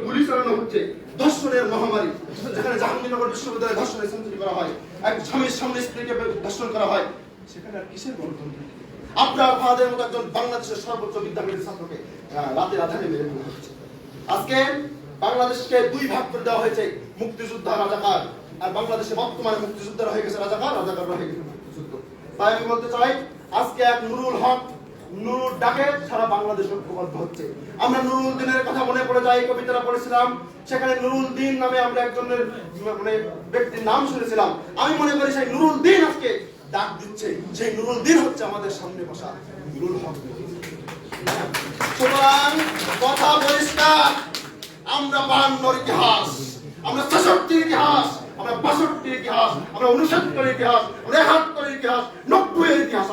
গুলি চালানো হচ্ছে, ধর্ষণের মহামারী, যেখানে জাহাঙ্গীরনগর বিশ্ববিদ্যালয়ে ধর্ষণের সেঞ্চুরি করা হয়, এক স্বামীর সামনে স্ত্রীকে ধর্ষণ করা হয়, সেখানে আর কিসের গণতন্ত্র? আপনার ফাদের মতো একজন বাংলাদেশের সর্বোচ্চ বিদ্যাপীঠের ছাত্রকে রাতের আধারে মেরে ফেলা হচ্ছে। আজকে বাংলাদেশকে দুই ভাগ করে দেওয়া হয়েছে, মুক্তিযোদ্ধা রাজাকার, আর বাংলাদেশে বর্তমানে মুক্তিযোদ্ধারা হয়ে গেছে রাজাকার, রাজাকাররা হয়ে গেছে মুক্তিযুদ্ধ। তাই আমি বলতে চাই, আজকে এক নুরুল হক, নুরুল ডাকে সারা বাংলাদেশ ঐক্যবদ্ধ হচ্ছে। আমরা নুরুল দিনের কথা মনে পড়ে যায়, কবিতাটা পড়েছিলাম, সেখানে নুরুল দিন নামে আমরা একজনের ব্যক্তির নাম শুনেছিলাম। আমি মনে করি সেই নুরুল দিন আজকে ডাক দিচ্ছে, সেই নুরুল দিন হচ্ছে আমাদের সামনে বসা নুরুল হক। সুতরাং কথা পরিষ্কার, আমরা 52 ইতিহাস, আমরা 66 ইতিহাস, আমরা 62 ইতিহাস, আমরা 69 ইতিহাস, আমরা 71 ইতিহাস, 90 ইতিহাস।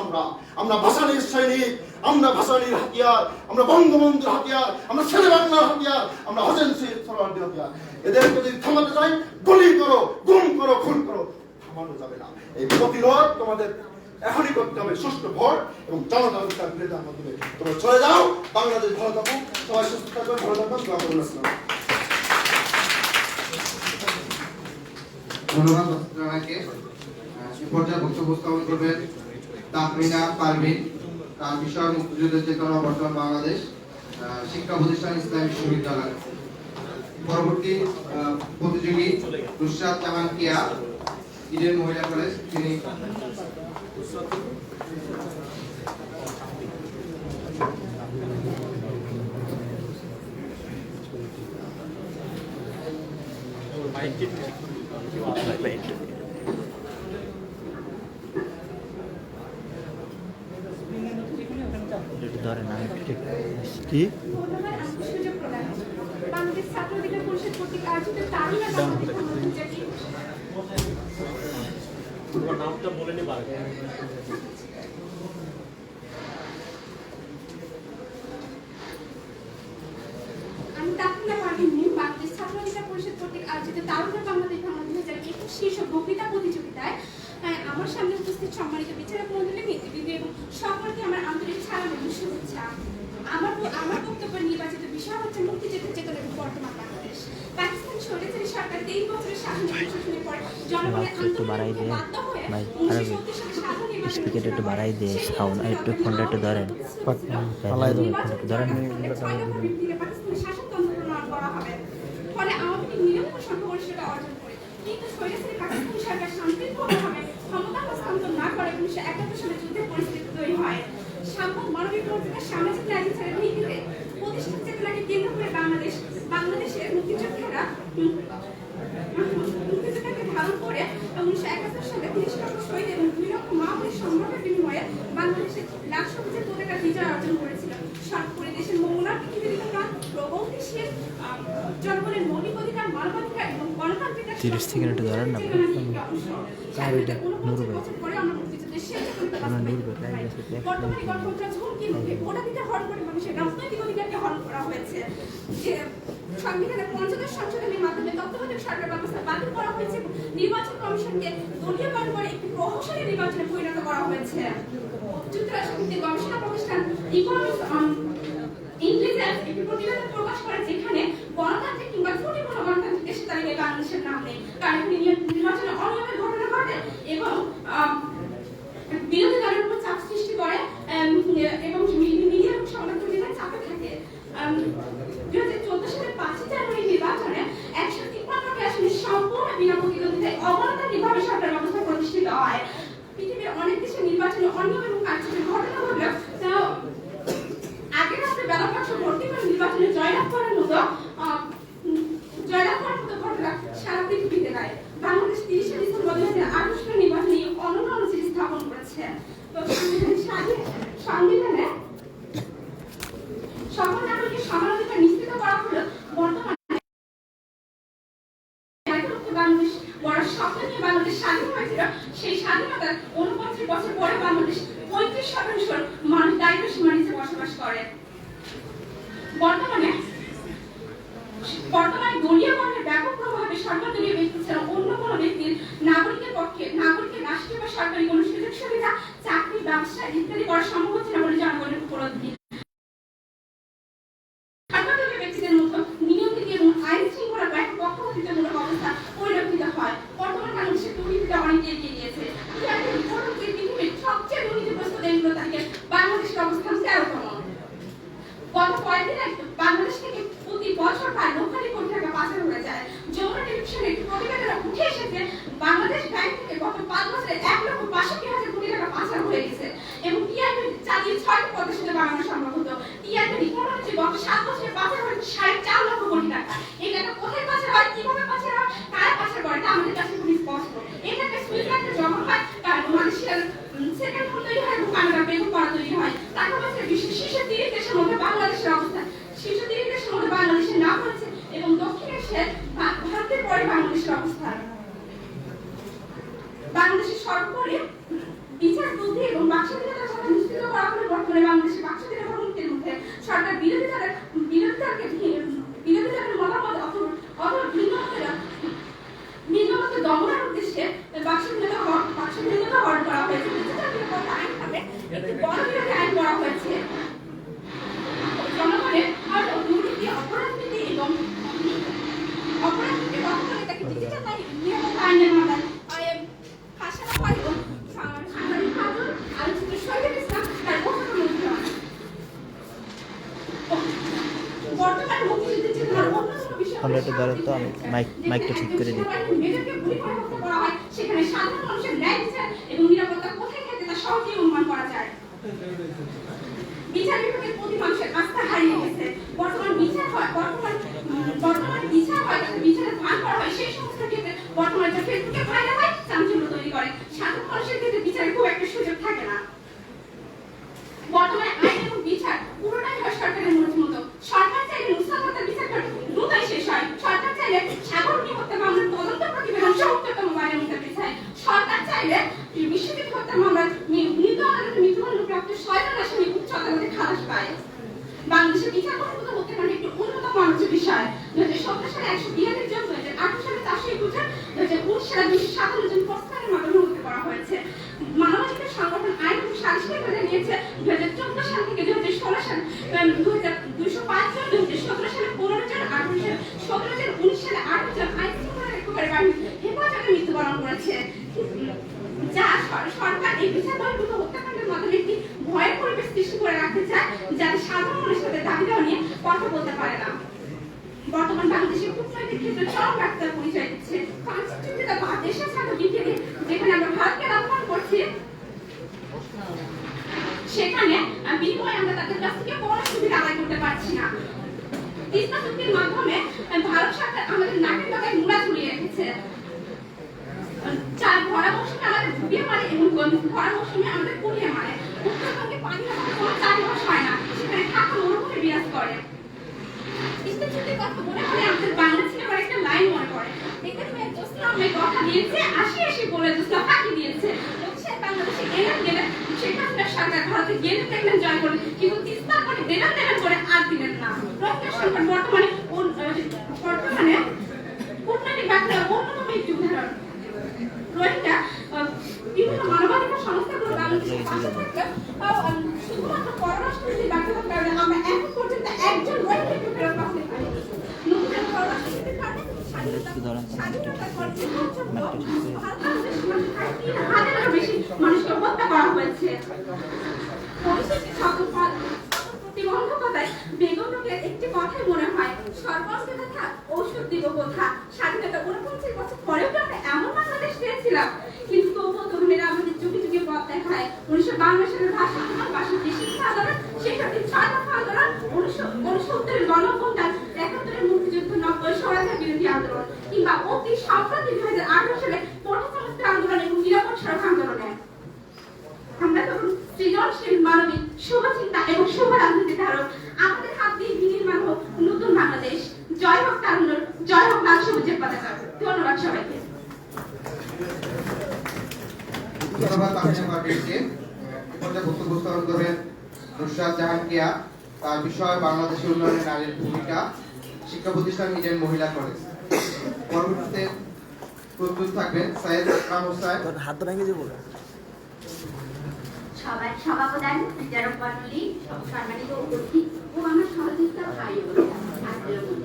আমরা ভাসানীর সৈনিক, আমরা ভাসানীর হাতিয়ার, আমরা বঙ্গবন্ধুর হাতিয়ার, আমরা ছেলে বাংলার হাতিয়ার, আমরা হোসেন শহীদ সোহরাওয়ার্দীর হাতিয়ার। এদেরকে যদি থামাতে চাই, গুলি করো, গুম করো, খুন করো, থামানো যাবে না। এই প্রতিরোধ তোমাদের এখনই করতে হবে, সুষ্ঠু ভোট এবং জনতার বিরোধিতার মাধ্যমে। তোমরা চলে যাও, বাংলাদেশ ভালো থাকুক, সবাই সুস্থ থাকবেন, ভালো থাকবেন। ধন্যবাদ জানাকে। পর্যায়ে বক্তব্য উপস্থাপন করবেন তাহমিনা পারভিন, তার বিষয় মুক্তিযুদ্ধের চেতনা বর্তমান বাংলাদেশ, শিক্ষা প্রতিষ্ঠান ইসলামী বিশ্ববিদ্যালয়। পরবর্তী প্রতিযোগী নুসরাত জামান কিয়া, ইডেন মহিলা কলেজ, তিনি কি বাংলাদেশ ছাত্র অধিকার পরিষদ কর্তৃক আয়োজিত তারুণ্য নামটা বলে নি পারে। আমি তাহমিনা পারভিন, বাংলাদেশ ছাত্র অধিকার পরিষদ কর্তৃক আয়োজিত তারুণ্য বাংলাদেশ 2021 শীর্ষ বক্তৃতা প্রতিযোগিতায় আমার সামনে উপস্থিত সম্মানিত বিচারক মণ্ডলী, নেতৃবৃন্দ এবং সকলকে আমার আন্তরিক সালাম এবং শুভেচ্ছা। আমার বক্তব্যের নির্বাচিত বিষয় হচ্ছে মুক্তিযুদ্ধের চেতনা এবং বর্তমান বাংলাদেশ। পাকিস্তান স্বৈরাচারী সরকার 23 বছরের স্বাধীনতা প্রশাসনের পর জনগণের আন্দোলনে বাধ্য হয়ে 1970 সালে স্বাধীন স্পিকারটা একটু বাড়াই দে, সাউন্ড আর একটু ফোনটা একটু ধরেন, ফালাই দেবেন, একটু ধরেন। পাকিস্তানের শাসনতন্ত্র প্রণয়ন করা হবে, ফলে আওয়ামী লীগ নিরঙ্কুশ সংখ্যাগরিষ্ঠতা অর্জন করে। কিন্তু স্বৈরাচারী পাকিস্তানি সরকার শান্তিপূর্ণভাবে ক্ষমতা হস্তান্তর না করে 1971 সালে যুদ্ধের পরিস্থিতি তৈরি হয়। সাম্যক মানবিক মর্যাদা, সামাজিক ন্যায়বিচারের ভিত্তিতে প্রতিষ্ঠিত চেতনাকে কেন্দ্র করে বাংলাদেশের মুক্তিযোদ্ধারা মুক্তিযোদ্ধাকে ধারণ করে 1971 সালে 30 লক্ষ শহীদ এবং 2 লক্ষ মা-বোনের সংগ্রামের বিনিময়ে বাংলাদেশের লাখ সবুজের পতাকা বিজয় অর্জন করেছিল। সর্বোপরি দেশের মঙ্গলা, পৃথিবীর উন্নয়ন, প্রগতিশীল জনগণের মৌলিক অধিকার, মানবাধিকার এবং গণতান্ত্রিক 30 সেকেন্ড একটু ধরেন না। নুরু ভাই, বর্তমানে গণতন্ত্র ঝুঁকির মুখে, ভোটাধিকার হরণ করে মানুষের রাজনৈতিক অধিকারকে হরণ করা হয়েছে। সংবিধানের ৫০ সংশোধনীর মাধ্যমে তত্ত্বাবধায়ক সরকার ব্যবস্থা বাতিল করা হয়েছে এবং নির্বাচন কমিশনকে দলীয়করণ করে একটি প্রহসনী নির্বাচনে পরিণত করা হয়েছে। যুক্তরাষ্ট্রভিত্তিক গবেষণা প্রতিষ্ঠান ইকোনমিক্স অন ইন্টেলিজেন্স একটি প্রতিবেদন প্রকাশ করে, যেখানে গণতান্ত্রিক কিংবা ত্রুটিপূর্ণ গণতান্ত্রিক দেশের তালিকায় বাংলাদেশের নাম নেই। কারণ নির্বাচনে অনিয়মের ঘটনা ঘটে এবং বিরোধী দলের উপর চাপ সৃষ্টি করে এবং মিডিয়া এবং সংবাদ প্রতিষ্ঠানের চাপে থাকে। 2014 সালের 5 জানুয়ারি নির্বাচনে 153টি আসনে সম্পূর্ণ বিনা প্রতিদ্বন্দ্বিতায় অগণতান্ত্রিকভাবে সরকার ব্যবস্থা প্রতিষ্ঠিত হয়। পৃথিবীর অনেক দেশে নির্বাচনে অনিয়ম এবং কারচুপির ঘটনা ঘটলেও তাও আগের রাতে ব্যালট বাক্স ভর্তি করে নির্বাচনে জয়লাভ করার মতো ঘটনা সারা পৃথিবীতে নয়। বাংলাদেশ 30 ডিসেম্বর 2008 সালে নির্বাচনে অনন্য অনুযায়ী স্থাপন করেছে। তো সংবিধানে সকল নাগরিকের সমান অধিকার নিশ্চিত করা হলো। বর্তমানে বাংলাদেশ বড় স্বপ্ন নিয়ে বাংলাদেশ স্বাধীন হয়েছিল, সেই স্বাধীনতার 49 বছর পরে বাংলাদেশ 35% মানুষ দারিদ্র সীমার নিচে বসবাস করে। বর্তমানে দলীয়করণের ব্যাপক প্রভাবে সর্বদলীয় ব্যক্তি ছাড়া অন্য কোনো ব্যক্তির নাগরিকের রাষ্ট্রীয় বা সরকারি কোনো সুযোগ সুবিধা, চাকরি, ব্যবসা ইত্যাদি করা সম্ভব হচ্ছে না বলে জনগণের উপলব্ধি। সর্বদলীয় ব্যক্তিদের মতো নিয়ন্ত্রিত এবং বছর প্রায় লক্ষাধিক কোটি টাকা পাচার হয়ে যায়। যমুনা টেলিভিশনে একটি প্রতিবেদনে উঠে এসেছে বাংলাদেশ ব্যাংক থেকে গত 5 বছরে 1,62,000 কোটি টাকা পাচার হয়ে গেছে এবং টিআইবি চালিয়ে 6টি পদের সাথে বাড়ানো সম্ভব হতো। টিআইবি রিপোর্ট হচ্ছে গত 7 বছরে পাচার হয়েছে 4.5 লক্ষ কোটি টাকা। এই টাকা কোথায় পাচার হয়, কিভাবে পাচার হয়, কারা পাচার করে তা আমাদের কাছে খুবই স্পষ্ট। এই টাকা সুইজারল্যান্ডে জমা হয়, কারণ মালয়েশিয়ার সেকেন্ড হোম তৈরি হয় এবং কানাডার বেগুন করা তৈরি হয়। টাকা পয়সা বিশ্বের শীর্ষ 30 দেশের মধ্যে বাংলাদেশের অবস্থান। শীর্ষ 30 দেশের মধ্যে বাংলাদেশের নাম হয়েছে এবং দক্ষিণ এশিয়ার ভারতের পরে বাংলাদেশের অবস্থান। বাংলাদেশের সর্বোপরি বিচার বুদ্ধি এবং বাকস্বাধীনতার কথা নিশ্চিত করা হলে বর্তমানে বাংলাদেশের বাকস্বাধীনতা হুমকির মুখে। সরকার বিরোধী দলের মতামত অথবা ভিন্ন মতে দমনের উদ্দেশ্যে বাকস্বাধীনতা হরণ করা হয়েছে। ডিজিটাল নিরাপত্তা আইন নামে একটি গণবিরোধী আইন করা হয়েছে। জনগণের দুর্নীতি, অপরাজনীতি এবং অপরাজনীতি কথা বলে তাকে ডিজিটাল নিরাপত্তা আইনের মাধ্যমে ফাঁসানো হয় এবং সাংবাদিক কাজল আলোচিত শহীদুল ইসলাম তার বক্তব্য বর্তমানে মুক্তিযুদ্ধের চেতনার অন্যতম বিষয় আমরা একটু ধরেন তো, আমি মাইকটা ঠিক করে দিই। মেজরকে গুলি করে হত্যা করা হয়, সেখানে সাধারণ মানুষের ন্যায় বিচার এবং নিরাপত্তা কোথায় থাকে তা সহজেই অনুমান করা যায়। বিচার বিভাগের প্রতি মানুষের আস্থা হারিয়ে গেছে। বর্তমান বিচার হয় তাতে বিচারের ভান করা হয় সেই সমস্ত ক্ষেত্রে বর্তমানে যা ফেসবুকে ভাইরাল হয় চাঞ্চল্য তৈরি করে। সাধারণ মানুষের ক্ষেত্রে বিচারের খুব একটা সুযোগ থাকে না। বর্তমানে আইন এবং বিচার পুরোটাই হয় সরকারের মর্জি মতো। সরকার চাইলে নুসরাত হত্যার বিচার দ্রুতই শেষ হয়। সরকার চাইলে সাগরনী হত্যা মামলার তদন্ত প্রতিবেদন সত্তরতম বারের মধ্যে পেছায়। সরকার চাইলে বিশ্বজিৎ হত্যা মামলার নিম্ন আদালতে মৃত্যুদণ্ডপ্রাপ্ত 6 জন আসামি উচ্চ আদালতে খালাস পায়। বাংলাদেশের বিচার কর্মকর্তা হত্যাকাণ্ড একটি অন্যতম আলোচ্য বিষয়। 2017 সালে 142 জন, 2018 সালে 421 জন, 2019 সালে 257 জন প্রস্তাবের মাধ্যমে হত্যা করা হয়েছে। মানবাধিকার সংগঠন আইন এবং সালিশিরা জানিয়েছে 2014 সাল থেকে 2016 সাল 205 জন, 2017 সালে 15 জন, 18 সালে 17 জন, 19 সালে 8 জন আইন শৃঙ্খলা রক্ষাকারী বাহিনীর হেফাজতে মৃত্যুবরণ করেছে। যা সরকার এই বিচার বহির্ভূত হত্যাকাণ্ডের মাধ্যমে একটি ভয়ের পরিবেশ সৃষ্টি করে রাখতে চায়, যাতে সাধারণ মানুষের সাথে দাবি দেওয়া নিয়ে কথা বলতে পারে না। বর্তমান বাংলাদেশের কূটনৈতিক ক্ষেত্রে চরম ব্যর্থতার পরিচয় দিচ্ছে। ফ্রান্সের চুক্তিতে দেশের সাথে বিধি যেখানে আমরা ভারতকে আহ্বান করছি, সেখানে বিনিময়ে আমরা তাদের কাছ থেকে কোনো সুবিধা আদায় করতে পারছি না। তিস্তা চুক্তির মাধ্যমে ভারত সরকার আমাদের নাকের ডগায় মুড়া ঝুলিয়ে রেখেছে। ভরা মৌসুমে আমাদের ডুবিয়ে মারে এবং ভরা মৌসুমে আমাদের পুড়িয়ে মারে। উত্তরবঙ্গে পানি আমাদের কোনো চারিপাশ হয় না, সেখানে ঢাকা মরুভূমি বিরাজ করে। তিস্তা চুক্তির কথা মনে হলে আমাদের বাংলা সিনেমার একটা লাইন মনে পড়ে। এখানে জোসনা মেয়ে কথা দিয়েছে, আসি বলে জোসনা ফাঁকি দিয়েছে। বাংলাদেশে গেলেন শেখ হাসিনা সরকার ভারতে গেলেন, দেখলেন জয় করলেন, কিন্তু তিস্তার পানি দেবেন করে আর দিলেন না। রোহিঙ্গা সংকট বর্তমানে কূটনৈতিক ব্যর্থতার অন্যতম একটি উদাহরণ। রোহিঙ্গা বিভিন্ন মানবাধিকার সংস্থাগুলো বাংলাদেশের পাশে থাকলেও শুধুমাত্র পররাষ্ট্রনীতির ব্যর্থতার কারণে আমরা এখন পর্যন্ত একজন রোহিঙ্গাকে ফেরত পাঠাতে পারিনি। নতুন পররাষ্ট্রনীতির কারণে মানুষকে হত্যা করা হয়েছে। প্রতিবন্ধকতায় বেগম রোগের একটি কথাই মনে হয়, সর্বস্ব কথা ঔষধ দিব কোথা। স্বাধীনতা 49 বছর পরেও কি আমরা এমন বাংলাদেশ পেয়েছিলাম? কিন্তু তবুও তরুণেরা আমাদের যুগে যুগে পথ দেখায়। 1952 সালের ভাষা আন্দোলন, 62 শিক্ষা আন্দোলন, 66 6 দফা আন্দোলন, 69 গণঅভ্যুত্থান, 71 মুক্তিযুদ্ধ, 90 স্বরাজ্য বিরোধী আন্দোলন, কিংবা অতি সম্প্রতি 2018 সালে পথসংস্কার আন্দোলন এবং নিরাপদ সড়ক আন্দোলনে আমরা তখন সৃজনশীল, মানবিক, শুভচিন্তা এবং শুভ রাজনীতি ধারক। আমাদের হাত দিয়ে বিনির্মাণ হোক নতুন বাংলাদেশ। জয় হোক তারুণ্য, জয় হোক লাল সবুজের পতাকা। ধন্যবাদ সবাইকে। ধন্যবাদ তাহমিনা পারভীনকে। এরপরে বক্তব্য উপস্থাপন করবেন নুসরাত জাহান কেয়া। তার বিষয় বাংলাদেশের উন্নয়নে নারীর ভূমিকা, শিক্ষা প্রতিষ্ঠান নিজের মহিলা কলেজ। পরবর্তীতে প্রস্তুত থাকবেন সৈয়দ আকরাম হোসেন। হাত ভেঙে দেবো। সভাপ্রধান বিচারক মণ্ডলী, সম্মানিত উপস্থিত ও আমার সহযোগিতা ভাই ও বোনেরা, আসসালামু আলাইকুম।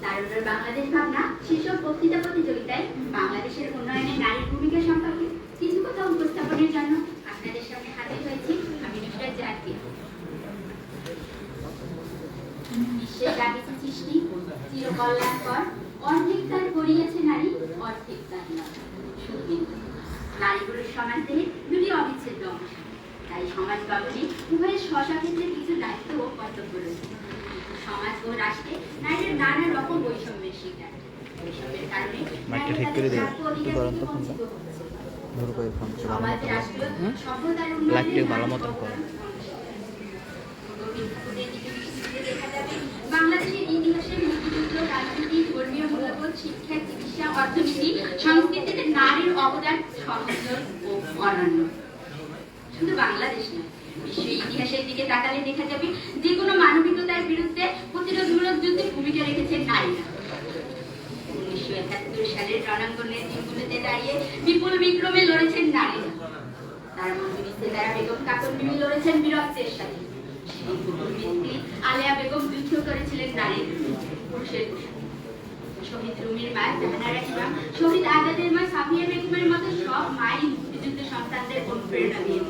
তারুণ্যের বাংলাদেশ ভাবনা শীর্ষক বক্তৃতা প্রতিযোগিতায় বাংলাদেশের উন্নয়নে নারীর ভূমিকা সম্পর্কে কিছু কথা উপস্থাপনের জন্য আপনাদের সামনে হাজির হয়েছি আমি নুসরাত জাহান কেয়া। বিশ্বের প্রাকৃতিক সৃষ্টি কল্যাণকর, অর্ধেক তার করিয়াছে নারী, অর্ধেক তার নয়। শুধু কিন্তু নারী পুরুষ সমাজ থেকে দুটি অবিচ্ছেদ্য অংশ। তাই সমাজ গঠনে উভয়ের স্বক্ষেত্রে কিছু দায়িত্ব ও কর্তব্য রয়েছে। সমাজ ও রাষ্ট্রে নারীরা নানা রকম বৈষম্যের শিকার। বৈষম্যের কারণে মাইকটা ঠিক করে দিও। একটু গরম তো ফোনটা। ধরো কই ফোন তো ভালো সমাজ মতো রাষ্ট্র হুম? সভ্যতার লাইটটা উন্নয়নে ভালো মতন করো। বাংলাদেশের ইতিহাসে মুক্তিযুদ্ধ, রাজনীতি, ধর্মীয় মূল্যবোধ, শিক্ষা, চিকিৎসা, অর্থনীতি, সংস্কৃতিতে নারীর অবদান সর্বজন ও অনন্য। শুধু বাংলাদেশ নয়, বিশ্ব ইতিহাসের দিকে তাকালে দেখা যাবে যে কোনো মানবিকতার বিরুদ্ধে প্রতিরোধমূলক যুদ্ধে ভূমিকা রেখেছেন নারীরা। 1971 সালের রণাঙ্গনের দিনগুলোতে দাঁড়িয়ে বিপুল বিক্রমে লড়েছেন নারীরা। তার মধ্যে ইস্তেদারা বেগম কাতর বিবি লড়েছেন বীরত্বের সাথে। আলেয়া বেগম যুদ্ধ করেছিলেন নারীর পুরুষের পোশাকে। শহীদ রুমির মা জাহানারা ইমাম, শহীদ আজাদের মা সাফিয়া বেগমের মতো সব মাই মুক্তিযুদ্ধ সন্তানদের অনুপ্রেরণা দিয়ে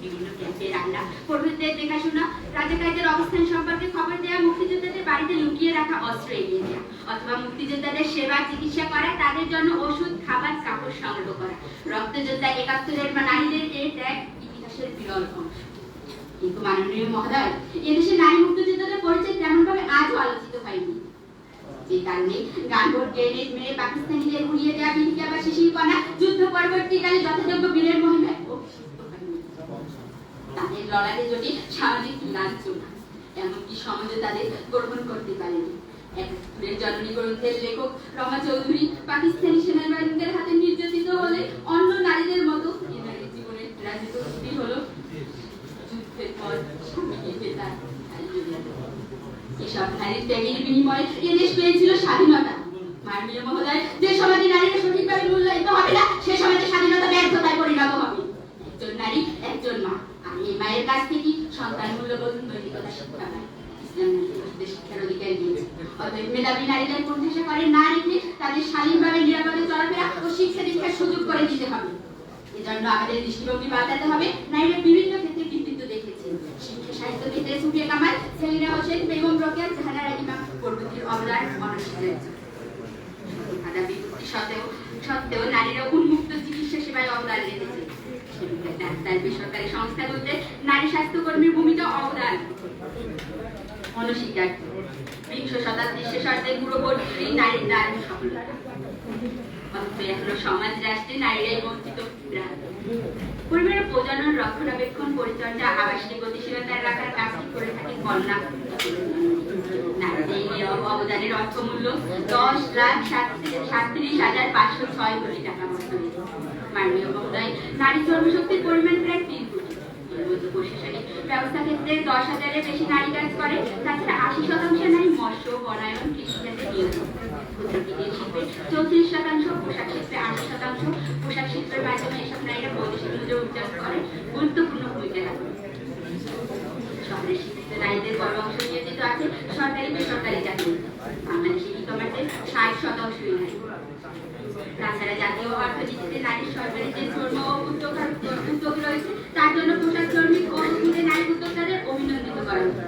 বিভিন্ন ক্যাম্পে রান্না, প্রভৃতিদের দেখাশোনা, রাজাকারদের অবস্থান সম্পর্কে খবর দেওয়া, মুক্তিযোদ্ধাদের বাড়িতে লুকিয়ে রাখা অস্ত্র এগিয়ে দেওয়া, অথবা মুক্তিযোদ্ধাদের সেবা চিকিৎসা করা, তাদের জন্য ওষুধ, খাবার, কাপড় সংগ্রহ করা। রক্তযোদ্ধা ৭১-এর নারীদের এই ত্যাগ ইতিহাসের বিরল অংশ। কিন্তু মাননীয় মহোদয়, এদেশে নারী মুক্তিযোদ্ধাদের পরিচয় তেমন ভাবে আজও আলোচিত হয়নি। যে কারণে গানবোর গ্রেনেড মেরে পাকিস্তানিদের উড়িয়ে দেওয়া বিহিকা বা শিশির কণা যুদ্ধ পরবর্তীকালে যথাযোগ্য বীরের মহিমায় অভিষিক্ত হয়নি। তাদের লড়াইয়ে যদি সামাজিক লাঞ্ছনা, এমনকি সমাজে তাদের গ্রহণ করতে পারেনি। একাত্তরের জননী গ্রন্থের লেখক রমা চৌধুরী পাকিস্তানি সেনাবাহিনীদের হাতে নির্যাতিত হলে অন্য নারীদের মতো এই নারীর জীবনের রাজনীতি হলো যুদ্ধের পর স্বামীকে তার এসব নারীর ত্যাগের বিনিময়ে এদেশ পেয়েছিল স্বাধীনতা। মাননীয় মহোদয়, যে সমাজে নারীরা সঠিকভাবে মূল্যায়িত হবে না, সে সমাজে স্বাধীনতা ব্যর্থতায় পরিণত হবে। একজন নারী, একজন মা, আমি এই মায়ের কাছ থেকে সন্তান মূল্যবোধ, নৈতিকতা শিক্ষা পাই। ইসলাম নারীদের শিক্ষার অধিকার দিয়েছে। অতএব মেধাবী নারীদের প্রত্যাশা করে না রেখে তাদের স্বাধীনভাবে নিরাপদে চলাফেরা ও শিক্ষা দীক্ষার সুযোগ করে দিতে হবে। এজন্য আমাদের দৃষ্টিভঙ্গি পাল্টাতে হবে। নারীরা বিভিন্ন ক্ষেত্রে কৃতিত্ব দেখেছেন। শিক্ষা সাহিত্য ক্ষেত্রে সুফিয়া কামাল, সেলিনা হোসেন, বেগম রোকেয়া, জাহানারা ইমাম প্রভৃতির অবদান অনস্বীকার্য। বাধা বিপত্তি সত্ত্বেও নারীরা উন্মুক্ত চিকিৎসা সেবায় অবদান রেখেছে। ডাক্তার, বেসরকারি সংস্থাগুলোতে নারী স্বাস্থ্যকর্মীর ভূমিকা অবদান অনস্বীকার্য। ২০ শতাব্দীর শেষার্ধে পুরোপুরি নারীর দান সফলতা। এখনো সমাজ রাষ্ট্রে নারীরাই বঞ্চিত। পরিবারের প্রজনন, রক্ষণাবেক্ষণ, পরিচর্যা, আবাসিক গতিশীলতার রাখার কাজটি করে থাকে কন্যা। নারীদের এই অবদানের অর্থমূল্য ১০,৩৭,৫০৬ কোটি টাকা বছরে। মাননীয় মহোদয়, নারী শ্রমশক্তির পরিমাণ প্রায় ৩ কোটি। প্রশাসনিক ব্যবস্থা ক্ষেত্রে ১০,০০০-এর বেশি নারী কাজ করে। তাছাড়া ৮০% নারী মৎস্য, বনায়ন, কৃষিক্ষেত্রে নিয়োজিত। ৩৪%, পোশাক শিল্পে ৮০%। পোশাক শিল্পের মাধ্যমে এসব নারীরা বৈদেশিক মুদ্রা উপার্জন করে গুরুত্বপূর্ণ ভূমিকা রাখে। শহরের শিক্ষিত নারীদের বড় অংশ নিয়োজিত আছে সরকারি বেসরকারি চাকরি। বাংলাদেশের ই-কমার্সের ৬০% নারী। তাছাড়া জাতীয় অর্থনীতিতে নারীর সরকারি যে শ্রম ও উদ্যোগ রয়েছে, তার জন্য পোশাক শ্রমিক ও উদ্যোগে নারী উদ্যোক্তাদের অভিনন্দিত করা হচ্ছে।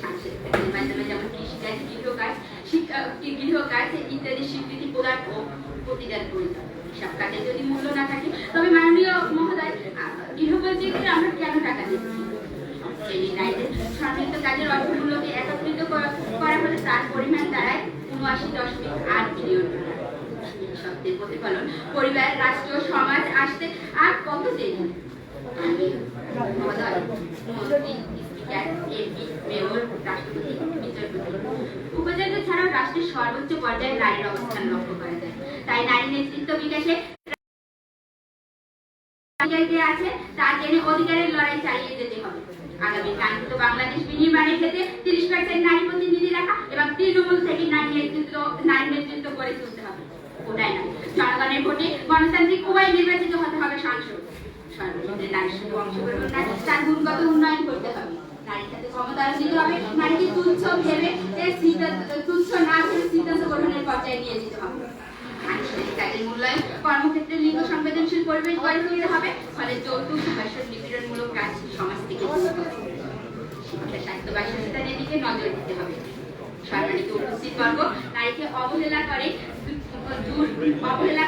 সাংস্কৃতিক মাধ্যমে যেমন কৃষিকাজ, গৃহকাজ ইত্যাদি স্বীকৃতি প্রদান ও প্রতিদান করে। সব কাজে যদি মূল্য না থাকে, তবে মাননীয় মহোদয়, গৃহবধূকে আমরা কেন টাকা দিচ্ছি? এই নারীদের সম্মিলিত কাজের অর্থমূল্যকে একত্রিত করা হলে তার পরিমাণ দাঁড়ায় ৭৯.৮ বিলিয়ন ডলার। শব্দের প্রতিফলন পরিবার, রাষ্ট্র, সমাজ আসতে আর কত দেরি? উপাচার্য ছাড়াও রাষ্ট্রের সর্বোচ্চ পর্যায়ে নারীর অবস্থান লক্ষ্য করা যায়। তাই নারী নেতৃত্ব বিকাশে আছে তা জেনে অধিকারের লড়াই চালিয়ে যেতে হবে। আগামী কাঙ্ক্ষিত বাংলাদেশ বিনির্মাণের ক্ষেত্রে ৩০% নারী প্রতিনিধি রাখা এবং তৃণমূল থেকে নারী নেতৃত্ব গড়ে তুলতে হবে। ওটাই নয়, জনগণের ভোটে গণতান্ত্রিক উপায়ে নির্বাচিত হতে হবে সাংসদ। সর্বক্ষেত্রে নারীর শুধু অংশগ্রহণ না, তার গুণগত উন্নয়ন করতে হবে। নারীর সাথে ক্ষমতায়ন দিতে হবে। নারীকে তুচ্ছ না ভেবে সিদ্ধান্ত গ্রহণের পর্যায়ে নিয়ে যেতে হবে। আনুষ্ঠানিক কাজের মূল্যায়ন, কর্মক্ষেত্রে লিঙ্গ সংবেদনশীল পরিবেশ গড়ে তুলতে হবে। ফলে যৌতুক, ধর্ষণ, নিপীড়নমূলক কাজ সমাজ থেকে দূর হবে। শিক্ষা, স্বাস্থ্য, বাসস্থানের দিকে নজর দিতে হবে। সম্মানিত উপস্থিতবর্গ, নারীকে অবহেলা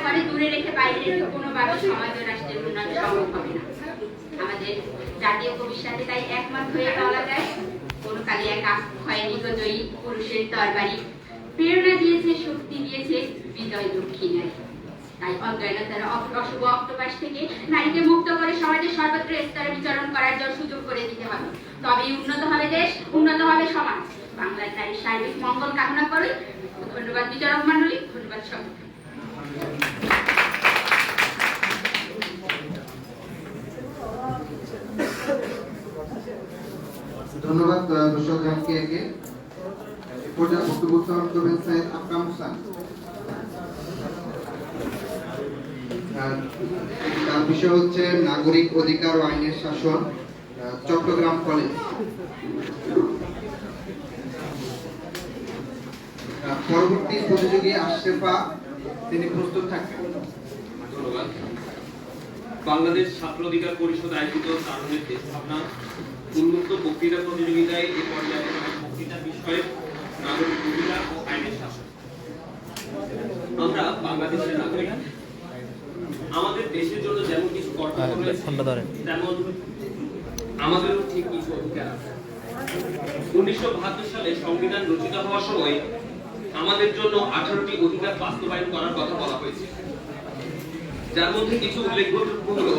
করে দূরে রেখে বাইরে রেখে কোনোভাবে সমাজ ও রাষ্ট্রের উন্নয়ন সম্ভব হবে না। আমাদের জাতীয় কবির সাথে তাই একমত হয়ে বলা যায়, কোন কালে একা হয়নি গো জয়ী, পুরুষের তরবারি প্রেরণা দিয়েছে, শক্তি দিয়েছে বিজয় লক্ষ্মী নারী। তাই অজ্ঞানতার অশুভ অক্টোপাস থেকে নারীকে মুক্ত করে সমাজের সর্বত্র স্তরে বিচরণ করার জন্য সুযোগ করে দিতে হবে। তবেই উন্নত হবে দেশ, উন্নত হবে সমাজ। বাংলার নারীর সার্বিক মঙ্গল কামনা করে ধন্যবাদ বিচারক মণ্ডলী, ধন্যবাদ সবাই। ধন্যবাদ দর্শক জানকে একে পর্যায়ে বক্তব্য উত্থাপন করবেন সৈয়দ আকরাম হোসেন। তার বিষয় হচ্ছে নাগরিক অধিকার ও আইনের শাসন, চট্টগ্রাম কলেজ। পরবর্তী প্রতিযোগী আশরাফা, তিনি প্রস্তুত থাকবেন। ধন্যবাদ। বাংলাদেশ ছাত্র অধিকার পরিষদ আয়োজিত তারুণ্যের দেশ ভাবনা উন্মুক্ত বক্তৃতা প্রতিযোগিতায় এ পর্যায়ে বক্তৃতার বিষয়ে নাগরিক অধিকার ও আইনের শাসন। আমরা বাংলাদেশের নাগরিক, আমাদের দেশের জন্য যেমন কিছু কর্তব্য রয়েছে তেমন আমাদেরও ঠিক কিছু অধিকার আছে। 1972 সালে সংবিধান রচিত হওয়ার সময় আমাদের জন্য 18টি অধিকার বাস্তবায়ন করার কথা বলা হয়েছে, যার মধ্যে কিছু উল্লেখযোগ্য হলো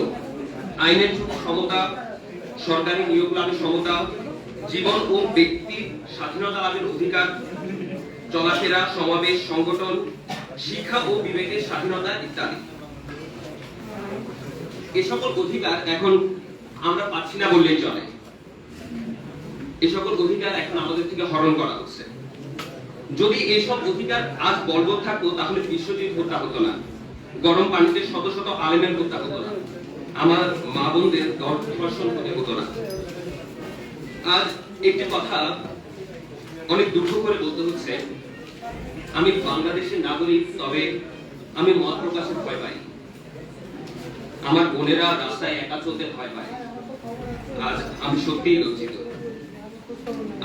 আইনের সমতা, সরকারি নিয়োগ লাভের সমতা, জীবন ও ব্যক্তির স্বাধীনতা লাভের অধিকার, চলাফেরা, সমাবেশ, সংগঠন, শিক্ষা ও বিবেকের স্বাধীনতা ইত্যাদি। এ সকল অধিকার এখন আমরা পাচ্ছি না বললেই চলে। এ সকল অধিকার এখন আমাদের থেকে হরণ করা হচ্ছে। যদি এসব অধিকার আজ বলবৎ থাকতো তাহলে বিশ্বজিৎ হত্যা হতো না, গরম পানিতে শত শত আলেমের হত্যা হতো না, আমার মা বোনদের ধর্ষণ হতে হতো না। আজ একটি কথা অনেক দুঃখ করে বলতে হচ্ছে, আমি বাংলাদেশের নাগরিক, তবে আমি মত প্রকাশে ভয় পাই। আমার বোনেরা রাস্তায় একা চলতে ভয় পায়। আজ আমি সত্যিই লজ্জিত।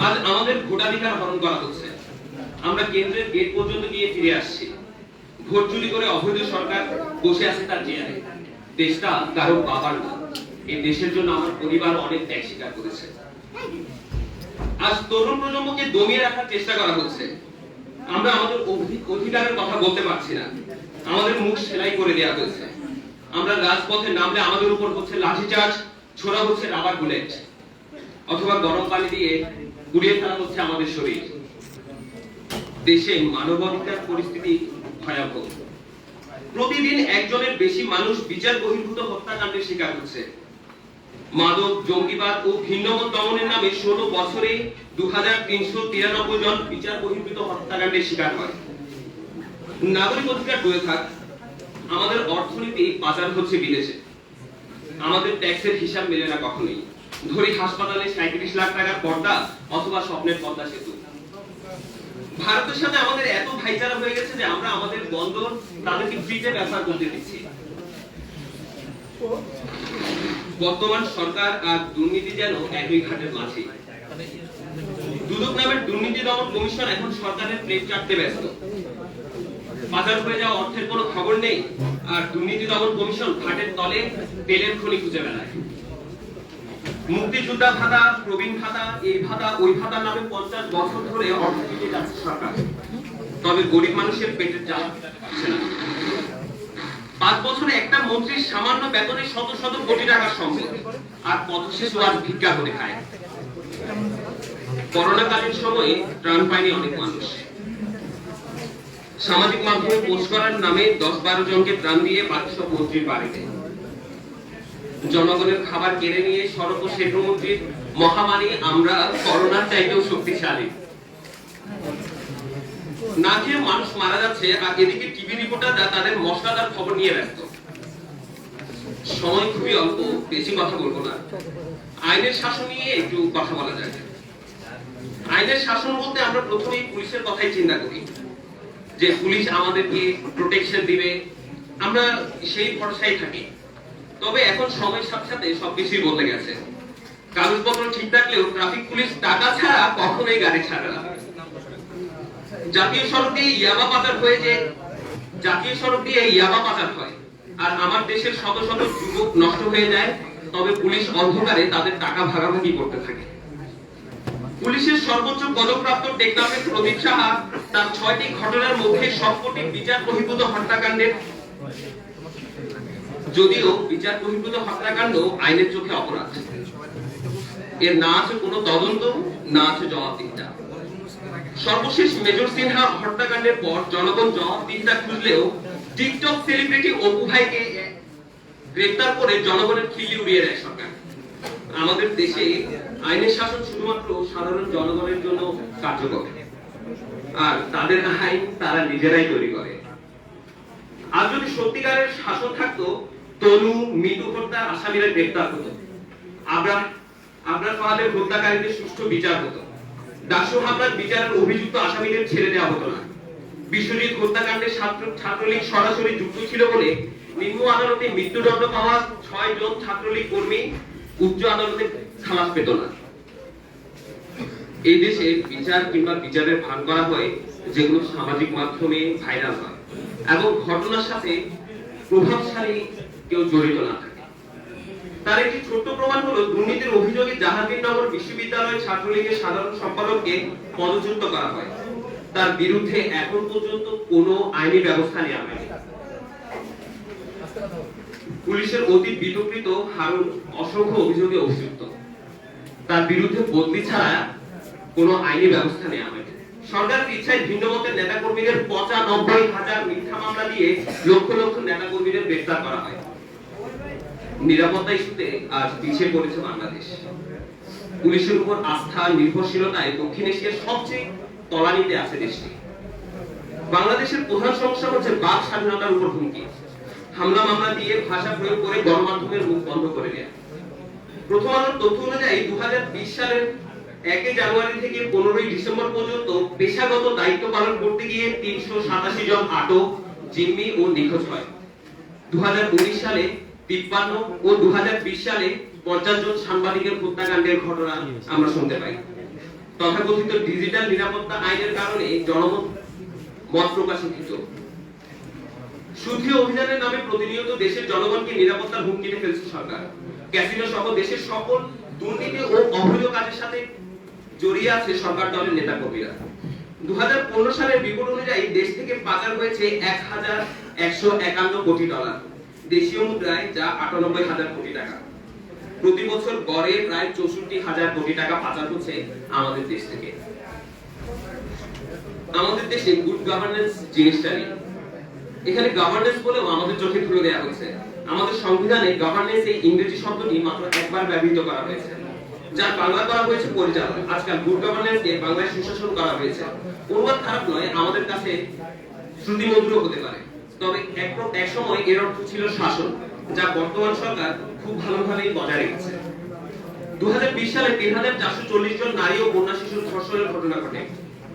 আজ আমাদের ভোটাধিকার হরণ করা হচ্ছে। আমরা কেন্দ্রের গেট পর্যন্ত গিয়ে ফিরে আসছি। ভোট চুরি করে অবৈধ সরকার বসে আছে তার চেয়ারে। দেশটা কারো বাবার না। এই দেশের জন্য আমার পরিবার অনেক ত্যাগ স্বীকার করেছে। আজ তরুণ প্রজন্মকে দমিয়ে রাখার চেষ্টা করা হচ্ছে। আমরা আমাদের অধিকারের কথা বলতে পারছি না। আমাদের মুখ সেলাই করে দেওয়া হয়েছে। আমরা রাজপথে নামলে আমাদের উপর হচ্ছে লাঠিচার্জ, ছোড়া হচ্ছে রাবার বুলেট, অথবা গরম পানি দিয়ে পুড়িয়ে ফেলা হচ্ছে আমাদের শরীর। দেশে মানবাধিকার পরিস্থিতি ভয়াবহ। প্রতিদিন একজনের বেশি মানুষ বিচার বহির্ভূত হত্যাকাণ্ডের শিকার হচ্ছে। মাদক, জঙ্গিবাদ ও ভিন্নমত দমনের নামে 16 বছরে 2393 জন বিচার বহির্ভূত হত্যাকাণ্ডের শিকার হয়। নাগরিক অধিকার দূরে থাক, আমাদের অর্থনীতি পাচার হচ্ছে বিদেশে। আমাদের ট্যাক্সের হিসাব মেলে না কখনোই। ধরি হাসপাতালে 37 লাখ টাকার পর্দা অথবা স্বপ্নের পর্দা সেতু। ভারতের সাথে আমাদের এত ভাইচারা হয়ে গেছে যে আমরা আমাদের বন্দর তাদেরকে ফ্রিতে ব্যবহার করতে দিচ্ছি। বর্তমান সরকার আর দুর্নীতি যেন একই ঘাটের মাঝি। দুদক নামের দুর্নীতি দমন কমিশন এখন সরকারের প্লেট চাটতে ব্যস্ত। বাজার হয়ে যাওয়া অর্থের কোনো খবর নেই, আর দুর্নীতি দমন কমিশন ঘাটের তলে তেলের খনি খুঁজে বেড়ায়। মুক্তিযোদ্ধা ভাতা, প্রবীণ ভাতা, এই ভাতা ওই ভাতার নামে 50 বছর ধরে অর্থ দিতে যাচ্ছে সরকার, তবে গরিব মানুষের পেটের চাল হচ্ছে না। 5 বছরে একটা মন্ত্রীর সামান্য বেতনে শত শত কোটি টাকার সম্পদ, আর পথ শিশু আজ ভিক্ষা করে খায়। করোনাকালীন সময়ে ত্রাণ পায়নি অনেক মানুষ। সামাজিক মাধ্যমে পোস্ট করার নামে 10-12 জনকে ত্রাণ দিয়ে বাকি সব মন্ত্রীর বাড়িতে। জনগণের খাবার কেড়ে নিয়ে সড়ক ও সেতুমন্ত্রীর মহামারী আমরা করোনার চাইতেও শক্তিশালী। না খেয়ে মানুষ মারা যাচ্ছে, আর এদিকে টিভি রিপোর্টাররা তাদের মশলাদার খবর নিয়ে ব্যস্ত। সময় খুবই অল্প, বেশি কথা বলবো না। আইনের শাসন নিয়ে একটু কথা বলা যায়। আইনের শাসন বলতে আমরা প্রথমেই পুলিশের কথাই চিন্তা করি, যে পুলিশ আমাদেরকে প্রোটেকশন দিবে, আমরা সেই ভরসায় থাকি। তবে এখন সময়ের সাথে সাথে সবকিছুই বদলে গেছে। কাগজপত্র ঠিক থাকলেও ট্রাফিক পুলিশ টাকা ছাড়া কখনোই গাড়ি ছাড়ে না। জাতীয় সড়ক দিয়ে ইয়াবা পাচার হয়েছে, জাতীয় সড়ক দিয়ে ইয়াবা পাচার হয়, আর আমার দেশের শত শত যুবক নষ্ট হয়ে যায়, তবে পুলিশ অন্ধকারে তাদের টাকা ভাগাভাগি করতে থাকে। পুলিশের সর্বোচ্চ পদকপ্রাপ্ত টেকনাফের প্রদীপ সাহা তার 6টি ঘটনার মধ্যে সবকটি বিচার বহির্ভূত হত্যাকাণ্ডের, যদিও বিচার বহির্ভূত হত্যাকাণ্ড আইনের চোখে অপরাধ, এর না আছে কোনো তদন্ত, না আছে জবাবদিহিতা। সর্বশেষ মেজর সিনহা হত্যাকাণ্ডের পর জনগণ জবাবদিহিতা খুঁজলেও টিকটক সেলিব্রিটি অপু ভাইকে গ্রেফতার করে জনগণের খিল্লি উড়িয়ে দেয় সরকার। আমাদের দেশে আইনের শাসন শুধুমাত্র সাধারণ জনগণের জন্য কার্যকর, আর তাদের আইন তারা নিজেরাই তৈরি করে। আর যদি সত্যিকারের শাসন থাকতো, তনু মৃত্যু হত্যার আসামিরা গ্রেফতার হতো, আবরার ফাহাদের হত্যাকারীদের সুষ্ঠু বিচার হতো, ডাকসু হামলার বিচারের অভিযুক্ত আসামিদের ছেড়ে দেওয়া হতো না। বিশ্বজিৎ হত্যাকাণ্ডে ছাত্রলীগ সরাসরি যুক্ত ছিল বলে নিম্ন আদালতে মৃত্যুদণ্ড পাওয়া 6 জন ছাত্রলীগ কর্মী উচ্চ আদালতে খালাস পেত না। এই দেশে বিচার কিংবা বিচারের ভান করা হয় যেগুলো সামাজিক মাধ্যমে ভাইরাল হয় এবং ঘটনার সাথে প্রভাবশালী কেউ জড়িত না থাকে। তার একটি ছোট্ট প্রমাণ হলো দুর্নীতির অভিযোগে জাহাঙ্গীরনগর বিশ্ববিদ্যালয়ের ছাত্রলীগের সাধারণ সম্পাদককে পদচ্যুত করা হয়। তার বিরুদ্ধে এখন পর্যন্ত কোনো আইনি ব্যবস্থা নেওয়া হয়নি। পুলিশের অতি বিতর্কিত হারুন অসংখ্য অভিযোগে অভিযুক্ত, তার বিরুদ্ধে বদলি ছাড়া কোনো আইনি ব্যবস্থা নেওয়া হয়নি। সরকারের ইচ্ছায় ভিন্ন মতের নেতাকর্মীদের 95,000 মিথ্যা মামলা দিয়ে লক্ষ লক্ষ নেতাকর্মীদের গ্রেফতার করা হয়। নিরাপত্তা ইস্যুতে আজ পিছিয়ে পড়েছে বাংলাদেশ। পুলিশের উপর আস্থা নির্ভরশীলতায় দক্ষিণ এশিয়ার সবচেয়ে তলানিতে আছে দেশটি। বাংলাদেশের প্রধান সমস্যা হচ্ছে বাক স্বাধীনতার উপর হুমকি, হামলা মামলা দিয়ে ভাষা প্রয়োগ করে গণমাধ্যমের মুখ বন্ধ করে দেয়া। প্রথম আলোর তথ্য অনুযায়ী 2020 সালের 1 জানুয়ারি থেকে 15 ডিসেম্বর পর্যন্ত পেশাগত দায়িত্ব পালন করতে গিয়ে 387 জন আটক, জিম্মি ও নিখোঁজ হয়। 2019 সালে 53 ও 2020 সালে 50 জন সাংবাদিকের হত্যাকাণ্ডের ঘটনা আমরা শুনতে পাই। তথাকথিত ডিজিটাল নিরাপত্তা আইনের কারণে জনমত মত প্রকাশে ভীত। সুধী অভিযানের নামে প্রতিনিয়ত দেশের জনগণকে নিরাপত্তার হুমকিতে ফেলছে সরকার। ক্যাসিনো সহ দেশের সকল দুর্নীতি ও অবৈধ কাজের সাথে জড়িয়ে আছে সরকার দলের নেতাকর্মীরা। 2015 সালের রিপোর্ট অনুযায়ী দেশ থেকে পাচার হয়েছে 1,151 কোটি ডলার দেশীয় মুদ্রায়, যা 98,000 কোটি টাকা। প্রতি বছর গড়ে প্রায় 64,000 কোটি টাকা পাচার হচ্ছে আমাদের দেশ থেকে। আমাদের দেশে গুড গভর্নেন্স জিনিসটা নেই। এখানে গভর্নেন্স বলেও আমাদের চোখে ধুলো দেওয়া হয়েছে। আমাদের সংবিধানে গভর্নেন্স এই ইংরেজি শব্দটি মাত্র একবার ব্যবহৃত করা হয়েছে, যার বাংলা করা হয়েছে পরিচালনা। আজকাল গুড গভর্নেন্স কে বাংলায় সুশাসন করা হয়েছে। অনুবাদ খারাপ নয়, আমাদের কাছে শ্রুতিমধুর হতে পারে, তবে এক সময় এর অর্থ ছিল শাসন, যা বর্তমান সরকার খুব ভালোভাবেই বজায় রেখেছে। 2020 সালে 3,440 জন নারী ও কন্যা শিশুর ধর্ষণের ঘটনা ঘটে।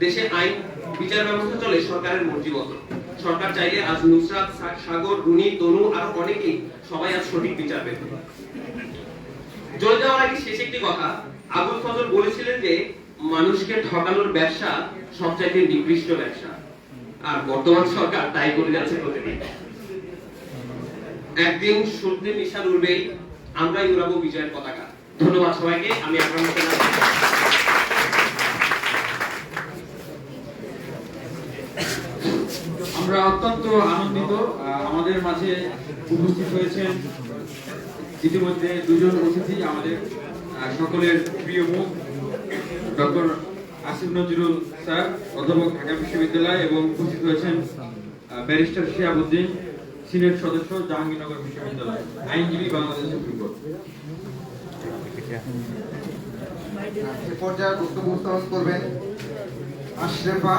দেশে আইন বিচার ব্যবস্থা চলে সরকারের মর্জি মতো। সরকার চাইলে আজ নুসরাত, সাগর, রুনি, তনু আর অনেকেই সবাই আজ সঠিক বিচার পেত। চলে যাওয়ার আগে শেষ একটি কথা, আবুল ফজল বলেছিলেন যে মানুষকে ঠকানোর ব্যবসা সবচাইতে নিকৃষ্ট ব্যবসা, আর বর্তমান সরকার তাই করে যাচ্ছে প্রতিদিন। একদিন সত্যের নিশান উড়বেই, আমরাই উড়াবো বিজয়ের পতাকা। ধন্যবাদ সবাইকে। আমি আপনার মতো আমরা অত্যন্ত আনন্দিত আমাদের মাঝে উপস্থিত হয়েছেন ইতিমধ্যে দুজন অতিথি, আমাদের সকলের প্রিয় মুখ ডক্টর আসিফ নজরুল স্যার, অধ্যাপক ঢাকা বিশ্ববিদ্যালয়, এবং উপস্থিত হয়েছেন ব্যারিস্টার শিহাবুদ্দিন, সিনেট সদস্য, জাহাঙ্গীরনগর বিশ্ববিদ্যালয়, আইনজীবী, বাংলাদেশ সুপ্রিম কোর্ট। পর্যায়ে বক্তব্য উপস্থাপন করবেন আশরেফা,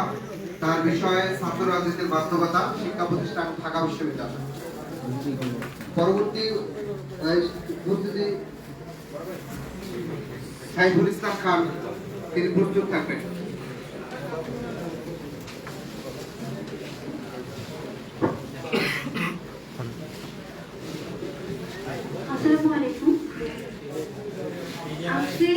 তার বিষয়ে ছাত্র রাজনীতির বাস্তবতা, শিক্ষা প্রতিষ্ঠান, ঢাকা বিশ্ববিদ্যালয়। পরবর্তী উপস্থিতি সাইফুল ইসলাম খান, তিনি প্রস্তুত থাকবেন। আসসালামু আলাইকুম। আজকে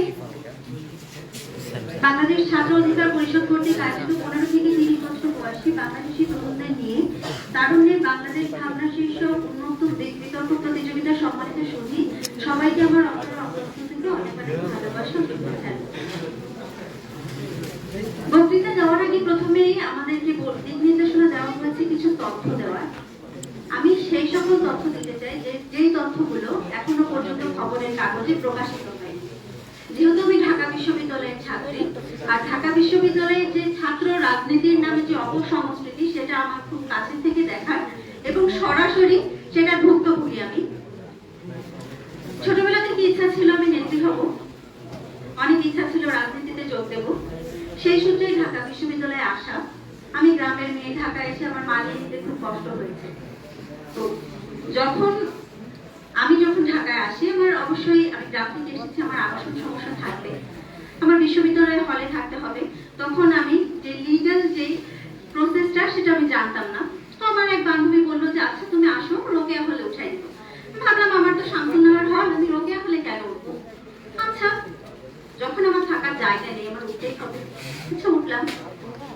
বাংলাদেশ ছাত্র অধিকার পরিষদ কর্তৃক আয়োজিত 15 থেকে 30 বছর প্রবাসী বাংলাদেশি তরুণদের নিয়ে তারুণ্যের বাংলাদেশ ভাবনা শীর্ষক উন্মুক্ত বিতর্ক প্রতিযোগিতা সম্মানিত সুধী সবাইকে আমার অন্তরের অন্তঃস্থল থেকে অনেক অনেক ভালোবাসা ও শুভেচ্ছা। বক্তৃতা দেওয়ার আগে প্রথমেই আমাদেরকে দিক নির্দেশনা দেওয়া হয়েছে কিছু তথ্য দেওয়ার। আমি সেই সকল তথ্য দিতে চাই যেই তথ্যগুলো এখনো পর্যন্ত খবরের কাগজে প্রকাশিত হয়নি। যেহেতু আমি ঢাকা বিশ্ববিদ্যালয়ের ছাত্রী, আর ঢাকা বিশ্ববিদ্যালয়ের যে ছাত্র রাজনীতির নামে যে অপসংস্কৃতি সেটা আমার খুব কাছে থেকে দেখার এবং সরাসরি সেটা ভুক্তভোগী আমি। ছোটবেলা থেকে ইচ্ছা ছিল আমি নেত্রী হব, অনেক ইচ্ছা ছিল রাজনীতিতে যোগ দেব। সেই সূত্রেই ঢাকা বিশ্ববিদ্যালয়ে আসা। আমি গ্রামের মেয়ে, ঢাকায় এসে আমার মানিয়ে নিতে খুব কষ্ট হয়েছে। তো যখন ঢাকায় আসি, আমার অবশ্যই আমি গ্রাম থেকে এসেছি, আমার আবাসন সমস্যা থাকবে, আমার বিশ্ববিদ্যালয়ের হলে থাকতে হবে। তখন আমি যে লিগ্যাল যে প্রসেসটা সেটা আমি জানতাম না। তো আমার এক বান্ধবী বললো যে আচ্ছা তুমি আসো, রোকেয়া হলে উঠাই দিব। ভাবলাম আমার তো শামসুন্নাহার হল, আমি রোকেয়া হলে কেন উঠবো? আচ্ছা, যখন আমার থাকার জায়গা নেই, আমার উঠতেই হবে, আচ্ছা উঠলাম।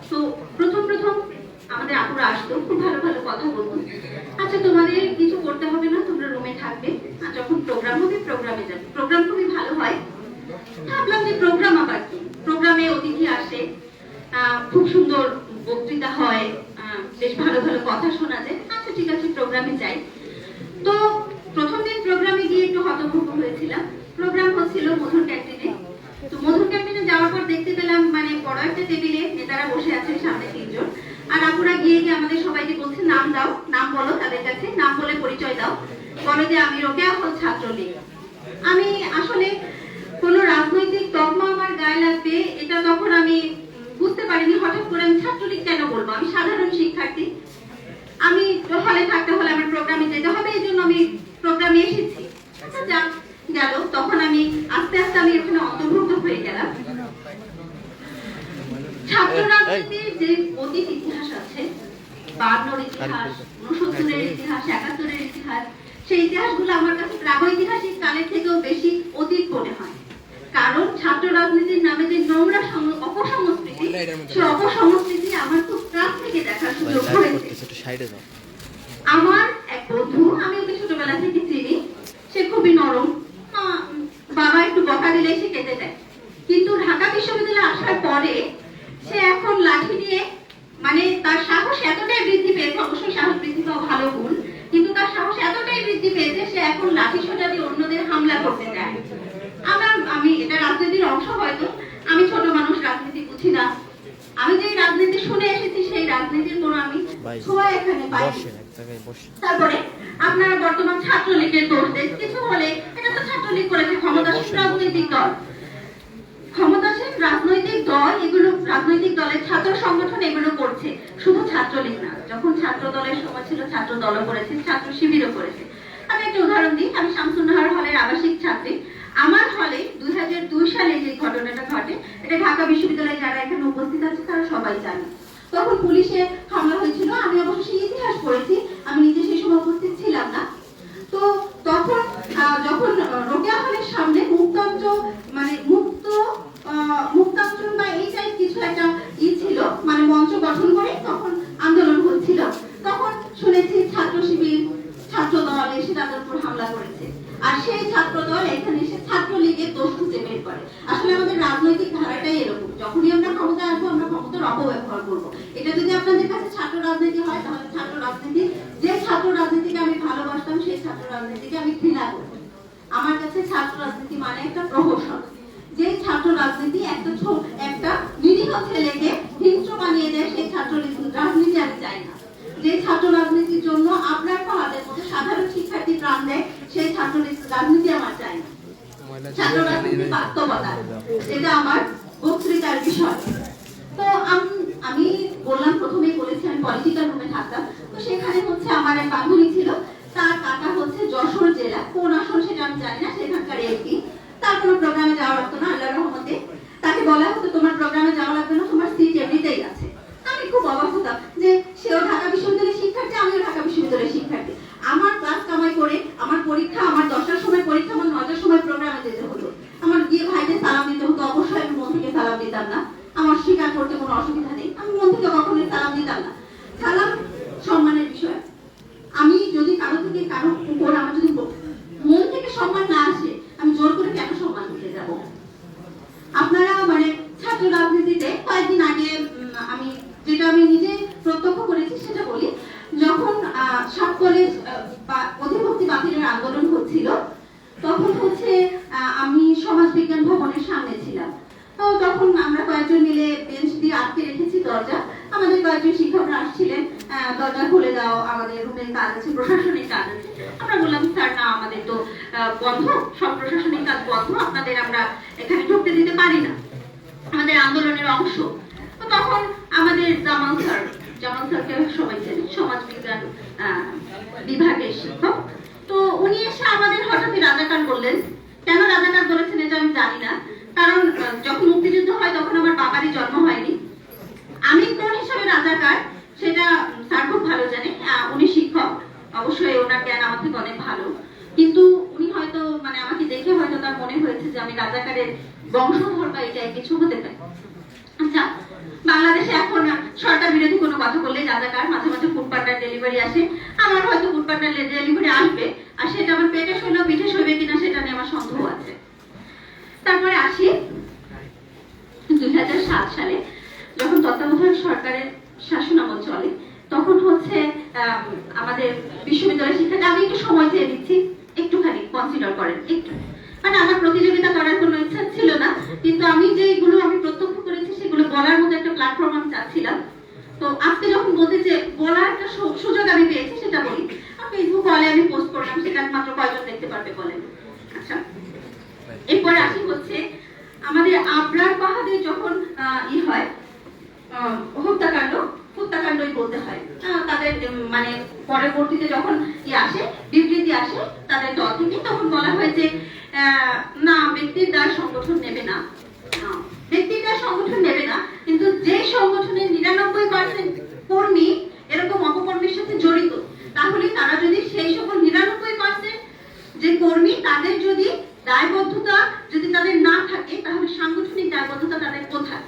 তো প্রথম আমাদের আপুরা আসতো, খুব ভালো ভালো কথা বলতো। আচ্ছা তোমাদের কিছু করতে হবে না, তোমরা রুমে থাকবে, আর যখন প্রোগ্রাম হবে প্রোগ্রামে যাবে। প্রোগ্রাম খুবই ভালো হয়। ভাবলাম যে প্রোগ্রাম আবার কি, প্রোগ্রামে অতিথি আসে, খুব সুন্দর বক্তৃতা হয়, বেশ ভালো ভালো কথা শোনা যায়। আচ্ছা ঠিক আছে, প্রোগ্রামে যাই। তো প্রথম দিন প্রোগ্রামে গিয়ে একটু হতভম্ব হয়েছিলাম। প্রোগ্রাম হচ্ছিল মধুর ক্যান্টিনে। তো মধুর ক্যান্টিনে যাওয়ার পর দেখতে পেলাম মানে বড় একটা টেবিলে নেতারা বসে আছেন, সামনে 3 জন, আর আপুরা গিয়ে আমাদের সবাইকে বলছে নাম দাও, নাম বলো, তাদের কাছে নাম বলে পরিচয় দাও, বলো যে আমি রোকেয়া হল ছাত্রলীগ। আমি আসলে কোন রাজনৈতিক তকমা আমার গায়ে লাগবে এটা তখন আমি বুঝতে পারিনি। হঠাৎ করে আমি ছাত্রলীগ কেন বলবো? আমি সাধারণ শিক্ষার্থী, আমি হলে থাকতে হলে আমার প্রোগ্রামে যেতে হবে, এই জন্য আমি প্রোগ্রামে এসেছি। আচ্ছা যাক, গেল। তখন আমি আস্তে আস্তে আমি এখানে অন্তর্ভুক্ত হয়ে গেলাম। ছাত্র রাজনীতির যে অতীত ইতিহাস আছে, 52-র ইতিহাস, 69-এর ইতিহাস, 71-এর ইতিহাস, সেই ইতিহাসগুলো আমার কাছে প্রাগৈতিহাসিক কালের থেকেও বেশি অতীত মনে হয়। কারণ ছাত্র রাজনীতির নামে যে নোংরা অপসংস্কৃতি, সেই অপসংস্কৃতি আমার খুব কাছ থেকে দেখার সুযোগ হয়েছে। আমার এক বন্ধু, আমি ওকে ছোটবেলা থেকে চিনি, সে খুবই নরম, বাবা একটু বকা দিলে সে কেটে দেয়। কিন্তু ঢাকা বিশ্ববিদ্যালয়ে আসার পরে সে এখন লাঠি নিয়ে, মানে তার সাহস এতটাই বৃদ্ধি পেয়েছে, অবশ্যই সাহস বৃদ্ধি পাওয়া ভালো গুণ, কিন্তু তার সাহস এতটাই বৃদ্ধি পেয়েছে সে এখন লাঠি সোজা দিয়ে অন্যদের হামলা করতে চায়। আমি এটা রাজনীতির অংশ হয়তো, আমি ছোট মানুষ, রাজনীতি বুঝি না। আমি যে রাজনীতি শুনে এসেছি সেই রাজনীতির কোনো আমি ছোঁয়া এখানে পাই। তারপরে আপনারা বর্তমান ছাত্রলীগের দোষ দেন, কিছু হলে এটা তো ছাত্রলীগ করেছে, ক্ষমতাসীন রাজনৈতিক দল, ক্ষমতাসীন রাজনৈতিক দল, এগুলো রাজনৈতিক দলের ছাত্র সংগঠন এগুলো করছে, শুধু ছাত্রলীগ না। যখন ছাত্র দলের সময় ছিল ছাত্র দলও করেছে, ছাত্র শিবিরও করেছে। আমি একটা উদাহরণ দিই, আমি শামসুন্নাহার হলের আবাসিক ছাত্রী। আমার হলে 2002 সালে যে ঘটনাটা ঘটে, এটা ঢাকা বিশ্ববিদ্যালয়ে যারা এখানে উপস্থিত আছে তারা সবাই জানে। তখন পুলিশে হামলা হয়েছিল, আমি অবশ্য সেই ইতিহাস পড়েছি, আমি নিজে সেই সময় উপস্থিত ছিলাম না। তো তখন যখন রোকেয়া হলের সামনে মুক্তাঞ্চ মানে মুক্তাঞ্চল বা এই টাইপ কিছু একটা ছিল, মানে মঞ্চ গঠন করে তখন আন্দোলন হচ্ছিল, তখন শুনেছি ছাত্র শিবির, ছাত্র দল এসে তাদের উপর হামলা করেছে। আর সেই ছাত্র দল এখানে এসে ছাত্রলীগের দোষ খুঁজে বের করে। আসলে আমাদের রাজনৈতিক ধারাটাই এরকম, যখনই আমরা ক্ষমতায় আসবো আমরা ক্ষমতার অপব্যবহার করবো। এটা যদি আপনাদের কাছে ছাত্র রাজনীতি হয়, তাহলে ছাত্র রাজনীতি, যে ছাত্র রাজনীতিকে আমি ভালোবাসতাম সেই ছাত্র রাজনীতিকে আমি ঘৃণা করি। আমার কাছে ছাত্র রাজনীতি মানে একটা প্রহসন। যে ছাত্র রাজনীতি একটা নিরীহ ছেলেকে হিংস্র বানিয়ে দেয়, সেই ছাত্র রাজনীতি আমি চাই না। যে ছাত্র রাজনীতির জন্য আপনার আমাদের মতো সাধারণ শিক্ষার্থী প্রাণ দেয়, সেই ছাত্র রাজনীতি আমার চাই না। ছাত্র রাজনীতির বাস্তবতা, এটা আমার বক্তৃতার বিষয়। তো আমি বললাম, প্রথমেই বলেছি আমি পলিটিক্যাল রুমে থাকতাম। তো সেখানে হচ্ছে আমার এক বান্ধবী ছিল, তার কাকা হচ্ছে যশোর জেলা, কোন আসন সেটা আমি জানি না, সেখানকার এমপি। তার কোনো প্রোগ্রামে যাওয়া লাগতো না, আল্লাহর রহমতে। তাকে বলা হতো তোমার প্রোগ্রামে যাওয়া লাগবে না, তোমার সিট এমনিতেই আছে। আমি খুব অবাক হতাম যে সেও ঢাকা বিশ্ববিদ্যালয়ের শিক্ষার্থী, আমিও ঢাকা বিশ্ববিদ্যালয়ের শিক্ষার্থী। আমার ক্লাস কামাই করে আমার পরীক্ষা, আমার 10টার সময় পরীক্ষা, আমার 9টার সময় প্রোগ্রামে যেতে হতো। আমার গিয়ে ভাইদের সালাম দিতে হতো, অবশ্যই আমি মন থেকে সালাম দিতাম না। আমার স্বীকার করতে কোনো অসুবিধা নেই, আমি মন থেকে কখনোই সালাম দিতাম না। কলেজ অধিভুক্তি বাতিলের আন্দোলন হচ্ছিল, তখন হচ্ছে আমি সমাজবিজ্ঞান ভবনের সামনে ছিলাম। তো তখন আমরা কয়েকজন মিলে বেঞ্চ দিয়ে আটকে রেখেছি দরজা। আমাদের কয়েকজন শিক্ষকরা আসছিলেন, দরজা খুলে দাও, আমাদের রুমে কাজ আছে, প্রশাসনিক কাজ আছে। আমরা বললাম স্যার না, আমাদের তো বন্ধ, সব প্রশাসনিক কাজ বন্ধ, আপনাদের আমরা এখানে ঢুকতে দিতে পারি না, আমাদের আন্দোলনের অংশ। তো তখন আমাদের জামাল স্যারকে সবাই চেনে, সমাজ বিজ্ঞান বিভাগের শিক্ষক। তো উনি এসে আমাদের হঠাৎই রাজাকার বললেন। কেন রাজাকার বলেছেন এটা আমি জানি না, কারণ যখন মুক্তিযুদ্ধ হয় তখন আমার বাবারই জন্ম হয়নি। আমি কোন হিসাবে রাজাকার সেটা স্যার খুব ভালো জানে, উনি শিক্ষক, অবশ্যই ওনার জ্ঞান আমার থেকে অনেক ভালো। কিন্তু উনি হয়তো মানে আমাকে দেখে হয়তো তার মনে হয়েছে যে আমি রাজাকারের বংশধর বা এটা কিছু হতে পারে। আচ্ছা, বাংলাদেশে এখন সরকার বিরোধী কোনো কথা বললে রাজাকার, মাঝে মাঝে ফুড পান্ডার ডেলিভারি আসে, আমার হয়তো ফুড পান্ডার ডেলিভারি আসবে, আর সেটা আমার পেটে সইলেও পিঠে সইবে কিনা সেটা নিয়ে আমার সন্দেহ আছে। তারপরে আসি 2007 সালে, যখন তত্ত্বাবধায়ক সরকারের শাসনামল চলে, তখন হচ্ছে আমাদের বিশ্ববিদ্যালয় শিক্ষাটা, আমি একটু সময় চেয়ে দিচ্ছি, একটুখানি কনসিডার করেন একটু, মানে আমার প্রতিযোগিতা করার কোনো ইচ্ছা ছিল না, কিন্তু আমি যেগুলো আমি প্রত্যক্ষ করেছি সেগুলো বলার মতো একটা প্ল্যাটফর্ম আমি চাচ্ছিলাম। তো আজকে যখন বলতে যে বলার একটা সুযোগ আমি পেয়েছি সেটা বলি। ফেসবুক কলে আমি পোস্ট করলাম, সেটা মাত্র কয়জন দেখতে পারবে বলেন। আচ্ছা, এরপরে আসি হচ্ছে আমাদের আবরার পাহাড়ে যখন হয় হত্যাকাণ্ডই বলতে হয়, তাদের মানে পরবর্তীতে যখন আসে বিবৃতি আসে তাদের দল থেকে, তখন বলা হয় যে না, ব্যক্তির দায় সংগঠন নেবে না, ব্যক্তির দায় সংগঠন নেবে না, কিন্তু যে সংগঠনের 99% কর্মী এরকম অপকর্মের সাথে জড়িত, তাহলে তারা যদি সেই সকল 99% যে কর্মী তাদের যদি দায়বদ্ধতা যদি তাদের না থাকে, তাহলে সাংগঠনিক দায়বদ্ধতা তাদের কোথায়?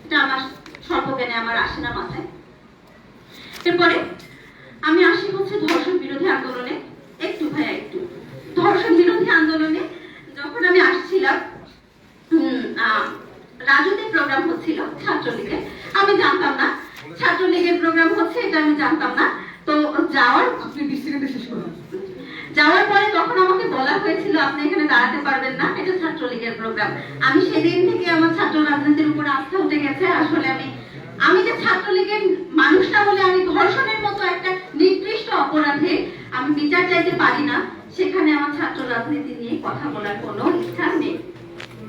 এটা আমার সর্বজ্ঞানে আমার আসে না মাথায়। এরপরে আমি আসি হচ্ছে ধর্ষণ বিরোধী আন্দোলনে। একটু ধর্ষণ বিরোধী আন্দোলনে যখন আমি আসছিলাম, রাজুতে প্রোগ্রাম হচ্ছিল ছাত্রলীগের, আমি জানতাম না ছাত্রলীগের প্রোগ্রাম হচ্ছে, এটা আমি জানতাম না। তো যাওয়ার পরে তখন আমাকে বলা হয়েছিল আপনি এখানে দাঁড়াতে পারবেন না, এটা ছাত্রলীগের প্রোগ্রাম। আমি সেদিন থেকে আমার ছাত্র রাজনীতির উপর আস্থা উঠে গেছে। আসলে আমি যে ছাত্রলীগের মানুষটা বলে আমি ধর্ষণের মতো একটা নির্দিষ্ট অপরাধে আমি বিচার চাইতে পারি না, সেখানে আমার ছাত্র রাজনীতি নিয়ে কথা বলার কোনো ইচ্ছা নেই।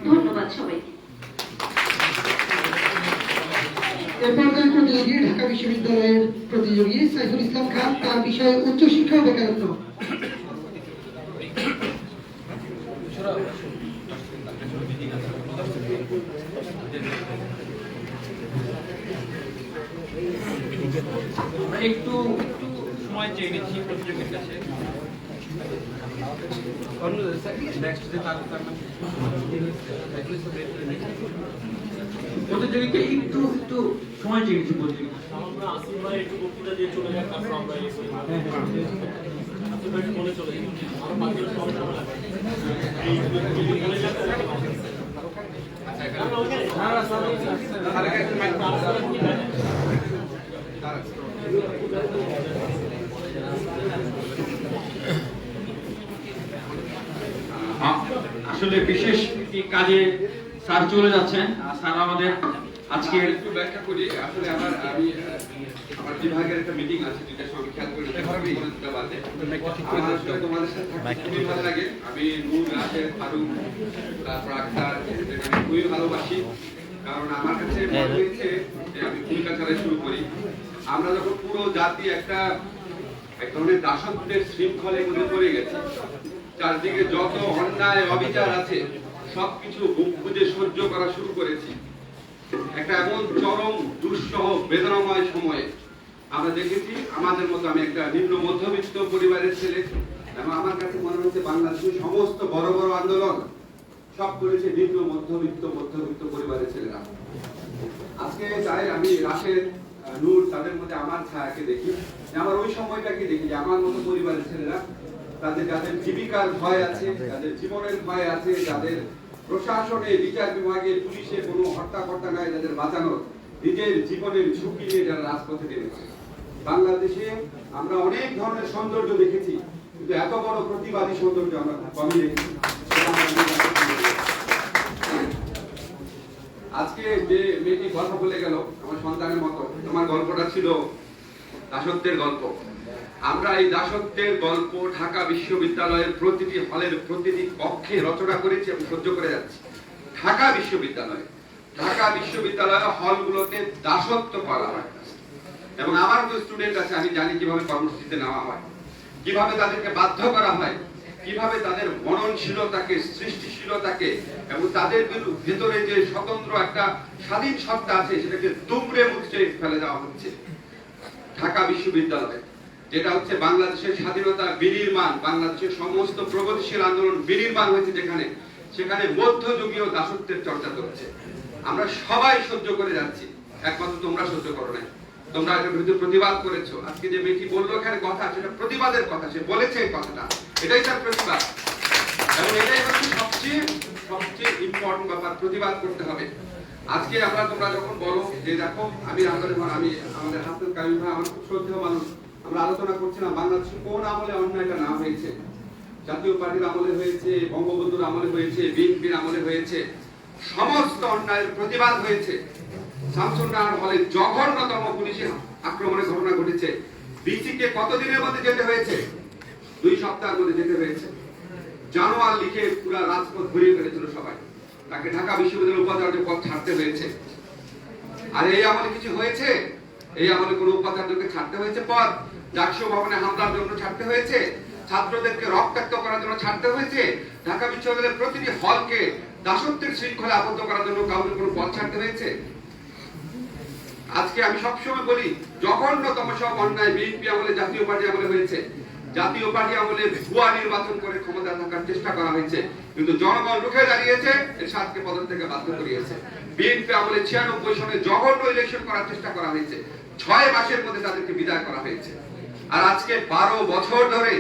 ধন্যবাদ সবাইকে। এরপর প্রতিযোগী ঢাকা বিশ্ববিদ্যালয়ের প্রতিযোগী সাইফুল ইসলাম খান, তার বিষয়ে উচ্চশিক্ষা ও বেকারত্ব। একটু সময় চেয়ে নিচ্ছি প্রতিযোগীর কাছে। প্রতিযোগীকে একটু সময় চেয়ে নিচ্ছি প্রতিযোগী। আসলে বিশেষ একটি কাজে স্যার চলে যাচ্ছেন। স্যার আমাদের আজকে একটু ব্যাখ্যা করি। আসলে আমার বিভাগের একটা মিটিং আছে, যেটা সবাই খেয়াল করে তোমাদের সাথে খুবই ভালো লাগে। আমি নূর, রাশেদ, ফারুক, তারপর আক্তার খুবই ভালোবাসি, কারণ আমার কাছে মনে হয়েছে যে আমি ভূমিকা খেলা শুরু করি। আমরা যখন পুরো জাতি এক ধরনের দাসত্বের শৃঙ্খলের মধ্যে পড়ে গেছি, চারদিকে যত অন্যায় অবিচার আছে সবকিছু বুক বুঝে সহ্য করা শুরু করেছি, একটা এমন চরম দুঃসহ বেদনাময় সময়ে আমরা দেখেছি আমাদের মতো, আমি একটা নিম্ন মধ্যবিত্ত পরিবারের ছেলে, এবং আমার কাছে মনে হচ্ছে বাংলাদেশের সমস্ত বড় বড় আন্দোলন সব করেছে নিম্ন মধ্যবিত্ত পরিবারের ছেলেরা। আজকে চাই আমি রাশেদ, নূর, তাদের মধ্যে আমার ছায়াকে দেখি, আমার ওই সময়টাকে দেখি যে আমার মতো পরিবারের ছেলেরা, যাদের জীবিকার ভয় আছে, যাদের জীবনের ভয় আছে, যাদের প্রশাসনে, বিচার বিভাগে, পুলিশে কোনো হর্তাকর্তা নাই, যাদের বাঁচানোর নিজের জীবনের ঝুঁকি নিয়ে যারা রাজপথে নেমেছে, বাংলাদেশে আমরা অনেক ধরনের সৌন্দর্য দেখেছি, কিন্তু এত বড় প্রতিবাদী সৌন্দর্য আমরা কমই দেখেছি। আজকে যে মেয়েটি কথা বলে গেল আমার সন্তানের মতো, তোমার গল্পটা ছিল দাসত্বের গল্প। আমরা এই দাসত্বের গল্প ঢাকা বিশ্ববিদ্যালয়ের প্রতিটি হলের প্রতিটি কক্ষে রচনা করেছি এবং সহ্য করে যাচ্ছি। ঢাকা বিশ্ববিদ্যালয়ের হলগুলোতে দাসত্ব করা হয় এবং আমার তো স্টুডেন্ট আছে, আমি জানি কিভাবে কর্মসূচিতে নেওয়া হয়, কিভাবে তাদেরকে বাধ্য করা হয়, কিভাবে তাদের মননশীলতাকে, সৃষ্টিশীলতাকে এবং তাদের ভেতরে যে স্বতন্ত্র একটা স্বাধীন সত্তা আছে সেটাকে দুমড়ে মুচড়ে ফেলে দেওয়া হচ্ছে। ঢাকা বিশ্ববিদ্যালয় যেটা হচ্ছে বাংলাদেশের স্বাধীনতা বিনির্মাণ, বাংলাদেশের সমস্ত প্রগতিশীল আন্দোলন বিনির্মাণ হয়েছে যেখানে, সেখানে মধ্যযুগীয় দাসত্বের চর্চা চলছে। আমরা সবাই সহ্য করে যাচ্ছি, একমাত্র তোমরা সহ্য করো না। তোমরা এটার বিরুদ্ধে প্রতিবাদ করেছো। আজকে যে মেয়েটি বললো এখানে কথা, সেটা প্রতিবাদের কথা, সে বলেছে এই কথাটা, এটাই তার প্রতিবাদ এবং এটাই হচ্ছে সবচেয়ে ইম্পর্টেন্ট ব্যাপার, প্রতিবাদ করতে হবে। আজকে তোমরা যখন বলো যে দেখো, আমাদের হাসান কাইম ভাই আমার খুব শ্রদ্ধেয় মানুষ, আমরা আলোচনা করছিলাম বাংলাদেশে কোন আমলে অন্যায়টা না হয়েছে। জাতীয় পার্টির আমলে হয়েছে, বঙ্গবন্ধুর আমলে হয়েছে, বিএনপির আমলে হয়েছে, সমস্ত অন্যায়ের প্রতিবাদ হয়েছে। শামসুন্নাহার হলে জঘন্যতম পুলিশি আক্রমণের ঘটনা ঘটেছে। ডিসিকে কতদিনের মধ্যে যেতে হয়েছে? 2 সপ্তাহের মধ্যে যেতে হয়েছে। জানোয়ার লিখে পুরো রাজপথ ঘুরিয়ে ফেলেছিল সবাই, তাকে ঢাকা বিশ্ববিদ্যালয়ের উপাচার্য পদ ছাড়তে হয়েছে। আর এই আমলে কিছু হয়েছে? এই আমলে কোন উপাচার্যকে ছাড়তে হয়েছে পদ? জাকসু ভবনে হামলার জন্য ছাড়তে হয়েছে? ছাত্রদেরকে রক্তাক্ত করার জন্য ছাড়তে হয়েছে? ঢাকা বিশ্ববিদ্যালয়ের প্রতিটি হলকে দাসত্বের শৃঙ্খলে আবদ্ধ করার জন্য কাউকে কোনো পদ ছাড়তে হয়েছে? আজকে আমি সবসময় বলি, জঘন্যতম সব অন্যায় বিএনপি আমলে, জাতীয় পার্টি আমলে হয়েছে। জাতীয় পার্টি আমলে ভুয়া নির্বাচন করে ক্ষমতা থাকার চেষ্টা করা হয়েছে, কিন্তু জনগণ রুখে দাঁড়িয়েছে, এরশাদকে পদত্যাগে বাধ্য করিয়েছে। বিএনপি আমলে 96 সনে জঘন্য ইলেকশন করার চেষ্টা করা হয়েছে, 6 মাসের মধ্যে তাদেরকে বিদায় করা হয়েছে। আর আজকে 12 বছর ধরে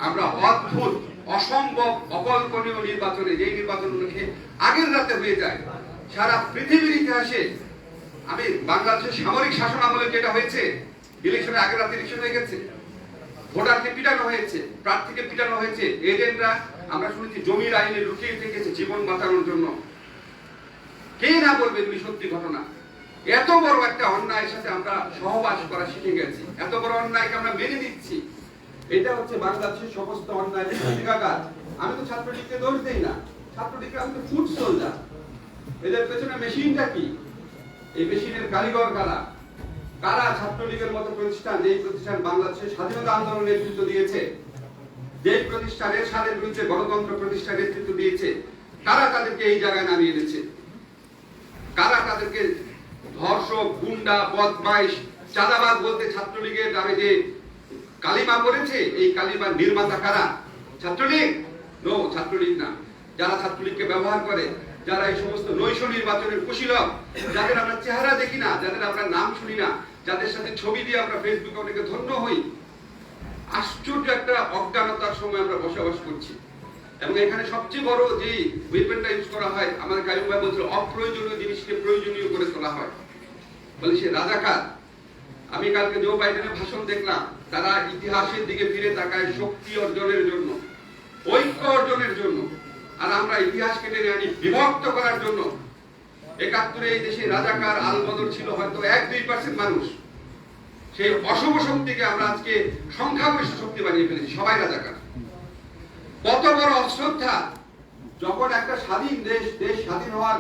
আমরা অদ্ভুত, অসম্ভব, অকল্পনীয় নির্বাচনে, যেই নির্বাচনগুলোকে আগের রাতে হয়ে যায়। সারা পৃথিবীর ইতিহাসে আমি বাংলাদেশের সামরিক শাসন আমলে যেটা হয়েছে, ইলেকশনের আগের রাতে ইলেকশন হয়ে গেছে, ভোটারকে পিটানো হয়েছে, প্রার্থীকে পিটানো হয়েছে, এজেন্টরা আমরা শুনেছি জমির আইনে লুকিয়ে থেকেছে জীবন বাঁচানোর জন্য। কে না বলবে এগুলি সত্যি ঘটনা? এত বড় একটা অন্যায়ের সাথে আমরা সহবাস করা শিখে গেছি, এত বড় অন্যায়কে আমরা মেনে নিচ্ছি। এটা হচ্ছে বাংলাদেশের সমস্ত অন্যায়ের প্রতিকার। আমি তো ছাত্রলীগকে দোষ দেই না, ছাত্রলীগকে আমি তো ফুড সোলজার। এদের পেছনে মেশিনটা কি? এই মেশিনের কারিগর কারা? কারা ছাত্রলীগের মতো প্রতিষ্ঠান, যেই প্রতিষ্ঠান বাংলাদেশের স্বাধীনতা আন্দোলনের নেতৃত্ব দিয়েছে, যেই প্রতিষ্ঠানের স্বাধীন বিরুদ্ধে গণতন্ত্র প্রতিষ্ঠার নেতৃত্ব দিয়েছে, কারা তাদেরকে এই জায়গায় নামিয়ে এনেছে? কারা তাদেরকে ধর্ষক, গুন্ডা, বদমাইশ, চাঁদাবাজ বলতে ছাত্রলীগের নামে যে কালিমা পড়েছে, এই কালিমার নির্মাতা কারা? ছাত্রলীগ? নো, ছাত্রলীগ না। যারা ছাত্রলীগকে ব্যবহার করে, যারা এই সমস্ত নৈশ নির্বাচনের কুশীলব, যাদের আমরা চেহারা দেখি না, যাদের আমরা নাম শুনি না, যাদের সাথে ছবি দিয়ে আমরা ফেসবুকে অনেকে ধন্য হই, আশ্চর্য একটা অজ্ঞানতার সময় আমরা বসবাস করছি। এবং এখানে সবচেয়ে বড় যে ওয়েপনটা ইউজ করা হয়, আমাদের কায়ুম ভাই বলছিল, অপ্রয়োজনীয় জিনিসকে প্রয়োজনীয় করে তোলা হয়, বলে সে রাজাকার। আমি কালকে জো বাইডেনের ভাষণ দেখলাম, তারা ইতিহাসের দিকে ফিরে তাকায় শক্তি অর্জনের জন্য, ঐক্য অর্জনের জন্য, আর আমরা ইতিহাসকে টেনে আনি বিভক্ত করার জন্য। 71 এই দেশে রাজাকার আলবদর ছিল হয়তো 1-2% মানুষ, সেই অশুভ শক্তিকে আমরা আজকে সংখ্যাগরিষ্ঠ শক্তি বানিয়ে ফেলেছি, সবাই রাজাকার। কত বড় অশ্রদ্ধা! যখন একটা স্বাধীন দেশ স্বাধীন হওয়ার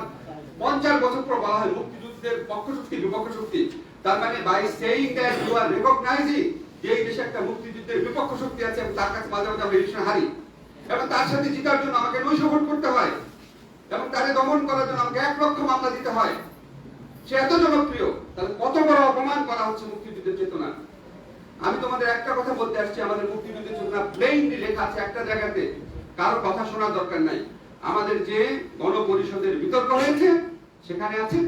50 বছর পর বলা হয় মুক্তিযুদ্ধের পক্ষ শক্তি বিপক্ষ শক্তি, তার মানে by saying that you are recognizing যে এই দেশে একটা মুক্তিযুদ্ধের বিপক্ষ শক্তি আছে এবং তার কাছে মাঝে মাঝে আমরা ইলেকশন হারি, এবং তার সাথে জিতার জন্য আমাকে নৈশ ভোট করতে হয়, এবং তাকে দমন করার জন্য আমাকে 1 লক্ষ মামলা দিতে হয়। সে এত জনপ্রিয়, তাহলে কত বড় অপমান করা হচ্ছে মুক্তিযুদ্ধের চেতনা। আমি তোমাদের একটা কথা বলতে আসছি, আমাদের মুক্তিযুদ্ধের চেতনা প্লেইনলি লেখা আছে একটা জায়গাতে, কারো কথা শোনার দরকার নাই। আমাদের যে গণপরিষদের বিতর্ক হয়েছে সেখানে আছে,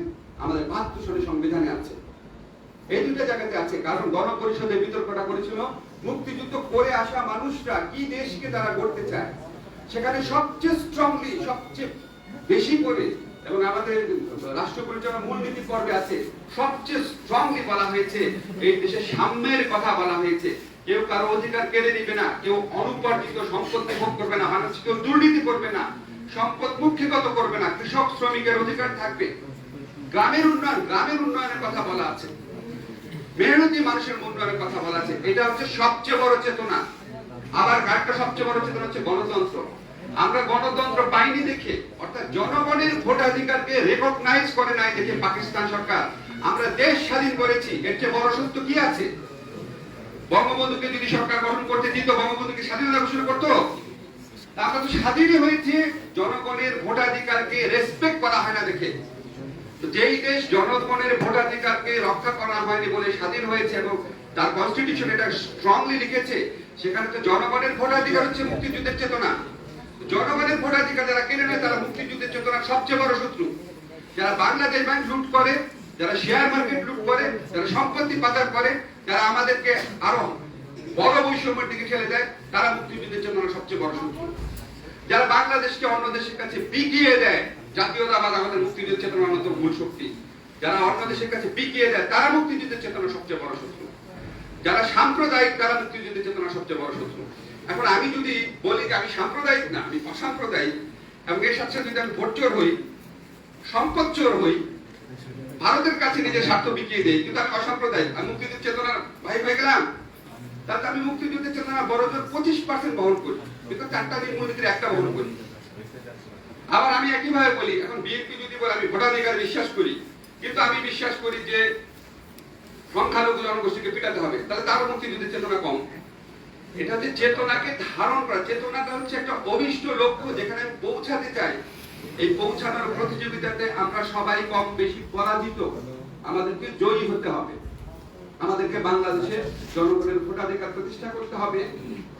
আমাদের 72 সনের সংবিধানে আছে, এই দুটো জায়গাতে আছে। কারণ গণপরিষদের বিতর্কটা করেছিল মুক্তিযুদ্ধ করে আসা মানুষরা কি দেশকে তারা গড়তে চায়। সেখানে সবচেয়ে স্ট্রংলি, সবচেয়ে বেশি করে এবং আমাদের রাষ্ট্র পরিচালনার মূলনীতি পর্বে আছে, সবচেয়ে স্ট্রংলি বলা হয়েছে এই দেশে সাম্যের কথা বলা হয়েছে। কেউ কারো অধিকার কেড়ে নিবে না, কেউ অনুপার্জিত সম্পত্তি ভোগ করবে না, মানুষ কেউ দুর্নীতি করবে না, সম্পদ মুক্তিগত করবে না, কৃষক শ্রমিকের অধিকার থাকবে। গ্রামের উন্নয়নের কথা বলা আছে, মেহনতি মানুষের উন্নয়নের কথা বলা আছে। এটা হচ্ছে সবচেয়ে বড় চেতনা। আবার আরেকটা সবচেয়ে বড় চেতনা হচ্ছে গণতন্ত্র। আমরা গণতন্ত্র পাইনি দেখে, অর্থাৎ জনগণের ভোটাধিকারকে রেকগনাইজ করে নাই দেখে পাকিস্তান সরকার আমরা দেশ স্বাধীন করেছি। এর চেয়ে বড় সত্য কি আছে? বঙ্গবন্ধুকে যদি সরকার গঠন করতে দিত, বঙ্গবন্ধুকে স্বাধীনতা ঘোষণা করতো? আমরা তো স্বাধীনই হয়েছে জনগণের ভোটাধিকারকে রেসপেক্ট করা হয় না দেখে। যেই দেশ জনগণের ভোটাধিকারকে রক্ষা করা হয়নি বলে স্বাধীন হয়েছে এবং তার কনস্টিটিউশন এটা স্ট্রংলি লিখেছে, সেখানে তো জনগণের ভোটাধিকার হচ্ছে মুক্তিযুদ্ধের চেতনা। জনগণের ভোটাধিকার যারা কেড়ে নেয় তারা মুক্তিযুদ্ধের চেতনার সবচেয়ে বড় শত্রু। যারা বাংলাদেশ ব্যাংক লুট করে, যারা শেয়ার মার্কেট লুট করে, যারা সম্পত্তি পাচার করে, যারা আমাদেরকে আরো বড় বৈষম্যের দিকে ঠেলে দেয়, তারা মুক্তিযুদ্ধের চেতনার সবচেয়ে বড় শত্রু। যারা বাংলাদেশকে অন্য দেশের কাছে বিকিয়ে দেয়, জাতীয়তাবাদ আমাদের মুক্তিযুদ্ধের চেতনার অন্যতম মূল শক্তি, যারা অন্য দেশের কাছে বিকিয়ে দেয় তারা মুক্তিযুদ্ধের চেতনার সবচেয়ে বড় শত্রু। যারা সাম্প্রদায়িক তারা মুক্তিযুদ্ধের চেতনার সবচেয়ে বড় শত্রু। এখন আমি যদি বলি যে আমি সাম্প্রদায়িক না, আমি অসাম্প্রদায়িক, এবং এর সাথে যদি আমি ভোটচোর হই, সম্পদ চোর হই, ভারতের কাছে নিজের স্বার্থ বিকিয়ে দেই, কিন্তু আমি অসাম্প্রদায়িক, আমি মুক্তিযুদ্ধের চেতনার ভাই হয়ে গেলাম, তাহলে আমি মুক্তিযুদ্ধের চেতনা বড় জোর 25% বহন করি, কিন্তু 4টা দিন মূলনীতির একটা বহন করি। আবার আমি একইভাবে বলি, এখন বিএনপি যদি বলে আমি ভোটাধিকার বিশ্বাস করি, কিন্তু আমি বিশ্বাস করি যে সংখ্যালঘু জনগোষ্ঠীকে পিটাতে হবে, তাহলে তারও মুক্তিযুদ্ধের চেতনা কম। এটা হচ্ছে চেতনাকে ধারণ করা। চেতনাটা হচ্ছে একটা অভিষ্ট লক্ষ্য যেখানে আমি পৌঁছাতে চাই। এই পৌঁছানোর প্রতিযোগিতাতে আমরা সবাই কম বেশি পরাজিত, আমাদেরকে জয়ী হতে হবে। আমাদেরকে বাংলাদেশে জনগণের ভোটাধিকার প্রতিষ্ঠা করতে হবে,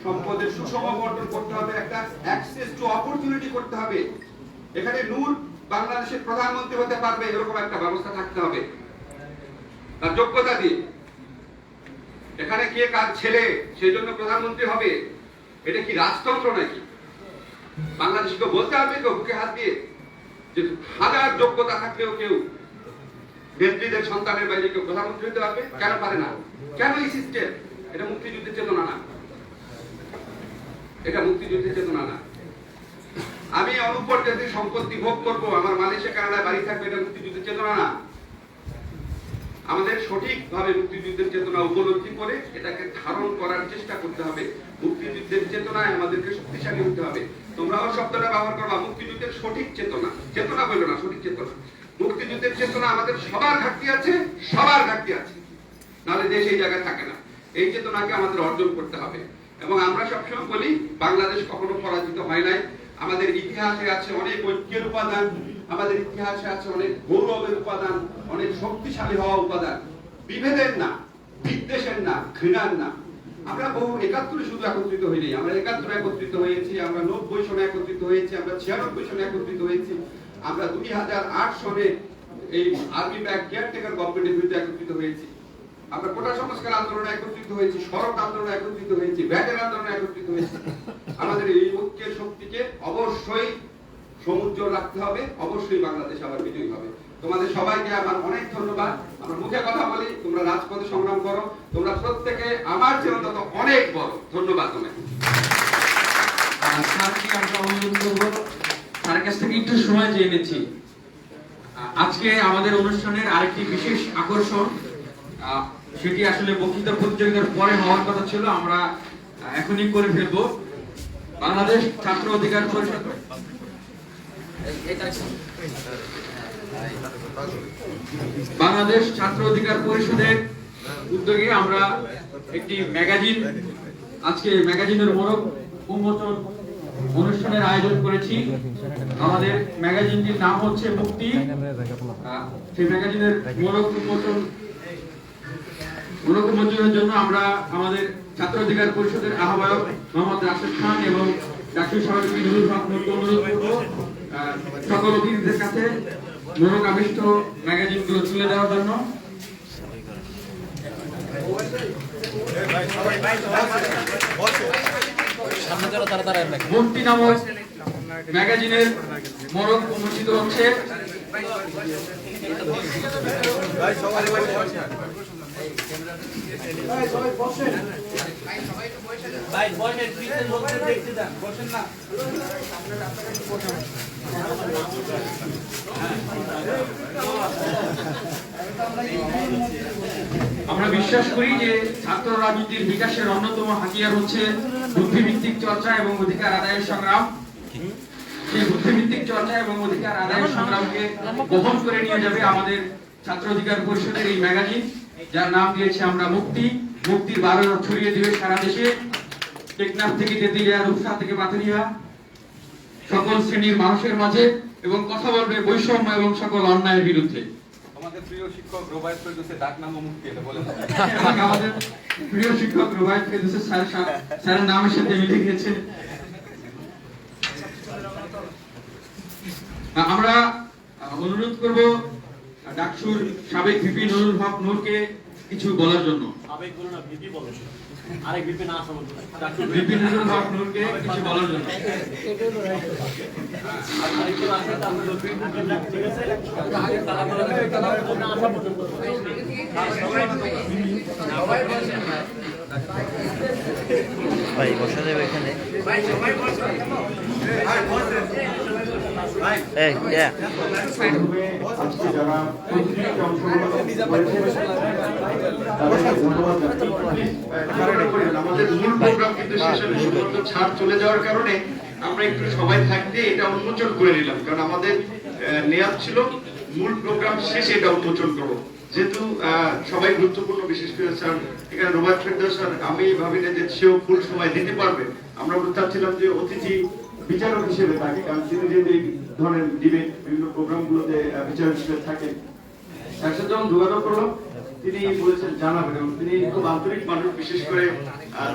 সম্পদের সুষম বন্টন করতে হবে, একটা অ্যাক্সেস টু অপরচুনিটি করতে হবে। এখানে নূর বাংলাদেশের প্রধানমন্ত্রী হতে পারবে এরকম একটা ব্যবস্থা থাকতে হবে, তার যোগ্যতা দিয়ে। এখানে কে কার ছেলে সেই জন্য প্রধানমন্ত্রী হবে, এটা কি রাজতন্ত্র নাকি? বাংলাদেশকে বলতে হবে কেউ বুকে হাত দিয়ে যে হাজার যোগ্যতা থাকলেও কেউ নেত্রীদের সন্তানের বাইরে কেউ প্রধানমন্ত্রী হতে পারবে? কেন পারে না? কেন এই সিস্টেম? এটা মুক্তিযুদ্ধের চেতনা না, এটা মুক্তিযুদ্ধের চেতনা না। আমি অনুপর্যাপ্ত সম্পত্তি ভোগ করবো, আমার মালয়েশিয়া কানাডায় বাড়ি থাকবে, এটা মুক্তিযুদ্ধের চেতনা না। আমাদের সঠিকভাবে মুক্তিযুদ্ধের চেতনা উপলব্ধি করে এটাকে ধারণ করার চেষ্টা করতে হবে। মুক্তিযুদ্ধের চেতনায় আমাদেরকে শক্তিশালী হতে হবে। তোমরাও শব্দটা ব্যবহার করবা, মুক্তিযুদ্ধের সঠিক চেতনা। চেতনা বললো না, সঠিক চেতনা। মুক্তিযুদ্ধের চেতনা আমাদের সবার ঘাটতি আছে, সবার ঘাটতি আছে, নাহলে দেশ এই জায়গায় থাকে না। এই চেতনাকে আমাদের অর্জন করতে হবে। এবং আমরা সবসময় বলি বাংলাদেশ কখনো পরাজিত হয় নাই। আমাদের ইতিহাসে আছে অনেক ঐক্যের উপাদান, আমাদের ইতিহাসে আছে অনেক গৌরবের উপাদান, অনেক শক্তিশালী হওয়া উপাদান। বিভেদের না, বিদ্বেষের না, ঘৃণার না। আমরা বহু 71 শুধু একত্রিত হইনি, আমরা 71 একত্রিত হয়েছি, আমরা 90 সনে একত্রিত হয়েছি, আমরা 96 সনে একত্রিত হয়েছি, আমরা 2008 সনে এই আর্মি ব্যাক কেয়ারটেকার গভর্নমেন্টের বিরুদ্ধে একত্রিত হয়েছি, আমরা কোটা সংস্কার আন্দোলনে একত্রিত হয়েছি, সড়ক আন্দোলনে একত্রিত হয়েছি, ব্যাটের আন্দোলনে একত্রিত হয়েছি। আমাদের এই ঐক্যের শক্তিকে অবশ্যই সমুজ্জ্বল রাখতে হবে, অবশ্যই বাংলাদেশ আবার বিজয়ী হবে। তোমাদের সবাইকে আমার অনেক ধন্যবাদ। আমরা মুখে কথা বলি, তোমরা রাজপথে সংগ্রাম করো, তোমরা প্রত্যেকে আমার চেয়ে অন্তত অনেক বড়। ধন্যবাদ তোমাকে। স্যারকে আমরা অনুরোধ করবো, স্যারের কাছ থেকে একটু সময় চেয়ে নিচ্ছি। আজকে আমাদের অনুষ্ঠানের আরেকটি বিশেষ আকর্ষণ, সেটি আসলে বক্তৃতা প্রতিযোগিতার পরে হওয়ার কথা ছিল, আমরা এখনই করে ফেলবো। বাংলাদেশ ছাত্র অধিকার পরিষদ বাংলাদেশ ছাত্র অধিকার পরিষদের উদ্যোগে আমরা একটি ম্যাগাজিন, আজকে ম্যাগাজিনের মোড়ক উন্মোচন অনুষ্ঠানের আয়োজন করেছি। আমাদের ম্যাগাজিনটির নাম হচ্ছে মুক্তি। সেই ম্যাগাজিনের মোড়ক উন্মোচনের জন্য আমরা আমাদের ছাত্র অধিকার পরিষদের আহ্বায়ক মোহাম্মদ রাশেদ খান এবং জাতীয় সভাপতি নুরুল হক নূরকে অনুরোধ করব সকল অতিথিদের কাছে মোড়ক আবিষ্ট ম্যাগাজিনগুলো তুলে দেওয়ার জন্য। মুক্তি নামক ম্যাগাজিনের মোড়ক উন্মোচিত হচ্ছে। আমরা বিশ্বাস করি যে ছাত্র রাজনীতির বিকাশের অন্যতম হাতিয়ার হচ্ছে বুদ্ধিভিত্তিক চর্চা এবং অধিকার আদায়ের সংগ্রাম। সেই বুদ্ধিভিত্তিক চর্চা এবং অধিকার আদায়ের সংগ্রামকে বহন করে নিয়ে যাবে আমাদের ছাত্র অধিকার পরিষদের এই ম্যাগাজিন, যার নাম দিয়েছি আমরা মুক্তি। মুক্তির বারো ছড়িয়ে দিবে সারা দেশে, টেকনাফ থেকে তেতুলিয়া, রূপসা থেকে পাথুরিয়া, সকল শ্রেণীর মানুষের মাঝে, এবং কথা বলবে বৈষম্য এবং সকল অন্যায়ের বিরুদ্ধে। আমাদের প্রিয় শিক্ষক রোবায়েত ফেরদৌসের ডাক নাম মুক্তি, এটা বলে আমাদের প্রিয় শিক্ষক রোবায়েত ফেরদৌসের স্যারের নামের সাথে মিলে গেছে। আমরা অনুরোধ করব ডাকসুর সাবেক ভিপি নুরুল হক নূরকে কিছু বলার জন্য। ভিপি নুরুল হক নূরকে কিছু বলার জন্য। ভাই বসা যাবে এখানে। এই আমাদের মূল প্রোগ্রাম কিন্তু শেষ হলো, শুধুমাত্র ছাড় চলে যাওয়ার কারণে আমরা একটু সবাই থাকতে এটা উন্মোচন করে নিলাম, কারণ আমাদের নেয়াদ ছিল মূল প্রোগ্রাম শেষে এটা উন্মোচন করবো। যেহেতু সবাই গুরুত্বপূর্ণ, বিশেষ করে স্যার এখানে রোবায়েত ফেরদৌস স্যার, আমি ভাবি না যে সেও ফুল সময় দিতে পারবে। আমরা চাচ্ছিলাম যে অতিথি বিচারক হিসেবে থাকে, কারণ তিনি যে এই ধরনের ডিবেট বিভিন্ন প্রোগ্রামগুলোতে বিচারক হিসেবে থাকে। তার সাথে যখন যোগাযোগ করলাম, তিনি বলেছেন জানাবেন, এবং তিনি খুব আন্তরিক মানুষ, বিশেষ করে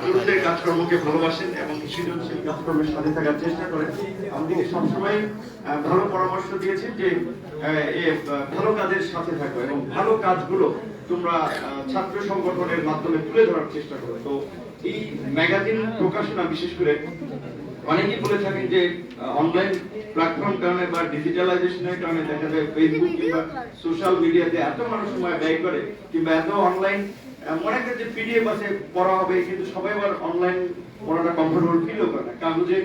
তরুণদের কাজকর্মকে ভালোবাসেন এবং সৃজনশীল কাজকর্মের সাথে থাকার চেষ্টা করেন। আমাদেরকে সবসময় ভালো পরামর্শ দিয়েছেন যে ভালো কাজের সাথে থাকো এবং ভালো কাজগুলো তোমরা ছাত্র সংগঠনের মাধ্যমে তুলে ধরার চেষ্টা করো। তো এই ম্যাগাজিন প্রকাশনা বিশেষ করে অনেকেই বলে থাকেন যে অনলাইন প্ল্যাটফর্ম কারণে বা ডিজিটালাইজেশনের কারণে দেখা যায় ফেসবুক কিংবা সোশ্যাল মিডিয়াতে এত মানুষ সময় ব্যয় করে, কিংবা এত অনলাইন মনে করে যে পিডিএফ আছে পড়া হবে, কিন্তু সবাই আবার অনলাইন পড়াটা কমফোর্টেবল ফিলও করে না। কাগজে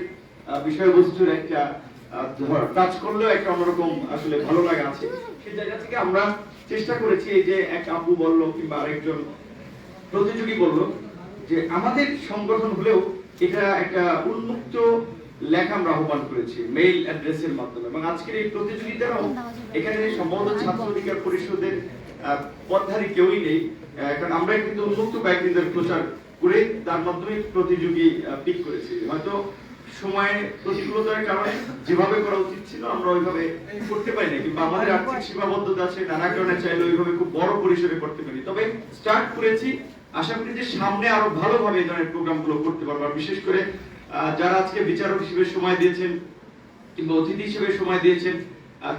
বিষয়বস্তুর একটা টাচ করলেও একটা অন্যরকম আসলে ভালো লাগা আছে। সেই জায়গা থেকে আমরা চেষ্টা করেছি, এই যে এক আপু বললো কিংবা আরেকজন প্রতিযোগী বললো যে আমাদের সংগঠন হলেও এটা একটা উন্মুক্ত লেখা আমরা আহ্বান করেছি মেইল অ্যাড্রেসের মাধ্যমে, এবং আজকের এই প্রতিযোগিতারাও এখানে সম্ভবত ছাত্র অধিকার পরিষদের পদধারী কেউই নেই, কারণ আমরা কিন্তু উন্মুক্ত কয়েকদিনের প্রচার করে তার মাধ্যমে প্রতিযোগী পিক করেছি। হয়তো সময় প্রতিকূলতার কারণে যেভাবে করা উচিত ছিল আমরা ওইভাবে করতে পারি না, কিংবা আমাদের আর্থিক সীমাবদ্ধতা আছে, নানা কারণে চাইলে ওইভাবে খুব বড় পরিসরে করতে পারি। তবে স্টার্ট করেছি, আশা করি যে সামনে আরো ভালোভাবে এই ধরনের প্রোগ্রামগুলো করতে পারবো। আর বিশেষ করে যারা আজকে বিচারক হিসেবে সময় দিয়েছেন কিংবা অতিথি হিসেবে সময় দিয়েছেন,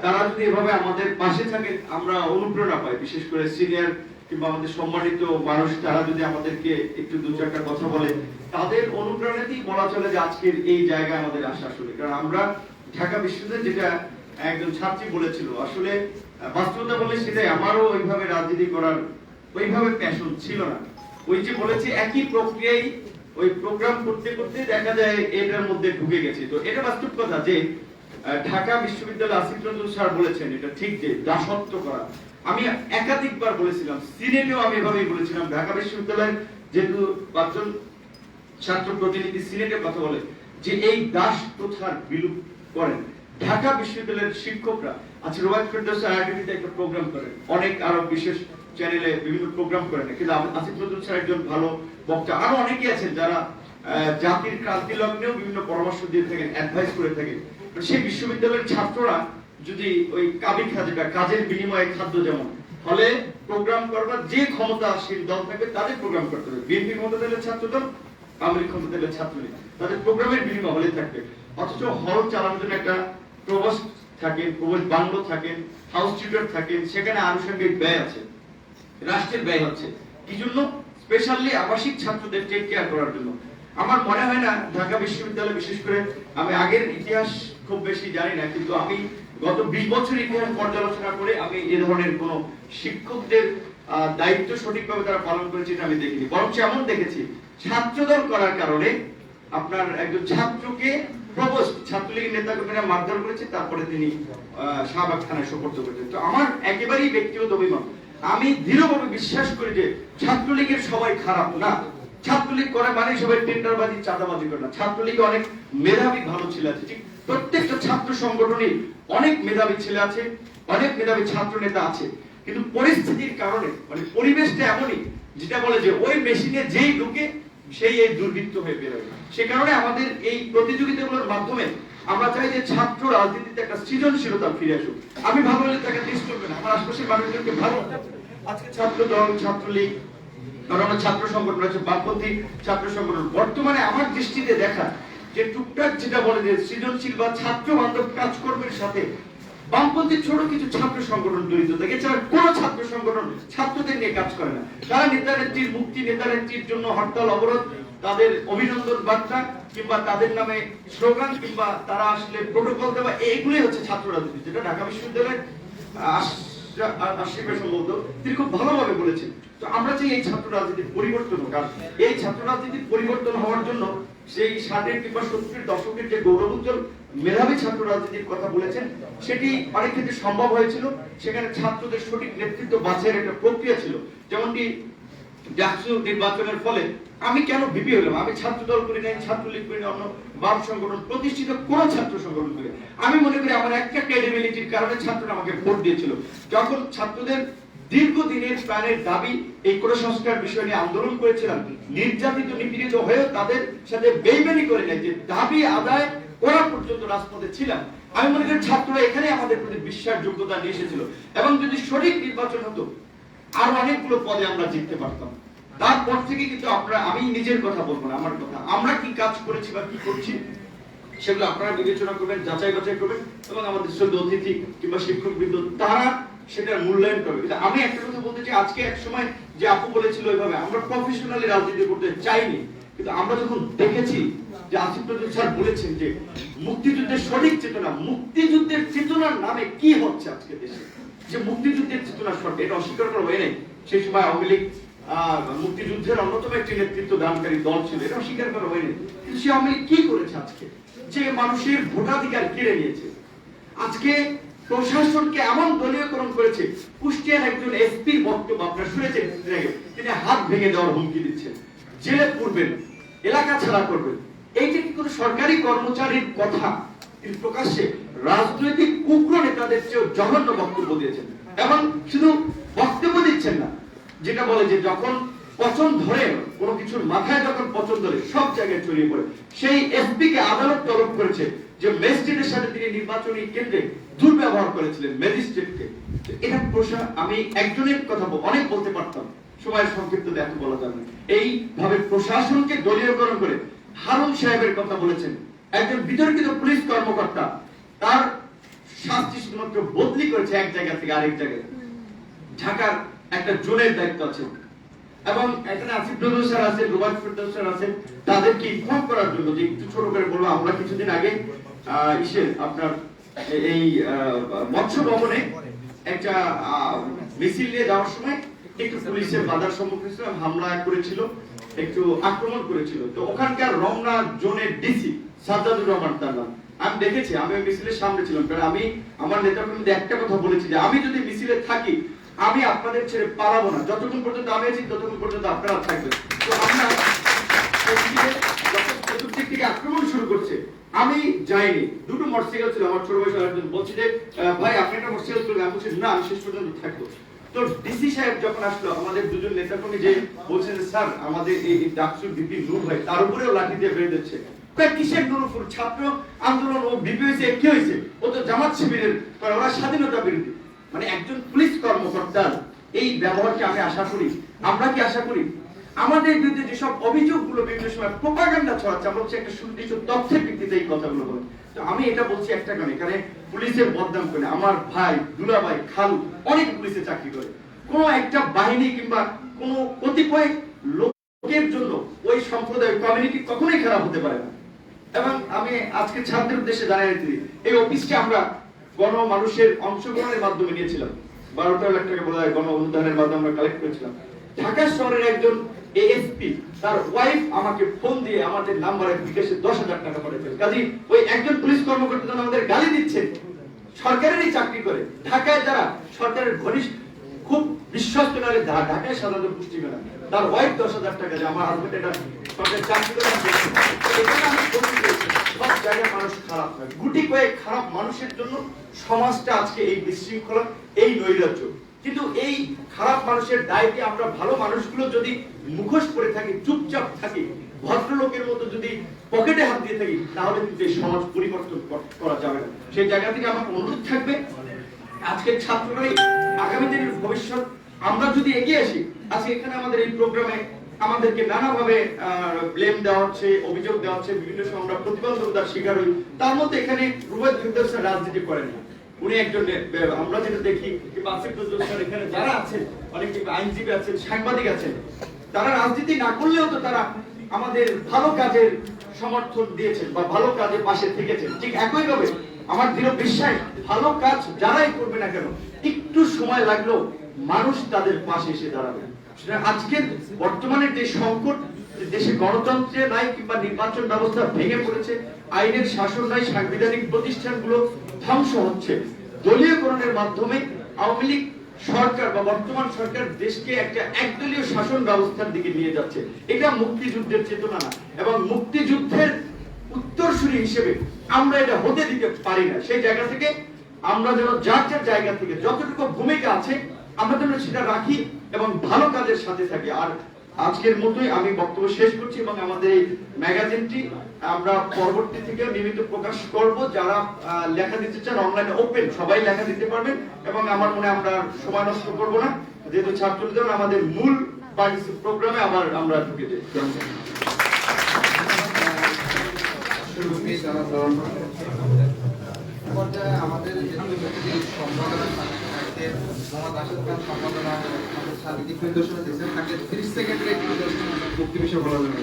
তারা যদি এভাবে আমাদের পাশে থাকে আমরা অনুপ্রেরণা পাই। বিশেষ করে সিনিয়র কিংবা আমাদের সম্মানিত মানুষ, তারা যদি আমাদেরকে একটু দু চারটা কথা বলে, তাদের অনুপ্রেরণাতেই বলা চলে যে আজকের এই জায়গায় আমাদের আসা আসলে। কারণ আমরা ঢাকা বিশ্ববিদ্যালয়ে, যেটা একজন ছাত্রী বলেছিল, আসলে বাস্তবতা বলে সেটাই, আমারও ওইভাবে রাজনীতি করার ওইভাবে প্যাশন ছিল না। ওই যে বলেছি একই প্রক্রিয়ায় ওই প্রোগ্রাম করতে করতে দেখা যায় এটার মধ্যে ঢুকে গেছে। তো এটা বাস্তব কথা যে ঢাকা বিশ্ববিদ্যালয় আসিফ নজরুল স্যার বলেছেন এটা ঠিক, যে দাসত্ব করা। আমি একাধিকবার বলেছিলাম, সিনেটেও আমি এভাবেই বলেছিলাম। ঢাকা বিশ্ববিদ্যালয়ের যেহেতু ৫ জন ছাত্র প্রতিনিধি সিনেটে কথা বলে যে এই দাস প্রথার বিলুপ করেন। ঢাকা বিশ্ববিদ্যালয়ের শিক্ষকরা আজকে রোবায়েত ফেরদৌস আইআইটিতে একটা প্রোগ্রাম করেন, অনেক আরো বিশেষ চ্যানেলে বিভিন্ন প্রোগ্রাম করেন, কিন্তু আসিফ নজরুল স্যার একজন ভালো বক্তা। আরো অনেকেই আছেন যারা জাতির ক্রান্তি লগ্নেও বিভিন্ন পরামর্শ দিয়ে থাকেন, অ্যাডভাইস করে থাকেন। সেই বিশ্ববিদ্যালয়ের ছাত্ররা যদি ওই কাবি খাদ্যটা, কাজের বিনিময়ে খাদ্য, যেমন ফলে প্রোগ্রাম করবার যে ক্ষমতাশীল দল থাকবে তাদের প্রোগ্রাম করতে হবে। বিএনপি ক্ষমতা দিলে ছাত্র দল, আওয়ামী লীগ ক্ষমতা দিলে ছাত্রলীগ, তাদের প্রোগ্রামের বিনিময় হলে থাকবে। অথচ হল চালানোর জন্য একটা প্রভোস্ট থাকেন, প্রভোস্ট বাংলো থাকেন, হাউস টিউটর থাকেন, সেখানে আনুষঙ্গিক ব্যয় আছে, রাষ্ট্রের ব্যয় হচ্ছে কি জন্য? স্পেশালি আবাসিক ছাত্রদের টেক কেয়ার করার জন্য। আমার মনে হয় না ঢাকা বিশ্ববিদ্যালয়, বিশেষ করে আমি আগের ইতিহাস খুব বেশি জানি না, কিন্তু আমি গত 20 বছর ইতিহাস পর্যালোচনা করে আমি এই ধরনের কোন শিক্ষকদের দায়িত্ব সঠিকভাবে তারা পালন করেছে এটা আমি দেখিনি, বরং এমন দেখেছি ছাত্রদল করার কারণে আপনার একজন ছাত্রকে প্রবোস্ট ছাত্রলীগের নেতাকর্মীরা মারধর করেছে, তারপরে তিনি শাহবাগ থানায় সোপর্দ করেছেন। তো আমার একেবারেই ব্যক্তিগত অভিমত, আমি দৃঢ়ভাবে বিশ্বাস করি যে ছাত্রলীগের সবাই খারাপ না। ছাত্রলীগ করে মানে সবাই টেন্ডারবাজি চাঁদাবাজি করে না। ছাত্রলীগে অনেক মেধাবী ভালো ছেলে আছে, ঠিক প্রত্যেকটা ছাত্র সংগঠনে অনেক মেধাবী ছেলে আছে, অনেক মেধাবী ছাত্র নেতা আছে, কিন্তু পরিস্থিতির কারণে মানে পরিবেশটা এমনই যেটা বলে যে ওই মেশিনে যেই ঢুকে সেই এই দুর্বৃত্ত হয়ে বেরোয়। সে কারণে আমাদের এই প্রতিযোগিতাগুলোর মাধ্যমে আমরা চাই যে ছাত্র রাজনীতিতে একটা সৃজনশীলতা ফিরে আসুক। আমি ভালো হলে তাকে টেস্ট করবে না, আমার আশপাশের মানুষজনকে ভালো। আজকে ছাত্র দল, ছাত্রলীগ, কারণ ছাত্র সংগঠন আছে, বামপন্থী ছাত্র সংগঠন, বর্তমানে আমার দৃষ্টিতে দেখা যে টুকটাক যেটা বলে যে সৃজনশীল বা ছাত্র বান্ধব কাজকর্মের সাথে বামপন্থী ছোট কিছু ছাত্র সংগঠন জড়িত থাকে, এছাড়া কোন ছাত্র সংগঠন ছাত্রদের নিয়ে কাজ করে না। তারা নেতা নেত্রীর মুক্তি, নেতা নেত্রীর জন্য হরতাল অবরোধ, তাদের অভিনন্দন বার্তা কিংবা তাদের নামে স্লোগান কিংবা তারা আসলে প্রোটোকল দেওয়া, এইগুলোই হচ্ছে ছাত্র রাজনীতি, যেটা ঢাকা বিশ্ববিদ্যালয়ের আশিফের সম্ভবত তিনি খুব ভালোভাবে বলেছেন। তো আমরা চাই এই ছাত্র রাজনীতির পরিবর্তন হোক, আর এই ছাত্র রাজনীতির পরিবর্তন হওয়ার জন্য সেই 60-এর কিংবা 70-এর দশকের যে গৌরবোজ্জ্বল মেধাবী ছাত্র রাজনীতির কথা বলেছেন সেটি অনেক ক্ষেত্রে সম্ভব হয়েছিল। সেখানে ছাত্রদের সঠিক নেতৃত্ব বাছাইয়ের একটা প্রক্রিয়া ছিল, যেমনটি ডাকসু নির্বাচনের ফলে আমি কেন বিপি হলাম, আমি ছাত্র দল করি নাই, ছাত্রলীগ করি না, অন্য বাম সংগঠন প্রতিষ্ঠিত কোন ছাত্র সংগঠন করি, আমি মনে করি আমার একটা ক্রেডিবিলিটির কারণে ছাত্ররা আমাকে ভোট দিয়েছিল। যখন ছাত্রদের দীর্ঘদিনের প্রাণের দাবি এই কোটা সংস্কার বিষয় নিয়ে আন্দোলন করেছিলাম, নির্যাতিত নিপীড়িত হয়েও তাদের সাথে বেইমানি করে নাই, যে দাবি আদায় করা পর্যন্ত রাজপথে ছিলাম। আমি মনে করি ছাত্ররা এখানে আমাদের প্রতি বিশ্বাসযোগ্যতা নিয়ে এসেছিল, এবং যদি সঠিক নির্বাচন হতো আরো অনেকগুলো পদে আমরা জিততে পারতাম। তারপর থেকে কিন্তু আমি নিজের কথা বলবো না, আমার কথা, আমরা কি কাজ করেছি বা কি করছি সেগুলো আপনারা বিবেচনা করবেন, যাচাই বাছাই করবেন, এবং আমাদের শ্রদ্ধেয় অতিথি কিংবা শিক্ষকবৃন্দ তারা সেটার মূল্যায়ন করবে। কিন্তু আমি একটা কথা বলতে চাই, আজকে এক সময় যে আপু বলেছিল ওইভাবে আমরা প্রফেশনালি রাজনীতি করতে চাইনি, কিন্তু আমরা যখন দেখেছি যে আসিফ নজরুল স্যার বলেছেন যে মুক্তিযুদ্ধের সঠিক চেতনা, মুক্তিযুদ্ধের চেতনার নামে কি হচ্ছে আজকে দেশে, যে মুক্তিযুদ্ধের চেতনা সঠিক, এটা অস্বীকার করা হয় নাই। সেই সময় আওয়ামী লীগ মুক্তিযুদ্ধের অন্যতম একটি নেতৃত্ব দানকারী দল ছিল, এটা অস্বীকার করা হয়নি। কিন্তু সে আওয়ামী লীগ কি করেছে আজকে, যে মানুষের ভোটাধিকার কেড়ে নিয়েছে, আজকে প্রশাসনকে এমন দলীয়করণ করেছে। কুষ্টিয়ার একজন এসপির বক্তব্য আপনারা শুনেছেন, তিনি হাত ভেঙে দেওয়ার হুমকি দিচ্ছেন, জেলে পুরবেন, এলাকা ছাড়া করবেন। এইটা কি কোনো সরকারি কর্মচারীর কথা? তিনি প্রকাশ্যে রাজনৈতিক কুকুর নেতাদের চেয়েও জঘন্য বক্তব্য দিয়েছেন, এবং শুধু বক্তব্য দিচ্ছেন না, যেটা বলে যে যখন পচন ধরে, কোনো কিছুর মাথায় যখন পচন ধরে সব জায়গায় ছড়িয়ে পড়ে। সেই এসপি কে আদালত তলব করেছে যে ম্যাজিস্ট্রেটের সাথে তিনি নির্বাচনী কেন্দ্রে দুর্ব্যবহার করেছিলেন ম্যাজিস্ট্রেটকে। এটা আমি একজনের কথা অনেক বলতে পারতাম, সময়ের সংক্ষিপ্ত এত বলা যাবে না। এইভাবে প্রশাসনকে দলীয়করণ করে হারুন সাহেবের কথা বলেছেন, একজন বিতর্কিত পুলিশ কর্মকর্তা, তার শাস্তি শুধুমাত্র বদলি করেছে এক জায়গা থেকে আরেক জায়গায়। ঢাকার একটা জোনের দায়িত্ব আছে, এবং এখানে আসিফ নজরুল স্যার আছেন, রুবাইত ফেরদৌস স্যার আছেন, তাদেরকে ইনফর্ম করার জন্য যে একটু ছোট করে বলবো, আমরা কিছুদিন আগে আপনার এই মৎস্য ভবনে একটা মিছিল নিয়ে যাওয়ার সময় একটু পুলিশের বাধার সম্মুখীন ছিল, হামলা করেছিল, একটু আক্রমণ করেছিল। তো ওখানকার রমনা জোনের ডিসি সাজ্জাদুর রহমান তার নাম, আমি দেখেছি, আমি ওই মিছিলের সামনে ছিলাম, কারণ আমি আমার নেতাকর্মীদের একটা কথা বলেছি যে আমি যদি মিছিলে থাকি আমি আপনাদের ছেড়ে পালাবো না, যতক্ষণ পর্যন্ত আমি আছি ততক্ষণ পর্যন্ত আপনারা থাকবেন। তো আমরা চতুর্দিক থেকে আক্রমণ শুরু করছে, আমি যাইনি, দুটো মোটরসাইকেল ছিল, আমার ছোট বয়সের একজন বলছি যে ভাই আপনি একটা মোটরসাইকেল চলবে, আমি বলছি না আমি শেষ পর্যন্ত থাকবো। তো ডিসি সাহেব যখন আসলো, আমাদের দুজন নেতাকর্মী যে বলছেন স্যার আমাদের এই ডাকসুর বিপি নূর ভাই, তার উপরেও লাঠি দিয়ে বেঁধে দিচ্ছে। কিসের নুরুফুর, ছাত্র আন্দোলন, ও বিপি হয়েছে, কি হয়েছে, ও তো জামাত শিবিরের, ওরা স্বাধীনতা বিরোধী। মানে একজন পুলিশ কর্মকর্তার এই ব্যবহারকে আমি আশা করি, আমরা কি আশা করি আমাদের বিরুদ্ধে যেসব অভিযোগগুলো বিভিন্ন সময় প্রোপাগান্ডা ছড়াচ্ছে, আমরা হচ্ছে একটা সুনির্দিষ্ট তথ্যের ভিত্তিতে এই কথাগুলো বলি। তো আমি এটা বলছি একটা কারণে, এখানে পুলিশের বদনাম করে আমার ভাই, দুলাভাই, খালু অনেক পুলিশে চাকরি করে, কোনো একটা বাহিনী কিংবা কোনো কতিপয় লোকের জন্য ওই সম্প্রদায় কমিউনিটি কখনোই খারাপ হতে পারে না। এবং আমি আজকে ছাত্রদের উদ্দেশ্যে জানাই দিই, এই অফিসটা আমরা মানুষের অংশগ্রহণের মাধ্যমে নিয়েছিলাম। 12 লাখ টাকা বোধ হয় গণ অনুদানের মাধ্যমে আমরা কালেক্ট করেছিলাম। ঢাকা শহরের একজন এএসপি তার ওয়াইফ আমাকে ফোন দিয়ে আমাদের নাম্বারে বিকাশে 10,000 টাকা পাঠিয়েছেন। কাজী ওই একজন পুলিশ কর্মকর্তা যেন আমাদের গালি দিচ্ছে, সরকারেরই চাকরি করে, ঢাকায় যারা সরকারের ঘনিষ্ঠ খুব বিশ্বস্ত নারী, ঢাকায় সাধারণত পুষ্টি মেলা, তার ওয়াইফ 10,000 টাকা যে আমার হাজবেন্ড এটা সরকারের চাকরি করে। এখানে আমি বলতে চাইছি, সব জায়গায় মানুষ খারাপ নয়, গুটি কয়েক খারাপ মানুষের জন্য সমাজটা আজকে এই বিশৃঙ্খলা, এই নৈরাজ্য। কিন্তু এই খারাপ মানুষের দায়কে আমরা ভালো মানুষগুলো যদি মুখোশ করে থাকি, চুপচাপ থাকি, ভদ্রলোকের মতো যদি পকেটে হাত দিয়ে থাকি, তাহলে কিন্তু এই সমাজ পরিবর্তন করা যাবে না। সেই জায়গা থেকে আমার অনুরোধ থাকবে, আজকের ছাত্ররাই আগামী দিনের ভবিষ্যৎ। আমরা যদি এগিয়ে আসি, আজকে এখানে আমাদের এই প্রোগ্রামে আমাদেরকে নানাভাবে ব্লেম দেওয়া হচ্ছে, অভিযোগ দেওয়া হচ্ছে, বিভিন্ন সময় আমরা প্রতিবন্ধকতার শিকার হই। তার মধ্যে এখানে রুবাইদ ফেরদৌস স্যার রাজনীতি করেন না, উনি একজন, আমরা যেটা দেখি আসিফ নজরুল স্যার এখানে যারা আছেন, অনেক আইনজীবী আছেন, সাংবাদিক আছেন, তারা রাজনীতি না করলেও তো তারা আমাদের ভালো কাজের সমর্থন দিয়েছেন বা ভালো কাজের পাশে থেকেছেন। ঠিক একইভাবে আমার দৃঢ় বিশ্বাস, ভালো কাজ যারাই করবে না কেন, একটু সময় লাগলেও মানুষ তাদের পাশে এসে দাঁড়াবে। আজকের বর্তমানের যে সংকট, দেশে গণতন্ত্রে নাই কিংবা নির্বাচন ব্যবস্থা ভেঙে পড়েছে, আইনের শাসন নাই, সাংবিধানিক প্রতিষ্ঠানগুলো ধ্বংস হচ্ছে, দলীয়করণের মাধ্যমে আওয়ামী লীগ সরকার বা বর্তমান সরকার দেশকে একটা একদলীয় শাসন ব্যবস্থার দিকে নিয়ে যাচ্ছে। এটা মুক্তিযুদ্ধের চেতনা না, এবং মুক্তিযুদ্ধের উত্তরসূরি হিসেবে আমরা এটা হতে দিতে পারি না। সেই জায়গা থেকে আমরা যেন যার যার জায়গা থেকে যতটুকু ভূমিকা আছে আমরা যেন সেটা রাখি এবং ভালো কাজের সাথে থাকি। আর আজকের মতোই আমি বক্তব্য শেষ করছি, এবং আমাদের এই ম্যাগাজিনটি আমরা পরবর্তী থেকেও নিয়মিত প্রকাশ করব। যারা লেখা দিতে চান অনলাইনে ওপেন, সবাই লেখা দিতে পারবেন। এবং আমার মনে হয় আমরা সময় নষ্ট করব না, যেহেতু ছাত্রদের আমাদের মূল প্রোগ্রামে আবার আমরা ঢুকে যাই। আমাদের সম্পাদনা মোহাম্মদ রাশেদ খান সম্পাদনা সাংবাদিক পরিদর্শনে দিয়েছেন, তাকে 30 সেকেন্ডের একটি মুক্তি বিষয় বলা যাবে।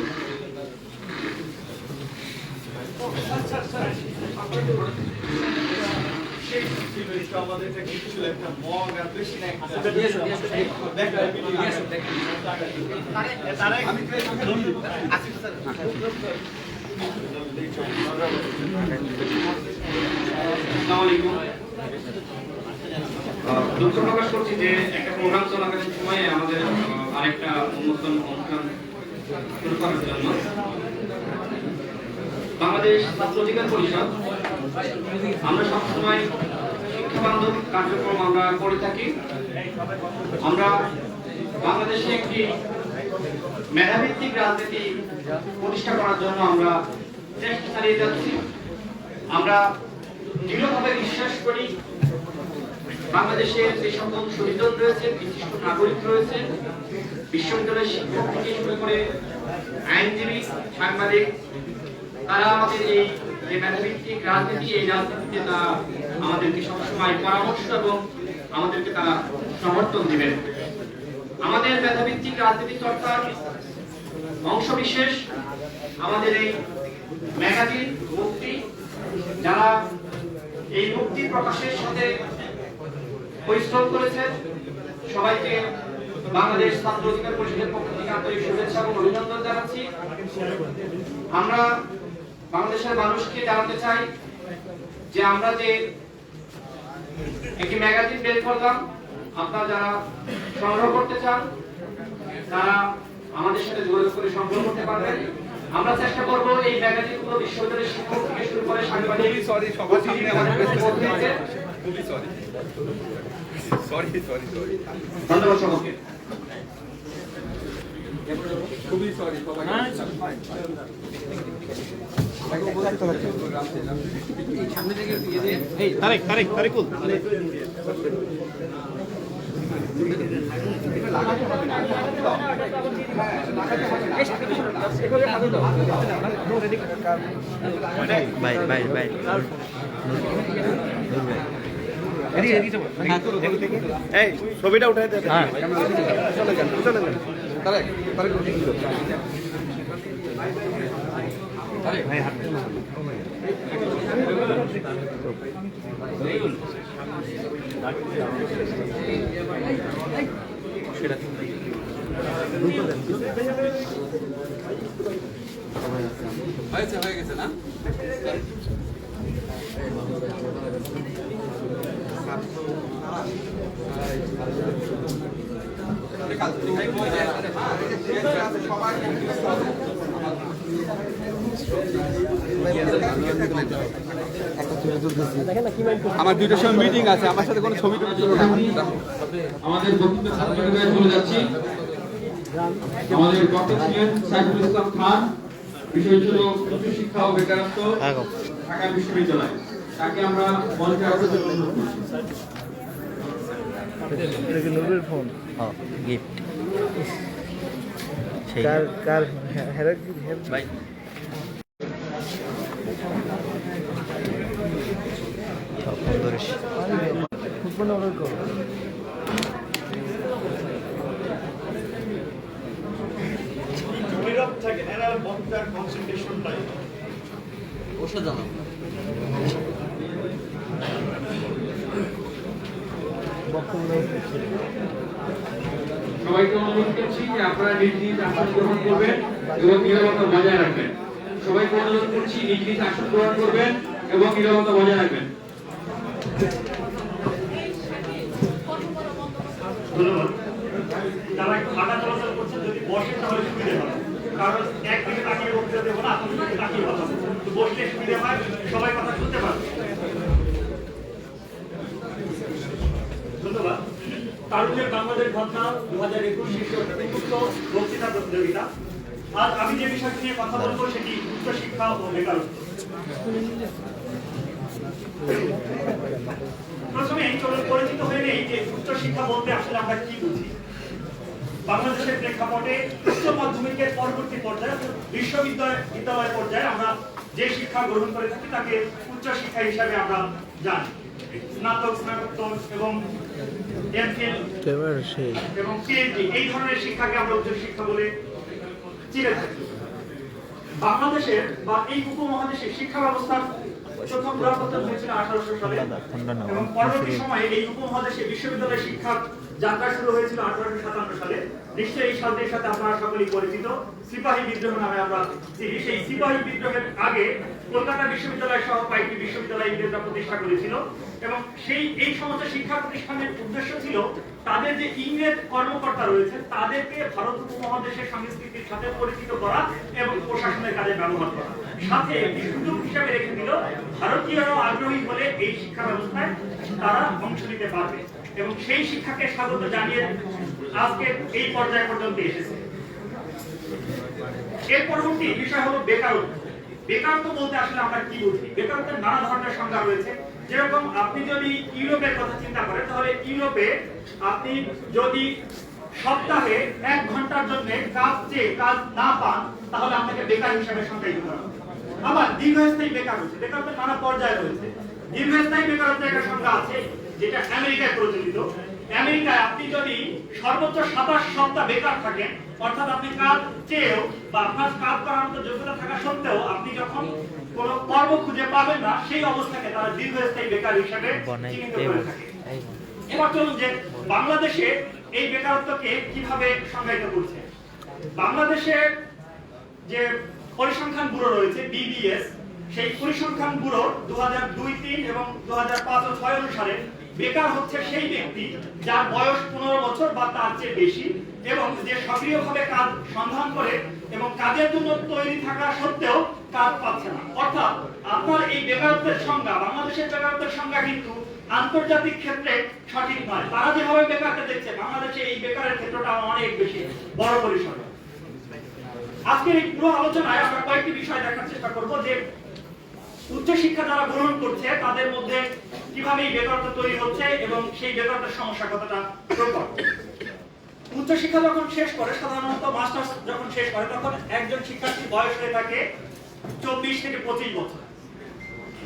দুঃখ প্রকাশ করছি যে একটা প্রোগ্রাম চলাকালীন সময়ে আমাদের আরেকটা উন্মোচন অনুষ্ঠান শুরু করার জন্য বাংলাদেশ ছাত্র অধিকার পরিষদ আমরা সবসময় শিক্ষা বান্ধব কার্যক্রম আমরা করে থাকি। আমরা বাংলাদেশে একটি মেধাভিত্তিক রাজনীতি প্রতিষ্ঠা করার জন্য আমরা চেষ্টা চালিয়ে যাচ্ছি। আমরা দৃঢ়ভাবে বিশ্বাস করি বাংলাদেশে যে সকল শহীদ রয়েছে, বিশিষ্ট নাগরিক রয়েছে, বিশ্ববিদ্যালয়ের শিক্ষক থেকে শুরু করে আইনজীবী, সাংবাদিক, তারা আমাদের এই যে মেধাভিত্তিক রাজনীতি, এই রাজনীতিতে তারা আমাদেরকে সবসময় পরামর্শ এবং আমাদেরকে তারা সমর্থন দিবেন। আমাদের মেধাভিত্তিক রাজনীতি চর্চার অংশবিশেষ আমাদের এই ম্যাগাজিন মুক্তি, যারা এই মুক্তি প্রকাশের সাথে পরিশ্রম করেছেন, সবাইকে বাংলাদেশ ছাত্র অধিকার পরিষদের পক্ষ থেকে আন্তরিক শুভেচ্ছা এবং অভিনন্দন জানাচ্ছি। আমরা বাংলাদেশের মানুষকে জানাতে চাই যে আমরা যে একটি ম্যাগাজিন বের করলাম, আপনারা যারা সংগ্রহ করতে চান তারা আমাদের সাথে যোগাযোগ করে সংগ্রহ করতে পারবেন। আমরা চেষ্টা করব এই ম্যাগাজিনগুলো বিশ্ববিদ্যালয়ের শিক্ষক থেকে শুরু করে সাংবাদিক, ধন্যবাদ সকলকে। খুবই সরি ছবিটা উঠাই দেবে। ভাই হয়ে গেছে না? আমার 2টার সময় মিটিং আছে, আমার সাথে কোনো ছবি টবি তুলো না। আমাদের বক্তব্য চলে যাচ্ছি। আমাদের বক্তা ছিলেন সাইফুল ইসলাম খান, বিষয় ছিল উচ্চশিক্ষা ও বেকারত্ব ঢাকা বিশ্ববিদ্যালয়। তাকে আমরা মঞ্চে আসার জন্য অনুরোধ করছি। ফোন গিফট সেই ভাই ফোন ধরিস নীরব থাকেন, এরা বক্তার কনসেন্ট্রেশন নাই। অসাধারণ। সবাইকে অনুরোধ করছি যে আপনারা নিজ নিজ আসন গ্রহণ করবেন এবং নীরবতা বজায় রাখবেন। সবাইকে অনুরোধ করছি নিজ নিজ আসন গ্রহণ করবেন এবং নীরবতা বজায় রাখবেন। ধন্যবাদ। যারা একটু হাঁটা চলাচল করছেন যদি বসেন তাহলে সুবিধা হবে, কারণ একদিকে তাকিয়ে বক্তৃতা দেবো না, আপনার দিকে তাকিয়ে কথা বলবো। তো বসলে সুবিধা হয়, সবাই কথা শুনতে পারবে। ধন্যবাদ। তারুণ্যের বাংলাদেশ ঘটনা 2021 শীর্ষক উন্মুক্ত বক্তৃতা প্রতিযোগিতা। আজ আমি যে বিষয়টি নিয়ে কথা বলবো সেটি উচ্চশিক্ষা ও বেকারত্ব। প্রথমে চলুন পরিচিত হয়ে নেই যে উচ্চশিক্ষা বলতে আসলে আমরা কি বুঝি। বাংলাদেশের প্রেক্ষাপটে উচ্চ মাধ্যমিকের পরবর্তী পর্যায়ে বিশ্ববিদ্যালয় পর্যায়ে আমরা যে শিক্ষা গ্রহণ করে থাকি তাকে উচ্চশিক্ষা হিসাবে আমরা জানি। স্নাতক, স্নাতকোত্তর এবং এমফিল এবং পিএইচডি এই ধরনের শিক্ষাকে আমরা উচ্চশিক্ষা বলে চিনে থাকি। বাংলাদেশের বা এই উপমহাদেশের শিক্ষা ব্যবস্থার প্রথম পরিবর্তন হয়েছিল 1800 সালে এবং পরবর্তী সময়ে এই উপমহাদেশে বিশ্ববিদ্যালয় শিক্ষা যাত্রা শুরু হয়েছিল 1857 সালে। নিশ্চয়ই এই শব্দের সাথে আপনারা সকলেই পরিচিত, সিপাহী বিদ্রোহ নামে আমরা চিনি। সেই সিপাহী বিদ্রোহের আগে কলকাতা বিশ্ববিদ্যালয় সহ কয়েকটি বিশ্ববিদ্যালয় ইংরেজরা প্রতিষ্ঠা করেছিল এবং এই সমস্ত শিক্ষা প্রতিষ্ঠানের উদ্দেশ্য ছিল তাদের যে ইংরেজ কর্মকর্তা রয়েছে তাদেরকে ভারত উপমহাদেশের সংস্কৃতির সাথে পরিচিত করা এবং প্রশাসনের কাজে ব্যবহার করা। সাথে একটি সুযোগ হিসাবে রেখে দিল ভারতীয়রাও আগ্রহী হলে এই শিক্ষা ব্যবস্থায় তারা অংশ নিতে পারবে এবং সেই শিক্ষাকে স্বাগত জানিয়ে আজকে এই পর্যায় পর্যন্ত এসেছে। এর পরবর্তী বিষয় হলো বেকারত্ব। বেকারত্ব বলতে আসলে আমরা কি বুঝি? বেকারত্বের নানা ধরনের সংজ্ঞা রয়েছে। যেরকম আপনি যদি ইউরোপের কথা চিন্তা করেন তাহলে ইউরোপে আপনি যদি সপ্তাহে 1 ঘন্টার জন্য কাজ না পান তাহলে আপনাকে বেকার হিসেবে সংজ্ঞায়িত করা হবে। আবার দীর্ঘস্থায়ী বেকার রয়েছে, বেকারত্বের নানা পর্যায় রয়েছে। দীর্ঘস্থায়ী বেকারত্বের একটা সংজ্ঞা আছে যেটা আমেরিকায় প্রচলিত। আমেরিকায় আপনি যদি সর্বোচ্চ 27 সপ্তাহ বেকার থাকেন, অর্থাৎ আপনি কাজ চেয়েও বা আপনার কাজ করার মতো যোগ্যতা থাকা সত্ত্বেও আপনি যখন কোনো কর্ম খুঁজে পাবেন না, সেই অবস্থাকে তারা দীর্ঘস্থায়ী বেকার হিসেবে চিহ্নিত করে থাকে। এবার চলুন যে বাংলাদেশে এই বেকারত্বকে কিভাবে সংজ্ঞায়িত করছে। বাংলাদেশের যে পরিসংখ্যান ব্যুরো রয়েছে বিবিএস, সেই পরিসংখ্যান ব্যুরো 2002-03 এবং 2005-06 অনুসারে বেকার হচ্ছে সেই ব্যক্তি যার বয়স 15 বছর বা তার চেয়ে বেশি এবং যে সক্রিয়ভাবে কাজ সন্ধান করে এবং কাজের জন্য তৈরি থাকা সত্ত্বেও কাজ পাচ্ছে না। অর্থাৎ আপনার এই বেকারত্বের সংজ্ঞা, বাংলাদেশের বেকারত্বের সংজ্ঞা কিন্তু আন্তর্জাতিক ক্ষেত্রে সঠিক নয়। তারা যেভাবে বেকারকে দেখছে, বাংলাদেশে এই বেকারের ক্ষেত্রটা অনেক বেশি বড় পরিসরে। আজকের এই পুরো আলোচনায় আমরা কয়েকটি বিষয় দেখার চেষ্টা করব যে উচ্চশিক্ষা যারা গ্রহণ করছে তাদের মধ্যে কিভাবে এই বেকারত্ব তৈরি হচ্ছে এবং সেই বেকারত্বের সমস্যা কতটা প্রকট। উচ্চশিক্ষা যখন শেষ করে, সাধারণত মাস্টার্স যখন শেষ করে, তখন একজন শিক্ষার্থীর বয়স হয়ে থাকে 24 থেকে 25 বছর।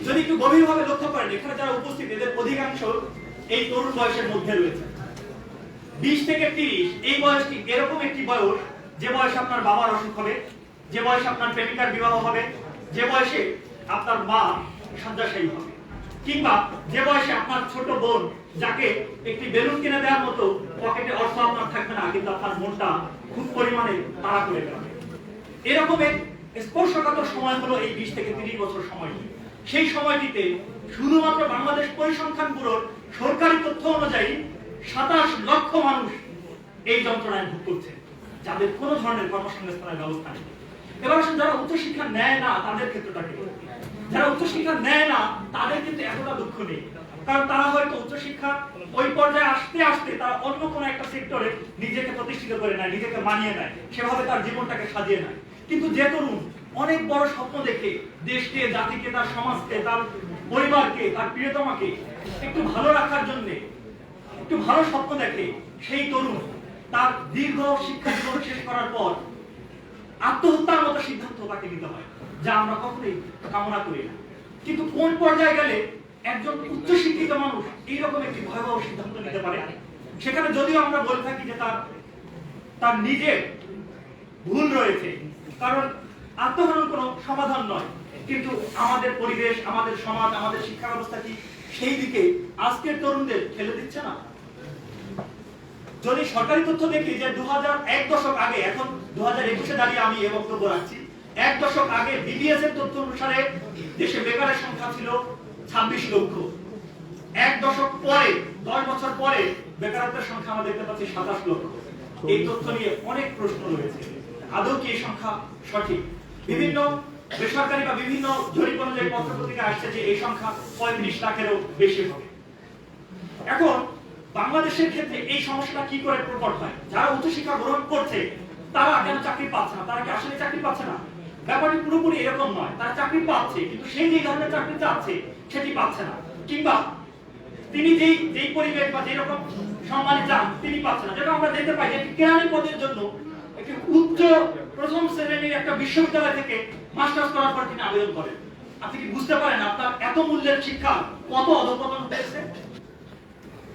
যদি একটু গভীরভাবে লক্ষ্য করেন, এখানে যারা উপস্থিত এদের অধিকাংশ এই তরুণ বয়সের মধ্যে রয়েছে। 20 থেকে 30 এই বয়সটি এরকম একটি বয়স যে বয়সে আপনার বাবার অসুখ হবে, যে বয়সে আপনার প্রেমিকার বিবাহ হবে, যে বয়সে আপনার মা শয্যাশায়ী হবে। কিংবা যে বয়সে আপনার ছোট বোন যাকে একটি বেলুন কিনে দেওয়ার মতো পকেটে অর্থ আপনার থাকবে না, কিন্তু আপনার মনটা খুব পরিমাণে তাড়া করে যাবে। এরকমের স্পর্শকাতর সময় হলো এই 20 থেকে 30 বছর সময়টি। সেই সময়টিতে শুধুমাত্র বাংলাদেশ পরিসংখ্যান ব্যুরোর সরকারি তথ্য অনুযায়ী 27 লক্ষ মানুষ এই যন্ত্রণায় ভোগ করছে, যাদের কোনো ধরনের কর্মসংস্থানের ব্যবস্থা নেই। এবার আসুন, যারা উচ্চশিক্ষা নেয় না তাদের ক্ষেত্রটা কি? যারা উচ্চশিক্ষা নেয় না তাদের কিন্তু এতটা দুঃখ নেই, কারণ তারা হয়তো উচ্চশিক্ষা ওই পর্যায়ে আসতে আসতে তারা অন্য কোনো একটা সেক্টরে নিজেকে প্রতিষ্ঠিত করে নেয়, নিজেকে মানিয়ে নেয়, সেভাবে তার জীবনটাকে সাজিয়ে নেয়। কিন্তু যে তরুণ অনেক বড় স্বপ্ন দেখে দেশকে, জাতিকে, তার সমাজকে, তার পরিবারকে, তার প্রিয়তমাকে একটু ভালো রাখার জন্য একটু ভালো স্বপ্ন দেখে, সেই তরুণ তার দীর্ঘ শিক্ষা জীবন শেষ করার পর আত্মহত্যার মতো সিদ্ধান্ত তাকে নিতে হয়, যা আমরা কখনোই কামনা করি না। কিন্তু কোন পর্যায়ে গেলে একজন উচ্চশিক্ষিত মানুষ এইরকম একটি ভয়াবহ সিদ্ধান্ত নিতে পারে? সেখানে যদিও আমরা বলে থাকি যে তার নিজের ভুল রয়েছে, কারণ আত্মহনন কোনো সমাধান নয়, কিন্তু আমাদের পরিবেশ, আমাদের সমাজ, আমাদের শিক্ষা ব্যবস্থা কি সেই দিকে আজকের তরুণদের ঠেলে দিচ্ছে না? যদি সরকারি তথ্য দেখি যে 2001 দশক আগে, এখন 2021-এ দাঁড়িয়ে আমি এই বক্তব্য রাখছি, 1 দশক আগে বিবিএস এর তথ্য অনুসারে দেশে বেকারের সংখ্যা ছিল 26 লক্ষ। 1 দশক পরে, 10 বছর পরে বেকারত্বের সংখ্যা আমরা দেখতে পাচ্ছি 27 লক্ষ। এই তথ্য নিয়ে অনেক প্রশ্ন রয়েছে, আদৌ কি এই সংখ্যা সঠিক? বিভিন্ন বেসরকারি বা বিভিন্ন জরিপ অনুযায়ী পত্রপত্রিকা আসছে যে এই সংখ্যা 35 লাখেরও বেশি হবে। এখন বাংলাদেশের ক্ষেত্রে এই সমস্যাটা কি করে প্রকট হয়? যারা উচ্চশিক্ষা গ্রহণ করছে তারা কেন চাকরি পাচ্ছে না? তারা কি আসলে চাকরি পাচ্ছে না? ব্যাপারটি পুরোপুরি এরকম নয়, তারা চাকরি পাচ্ছে, কিন্তু সেই যে ধরনের চাকরি চাচ্ছে সেটি পাচ্ছে না, কিংবা তিনি যেই পরিবেশ বা যেই রকম সম্মানে চান তিনি পাচ্ছে না। যেটা আমরা দেখতে পাই যে কেরানি পদের জন্য একটি উচ্চ প্রথম শ্রেণীর একটা বিশ্ববিদ্যালয় থেকে মাস্টার্স করার পর তিনি আবেদন করেন। আপনি কি বুঝতে পারেন আপনার এত মূল্যের শিক্ষা কত অধঃপতন হয়েছে?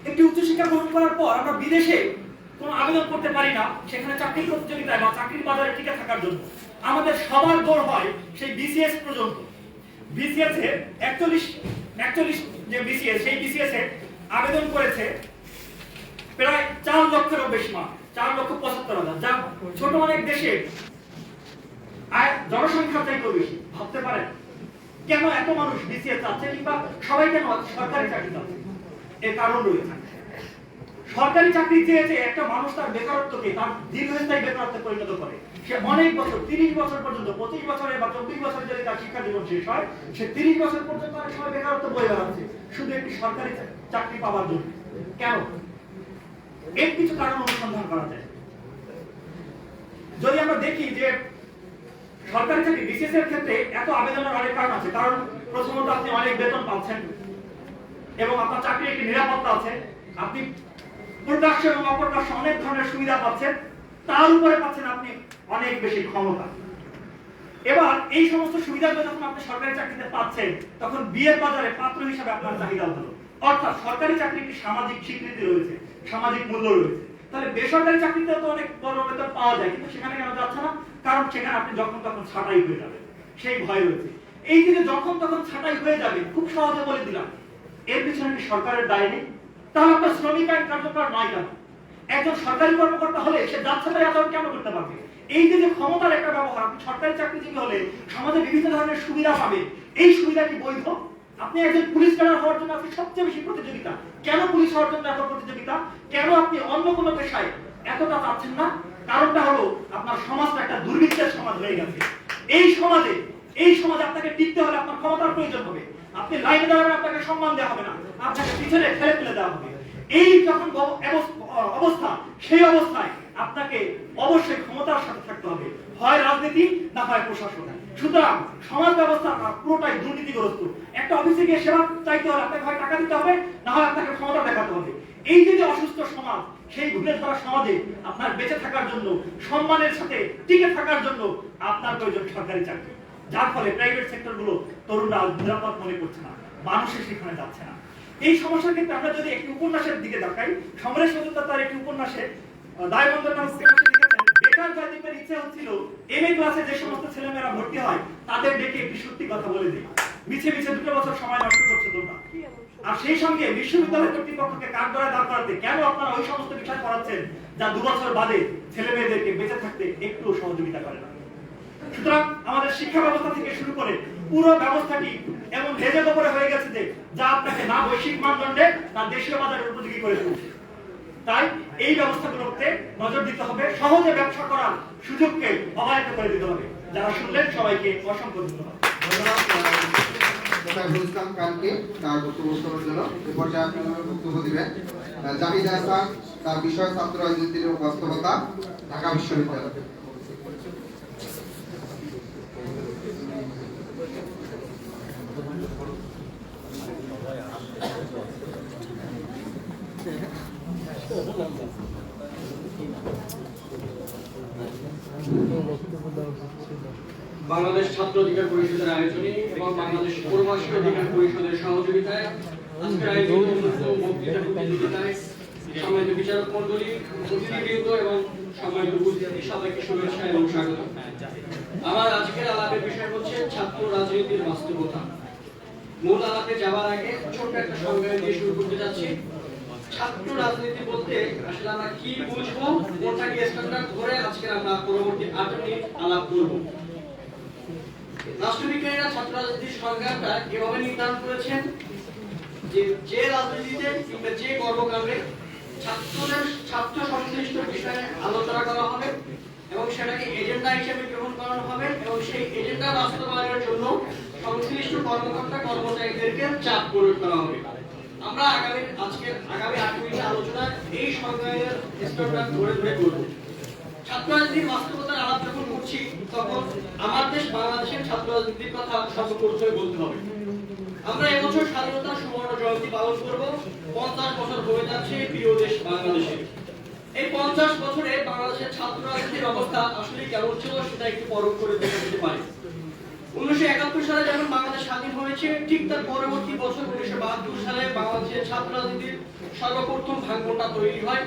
একটি উচ্চশিক্ষা গ্রহণ করার পর আমরা বিদেশে কোনো আবেদন করতে পারি না, সেখানে চাকরির প্রতিযোগিতায় বা চাকরির বাজারে টিকে থাকার জন্য আমাদের সবার দৌড় হয় সেই বিসিএস পর্যন্ত। বিসিএস এর 41 যে বিসিএস, সেই বিসিএস এ আবেদন করেছে প্রায় 4 লক্ষেরও বেশি মানুষ, 4,75,000, যা ছোট অনেক দেশে জনসংখ্যার চাইতে বেশি। ভাবতে পারেন কেন এত মানুষ বিসিএস চাচ্ছে, কিংবা সবাই কেন সরকারি চাকরি চাচ্ছে? এর কারণ রয়েছে। সরকারি চাকরি চেয়েছে একটা মানুষ তার বেকারত্বকে তার দীর্ঘস্থায়ী বেকারত্বে পরিণত করে। সে অনেক বছর, 30 বছর পর্যন্ত, 25 বছরে বা 24 বছরে যদি তার শিক্ষা জীবন শেষ হয়, সে 30 বছর পর্যন্ত অনেক সময় বেকারত্ব বয়ে বেড়াচ্ছে শুধু একটি সরকারি চাকরি পাওয়ার জন্য। কেন? এর কিছু কারণ অনুসন্ধান করা যায়। যদি আমরা দেখি যে সরকারি চাকরি বিসিএস এর ক্ষেত্রে এত আবেদনের অনেক কারণ আছে। কারণ প্রথমত আপনি অনেক বেতন পাচ্ছেন এবং আপনার চাকরির একটি নিরাপত্তা আছে, আপনি প্রকাশ্য এবং অপ্রকাশ্য অনেক ধরনের সুবিধা পাচ্ছেন, তার উপরে পাচ্ছেন আপনি অনেক বেশি ক্ষমতা। এবার এই সমস্ত সুবিধাগুলো যখন আপনি সরকারি চাকরিতে পাচ্ছেন, তখন বিয়ের বাজারে পাত্র হিসাবে আপনার চাহিদা হলো। অর্থাৎ সরকারি চাকরির একটি সামাজিক স্বীকৃতি রয়েছে, সামাজিক মূল্য রয়েছে। তাহলে বেসরকারি চাকরিতে তো অনেক বড় বেতন পাওয়া যায়, কিন্তু সেখানে কেন যাচ্ছে না? কারণ সেখানে আপনি যখন তখন ছাঁটাই হয়ে যাবেন, সেই ভয় রয়েছে। এই যে যখন তখন ছাঁটাই হয়ে যাবে, খুব সহজে বলে দিলাম, এর পিছনে কি সরকারের দায় নেই? তাহলে আপনার শ্রমিক আইন কার্যকর নয় কেন? একজন সরকারি কর্মকর্তা হলে সে যাচ্ছে তাই আচরণ কেন করতে পারবে? এই যে ক্ষমতার একটা ব্যবহার, আপনি সরকারি চাকরিজীবী হলে সমাজে বিভিন্ন ধরনের সুবিধা পাবে, এই সুবিধা কি বৈধ? আপনি একজন পুলিশ ক্যাডার হওয়ার জন্য আপনি সবচেয়ে বেশি প্রতিযোগিতা, কেন পুলিশ হওয়ার জন্য এত প্রতিযোগিতা? কেন আপনি অন্য কোনো পেশায় এতটা পাচ্ছেন না? কারণটা হলো আপনার সমাজটা একটা দুর্বৃত্তের সমাজ হয়ে গেছে। এই সমাজে আপনাকে টিকতে হলে আপনার ক্ষমতার প্রয়োজন হবে। আপনি লাইনে দাঁড়ালে আপনাকে সম্মান দেওয়া হবে না, আপনাকে পিছনে ফেলে ফেলে দেওয়া হবে। এই যখন অবস্থা, সেই অবস্থায় আপনাকে অবশ্যই ক্ষমতার সাথে থাকতে হবে, হয় রাজনীতি না হয় প্রশাসন। সুতরাং সমাজ ব্যবস্থা পুরোটাই দুর্নীতিগ্রস্ত। একটা অফিসে গিয়ে সেবা চাইতে হলে আপনাকে হয় টাকা দিতে হবে, না হয় আপনাকে ক্ষমতা দেখাতে হবে। এই যে অসুস্থ সমাজ, সেই ঘুরে ধরা সমাজে আপনার বেঁচে থাকার জন্য, সম্মানের সাথে টিকে থাকার জন্য আপনার প্রয়োজন সরকারি চাকরি। যার ফলে প্রাইভেট সেক্টরগুলো তরুণরা নিরাপদ মনে করছে না, মানুষের সেখানে যাচ্ছে না। এই সমস্যার ক্ষেত্রে আমরা যদি একটি উপন্যাসের দিকে তাকাই, সমরেশ মজুমদার তার একটি উপন্যাসে দায়বন্ধ নামক বেকার জাতির ইচ্ছে হচ্ছিল এমএ ক্লাসে যে সমস্ত ছেলেমেয়েরা ভর্তি হয় তাদের ডেকে একটি সত্যি কথা বলে দিই। মিছে মিছে 2 বছর সময় নষ্ট করছো তোমরা। আর সেই সঙ্গে বিশ্ববিদ্যালয় কর্তৃপক্ষকে কাঠগড়ায় দাঁড় করাতে কেন আপনারা ওই সমস্ত বিষয় পড়াচ্ছেন যা 2 বছর বাদে ছেলে মেয়েদেরকে বেঁচে থাকতে একটু সহযোগিতা করে না। সুতরাং আমাদের শিক্ষা ব্যবস্থা থেকে শুরু করে পুরো ব্যবস্থাটি এমন লেজে গোবরে হয়ে গেছে যে যা আপনাকে না বৈশ্বিক মানদণ্ডে না দেশীয় বাজারের উপযোগী করে তুলছে। তাই এই ব্যবস্থাগুলোতে নজর দিতে হবে, সহজে ব্যবসা করার সুযোগকে অবারিত করে দিতে হবে। যারা শুনলেন সবাইকে অসংখ্য ধন্যবাদ। সাইফুল ইসলাম খানকে তার বক্তব্য শোনার জন্য এ পর্যায়ে আপনারা বক্তব্য দিবেন জাহিদ হাসান, তার বিষয় ছাত্র রাজনীতির বাস্তবতা, ঢাকা বিশ্ববিদ্যালয়। বাংলাদেশ ছাত্র অধিকার পরিষদের আয়োজনে এবং বাংলাদেশ প্রবাসী অধিকার পরিষদের সহযোগিতায় আজকের আয়োজিত উন্মুক্ত বক্তৃতা প্রতিযোগিতায় সম্মানিত বিচারক মণ্ডলী, অতিথিবৃন্দ এবং সম্মানিত উপস্থিতি সবাইকে শুভেচ্ছা এবং স্বাগত। আমার আজকের আলাপের বিষয় হচ্ছে ছাত্র রাজনীতির বাস্তবতা। মূল আলাপে যাওয়ার আগে ছোট্ট একটা সংজ্ঞা দিয়ে শুরু করতে যাচ্ছি। ছাত্র রাজনীতি বলতে আসলে আমরা কি বুঝবো কোনটাকে স্ট্যান্ডার্ড ধরে আজকে আমরা পরবর্তী 8 মিনিট আলাপ করব। রাষ্ট্রবিজ্ঞানীরা ছাত্র রাজনীতির সংজ্ঞাটা এভাবে নির্ধারণ করেছেন যে রাজনীতিতে কিংবা যে কর্মকাণ্ডে ছাত্র সংশ্লিষ্ট বিষয়ে আলোচনা করা হবে এবং সেটাকে এজেন্ডা হিসেবে গ্রহণ করানো হবে এবং সেই এজেন্ডা বাস্তবায়নের জন্য সংশ্লিষ্ট কর্মকর্তা কর্মচারীদেরকে চাপ প্রয়োগ করা হবে। আমরা আগামী 8 মিনিটের আলোচনায় এই সংজ্ঞার স্ট্যান্ডার্ড ধরে করব। ছাত্র রাজনীতির বাস্তবতার আলাপ যখন করছি তখন আমার দেশ বাংলাদেশের ছাত্র রাজনীতির কথা সর্বপ্রথমে বলতে হবে। আমরা এবছর স্বাধীনতার সুবর্ণ জয়ন্তী পালন করব। 50 বছর হয়ে যাচ্ছে প্রিয় দেশ বাংলাদেশে। এই 50 বছরে বাংলাদেশের ছাত্র রাজনীতির অবস্থা আসলে কেমন ছিল সেটা একটু পরখ করে দেখা যেতে পারে। 1971 সালে যখন বাংলাদেশ স্বাধীন হয়েছে ঠিক তার পরবর্তী বছর 1972 সালে বাংলাদেশের ছাত্র রাজনীতির সর্বপ্রথম ভাঙনটা তৈরি হয়।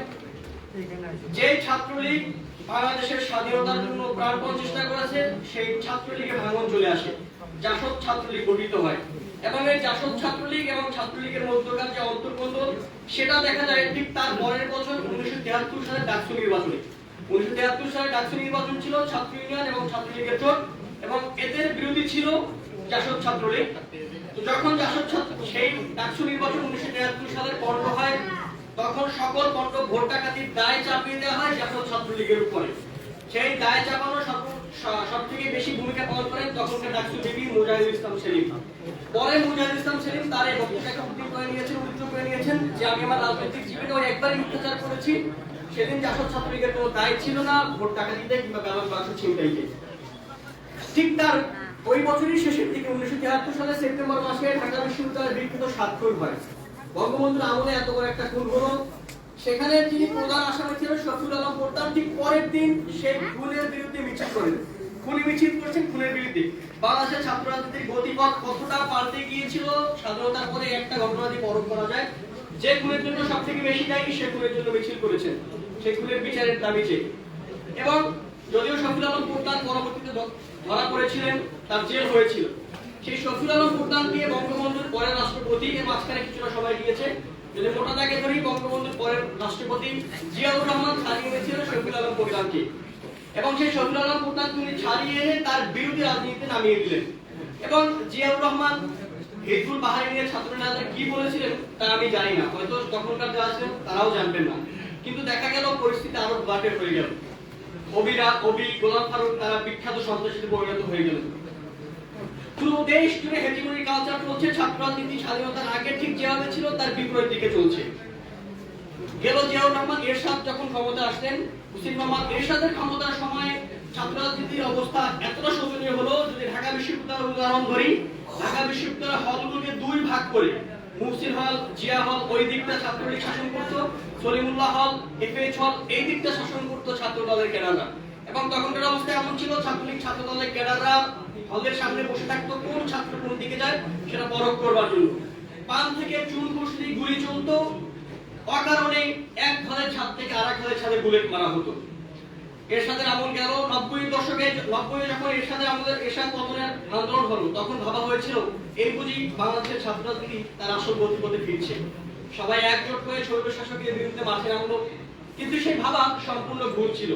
যে ছাত্রলীগ বাংলাদেশের স্বাধীনতার জন্য প্রাণপণ চেষ্টা করেছে সেই ছাত্রলীগে ভাঙন চলে আসে, জাসদ ছাত্রলীগ গঠিত হয় এবং এই জাসদ ছাত্রলীগ এবং ছাত্রলীগের মধ্যকার যে অন্তর্কন্দল সেটা দেখা যায় ঠিক তার পরের বছর 1973 সালে ডাকসু নির্বাচনে। 1973 সালে ডাকসু নির্বাচন ছিল ছাত্র ইউনিয়ন এবং ছাত্রলীগের জোট এবং এদের বিরোধী ছিল জাসদ ছাত্রলীগ। তো যখন জাসদ ছাত্র সেই ডাকসু নির্বাচন 1973 সালে পণ্ড হয় তখন সকল পণ্ড ভোট ডাকাতির দায় চাপিয়ে দেওয়া হয় জাসদ ছাত্রলীগের উপরে। সেই দায় চাপানো সবথেকে বেশি ভূমিকা পালন করেন তখনকার ডাকসু বিপি মুজাহিদুল ইসলাম সেলিম। পরে মুজাহিদুল ইসলাম সেলিম তার এই বক্তব্যটাকে উদ্ধৃত করে নিয়েছেন যে আমি আমার রাজনৈতিক জীবনে ওই একবারই মিথ্যাচার করেছি, সেদিন জাসদ ছাত্রলীগের কোনো দায় ছিল না ভোট ডাকাতিতে কিংবা ব্যালট বাক্স ছিনতাইতে। ঠিক তার ওই বছরই শেষের দিকে 1973 সালে সেপ্টেম্বর মাসে ঢাকা বিশ্ববিদ্যালয়ের বিক্ষিপ্ত স্বাক্ষর হয়। বঙ্গবন্ধুর আমলে এত বড় একটা খুন হলো, সেখানে যিনি প্রধান আসামি ছিলেন শফিউল আলম পোর্টাল ঠিক পরের দিন সেই খুনের বিরুদ্ধে মিছিল করেন। খুনি মিছিল করেছেন খুনের বিরুদ্ধে। বাংলাদেশের ছাত্র রাজনীতির গতিপথ কতটা পাল্টে গিয়েছিল স্বাধীনতার পরে একটা ঘটনা দিয়ে পরখ করা যায়। যে খুনের জন্য সবথেকে বেশি দায়ী সে খুনের জন্য মিছিল করেছেন, সেই খুনের বিচারের দাবি চেয়ে। এবং যদিও শফিউল আলম পোর্টাল পরবর্তীতে ধরা পড়েছিলেন, তার জেল হয়েছিল। সেই শফিউল আলম পোর্টালকে বঙ্গবন্ধুর পরের রাষ্ট্রপতি এর মাঝখানে কিছুটা সময় দিয়েছে। যদি মোটা দাগে ধরি বঙ্গবন্ধুর পরের রাষ্ট্রপতি জিয়াউর রহমান ছাড়িয়ে এনেছিলেন শফিউল আলম পোর্টালকে এবং সেই শফিউল আলম পোর্টাল তিনি ছাড়িয়ে এনে তার বিরোধী রাজনীতিতে নামিয়ে দিলেন। এবং জিয়াউর রহমান হিজবুল বাহারিনের ছাত্র নেতা কি বলেছিলেন তা আমি জানি না, হয়তো তখনকার যারা ছিলেন তারাও জানবেন না, কিন্তু দেখা গেল পরিস্থিতি আরো বাটে হয়ে গেল। কবি গোলাম ফারুক তারা বিখ্যাত সন্ত্রাসীতে পরিণত হয়ে গেলেন। পুরো দেশ জুড়ে হেজিমনি কালচার চলছে। ছাত্র রাজনীতি স্বাধীনতার আগে ঠিক যেভাবে ছিল তার বিপরীত দিকে চলছে। গেল জিয়াউর রহমান এরশাদ যখন ক্ষমতা আসলেন, হুসেইন মোহাম্মদ এরশাদের ক্ষমতার সময়ে ছাত্র রাজনীতির অবস্থা এতটা শোচনীয় হলো, যদি ঢাকা বিশ্ববিদ্যালয়ের উদাহরণ ধরি, ঢাকা বিশ্ববিদ্যালয়ের হলগুলোকে 2 ভাগ করে মুহসিন হল, জিয়া হল ওই দিকটা ছাত্রলীগ শাসন করত, সলিমুল্লাহ হল, এফএইচ হল এই দিকটা শাসন করত ছাত্র দলের ক্যাডাররা। এবং তখনকার অবস্থা এমন ছিল ছাত্রলীগ ছাত্র দলের ক্যাডাররা হলের সামনে বসে থাকতো কোন ছাত্র কোন দিকে যায় সেটা পরখ করবার জন্য। পান থেকে চুন খুশলি গুলি চলতো, অকারণে এক ঘরের ছাদ থেকে আরেক ঘরের ছাদে বুলেট মারা হতো। এরশাদের আমল গেল। 90 দশকে যখন এরশাদ পতনের আন্দোলন হলো, তখন ভাবা হয়েছিল এই বুঝি বাংলাদেশের ছাত্র রাজনীতি তার আসল গতিপথে ফিরছে, সবাই একজোট হয়ে স্বৈর শাসকের বিরুদ্ধে মাঠে নামলো। কিন্তু সেই ভাবা সম্পূর্ণ ভুল ছিল।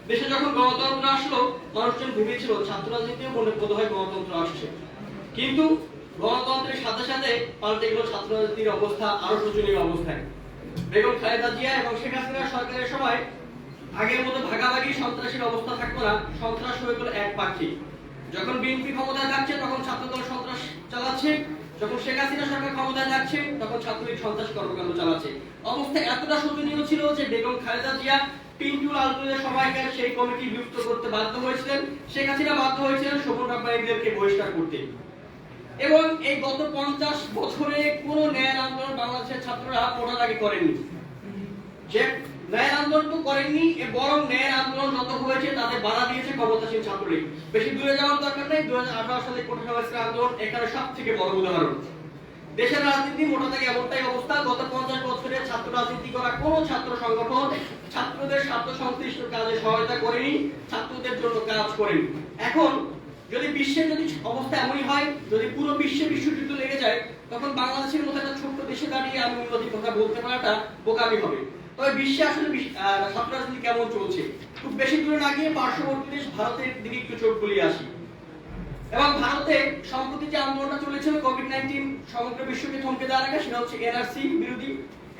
দেশে যখন গণতন্ত্র আসলো, মানুষজন ভেবেছিল ছাত্র রাজনীতিও বোধ হয় গণতন্ত্র আসছে, কিন্তু গণতন্ত্রের সাথে সাথে পাল্টে গেল ছাত্র রাজনীতির অবস্থা আরো শোচনীয় অবস্থায়। বেগম খালেদা জিয়া এবং শেখ হাসিনা সরকারের সময় আগের মতো ভাগাভাগি সন্ত্রাসের অবস্থা থাকতো না, সন্ত্রাস হয়ে গেল এক পাখি। যখন বিএনপি ক্ষমতায় থাকছে তখন ছাত্রদল সন্ত্রাস চালাচ্ছে, যখন শেখ হাসিনা সরকার ক্ষমতায় থাকছে তখন ছাত্রলীগ সন্ত্রাস কর্মকাণ্ড চালাচ্ছে। অবস্থা এতটা শোচনীয় ছিল যে বেগম খালেদা জিয়া পিন্টু লালটুদের সবাইকে সেই কমিটি বিলুপ্ত করতে বাধ্য হয়েছিলেন, শেখ হাসিনা বাধ্য হয়েছিলেন শোভন রাব্বানীদেরকে বহিষ্কার করতে। এবং এই গত 50 বছরে কোন ন্যায় আন্দোলন বাংলাদেশের ছাত্ররা মোটা দাগে করেননি। যে ন্যায় আন্দোলন তো করেননি, বরং ন্যায় আন্দোলন যত হয়েছে তাদের বাধা দিয়েছে ক্ষমতাসীন ছাত্রলীগ। বেশি দূরে যাওয়ার দরকার নেই, 2018 সালে কোটা সংস্কার আন্দোলন এখানে সবথেকে বড় উদাহরণ। দেশের রাজনীতি মোটা দাগে এমনটাই অবস্থা, গত 50 বছরে ছাত্র রাজনীতি করা কোন ছাত্র সংগঠন ছাত্রদের স্বার্থ সংশ্লিষ্ট কাজে সহায়তা করেনি, ছাত্রদের জন্য কাজ করেনি। এখন যদি বিশ্বের অবস্থা এমনই হয়, যদি পুরো বিশ্বে বিশ্বযুদ্ধ লেগে যায়, তখন বাংলাদেশের মতো একটা ছোট্ট দেশে দাঁড়িয়ে আমি উন্নতির কথা বলতে পারাটা বোকামি হবে। তবে বিশ্বে আসলে ছাত্র রাজনীতি কেমন চলছে, খুব বেশি দূরে না গিয়ে পার্শ্ববর্তী দেশ ভারতের দিকে একটু চোখ বুলিয়ে আসি। এবং ভারতে সম্প্রতি যে আন্দোলনটা চলেছিল কোভিড-19 সমগ্র বিশ্বকে থমকে দেওয়ার আগে, সেটা হচ্ছে এনআরসি বিরোধী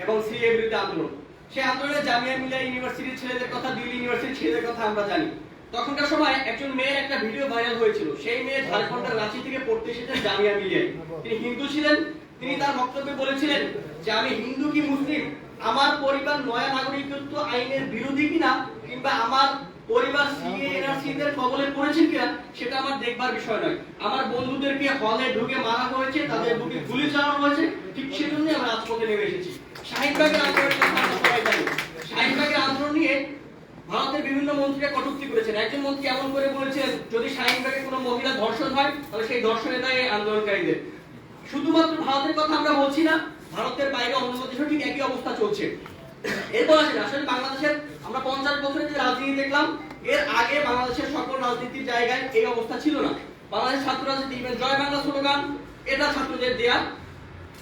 এবং সিএ বিরোধী আন্দোলন। সেই আন্দোলনে জামিয়া মিলিয়া ইউনিভার্সিটির ছেলেদের কথা, দিল্লি ইউনিভার্সিটির ছেলেদের কথা আমরা জানি। তখনকার সময় একজন মেয়ের একটা ভিডিও ভাইরাল হয়েছিল। সেই মেয়ে ঝাড়খণ্ডের রাঁচি থেকে পড়তে এসেছেন জামিয়া মিলিয়ায়। তিনি হিন্দু ছিলেন। তিনি তার বক্তব্যে বলেছিলেন যে আমি হিন্দু কি মুসলিম, আমার পরিবার নয়া নাগরিকত্ব আইনের বিরোধী কিনা, কিংবা আমার পরিবার সিএ এনআরসিদের কবলে পড়েছে কিনা, সেটা আমার দেখবার বিষয় নয়। আমার বন্ধুদেরকে হলে ঢুকে মারা হয়েছে, তাদের বুকে গুলি চালানো হয়েছে, ঠিক সেজন্য আমরা রাজপথে নেমে এসেছি। শাহিনবাগের আন্দোলনের কথা আমরা সবাই জানি। শাহিনবাগের আন্দোলন নিয়ে ভারতের বিভিন্ন মন্ত্রীরা কটূক্তি করেছেন। একজন মন্ত্রী এমন করে বলেছেন, যদি শাহিনবাগে কোনো মহিলা ধর্ষণ হয় তাহলে সেই ধর্ষণের দায় আন্দোলনকারীদের। শুধুমাত্র ভারতের কথা আমরা বলছি না, ভারতের বাইরে অন্য দেশেও ঠিক একই অবস্থা চলছে। এরপর আসলে বাংলাদেশের আমরা 50 বছরের যে রাজনীতি দেখলাম, এর আগে বাংলাদেশের সকল রাজনীতির জায়গায় এই অবস্থা ছিল না। বাংলাদেশের ছাত্র রাজনীতি, জয় বাংলা স্লোগান, এটা ছাত্রদের দেয়া।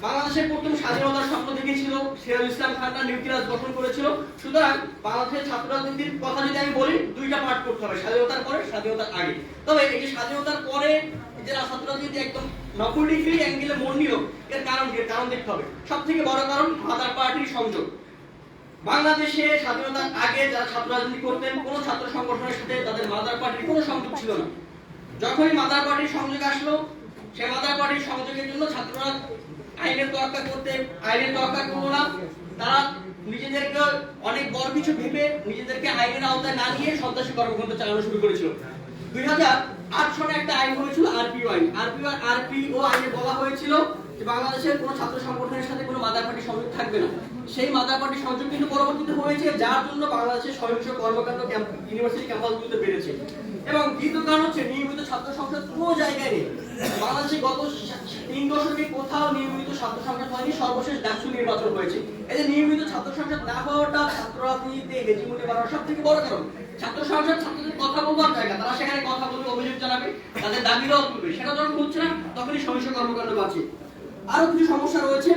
বাংলাদেশের প্রথম স্বাধীনতার স্বপ্ন দেখেছিল সিরাজুল ইসলাম খানরা, নিউক্লিয়াস গঠন করেছিল। সুতরাং বাংলাদেশের ছাত্র রাজনীতির কথা যদি আমি বলি, দুইটা পার্ট করতে হবে, স্বাধীনতার পরে, স্বাধীনতার আগে। তবে এই যে স্বাধীনতার পরে যে ছাত্র রাজনীতি একদম 90 ডিগ্রি অ্যাঙ্গেলে মোড় নিল, এর কারণ দেখতে হবে। সব থেকে বড় কারণ মাদার পার্টির সংযোগ। বাংলাদেশে স্বাধীনতার আগে যারা ছাত্র রাজনীতি করতেন, কোন ছাত্র সংগঠনের সাথে তাদের মাদার পার্টির কোনো সংযোগ ছিল না। যখনই মাদার পার্টির সংযোগ আসলো, সেই মাদার পার্টির সংযোগের জন্য ছাত্ররা আইনের তোয়াক্কা করলো না। তারা নিজেদেরকে অনেক বড় কিছু ভেবে নিজেদেরকে আইনের আওতায় না নিয়ে সন্ত্রাসী কর্মকাণ্ড চালানো শুরু করেছিল। 2008 সনে একটা আইন হয়েছিল, আরপিও আইন। আরপিও আইনে বলা হয়েছিল যে বাংলাদেশের কোনো ছাত্র সংগঠনের সাথে কোনো মাদার পার্টি সংযোগ থাকবে না। সেই মাদার পার্টি সংযোগ কিন্তু পরবর্তীতে হয়েছে, যার জন্য বাংলাদেশের সহিংস কর্মকাণ্ড ইউনিভার্সিটি ক্যাম্পাসগুলোতে বেড়েছে। এবং দ্বিতীয় কারণ হচ্ছে নিয়মিত ছাত্র সংসদ কোনো জায়গায় নেই। বাংলাদেশে গত 3 দশকে কোথাও নিয়মিত ছাত্র সংসদ হয়নি, সর্বশেষ ডাকসু নির্বাচন হয়েছে। এই যে নিয়মিত ছাত্র সংসদ না হওয়াটা ছাত্র রাজনীতিতে হেজিমনি বাড়ার সব থেকে বড় কারণ। ছাত্র সংসদ ছাত্রদের কথা বলবার জায়গা, তারা সেখানে কথা বলবে, অভিযোগ জানাবে, তাদের দাবিরাও তুলবে। সেটা যখন হচ্ছে না, তখনই সহিংস কর্মকাণ্ড বাড়ছে। আরো কিছু সমস্যা রয়েছে।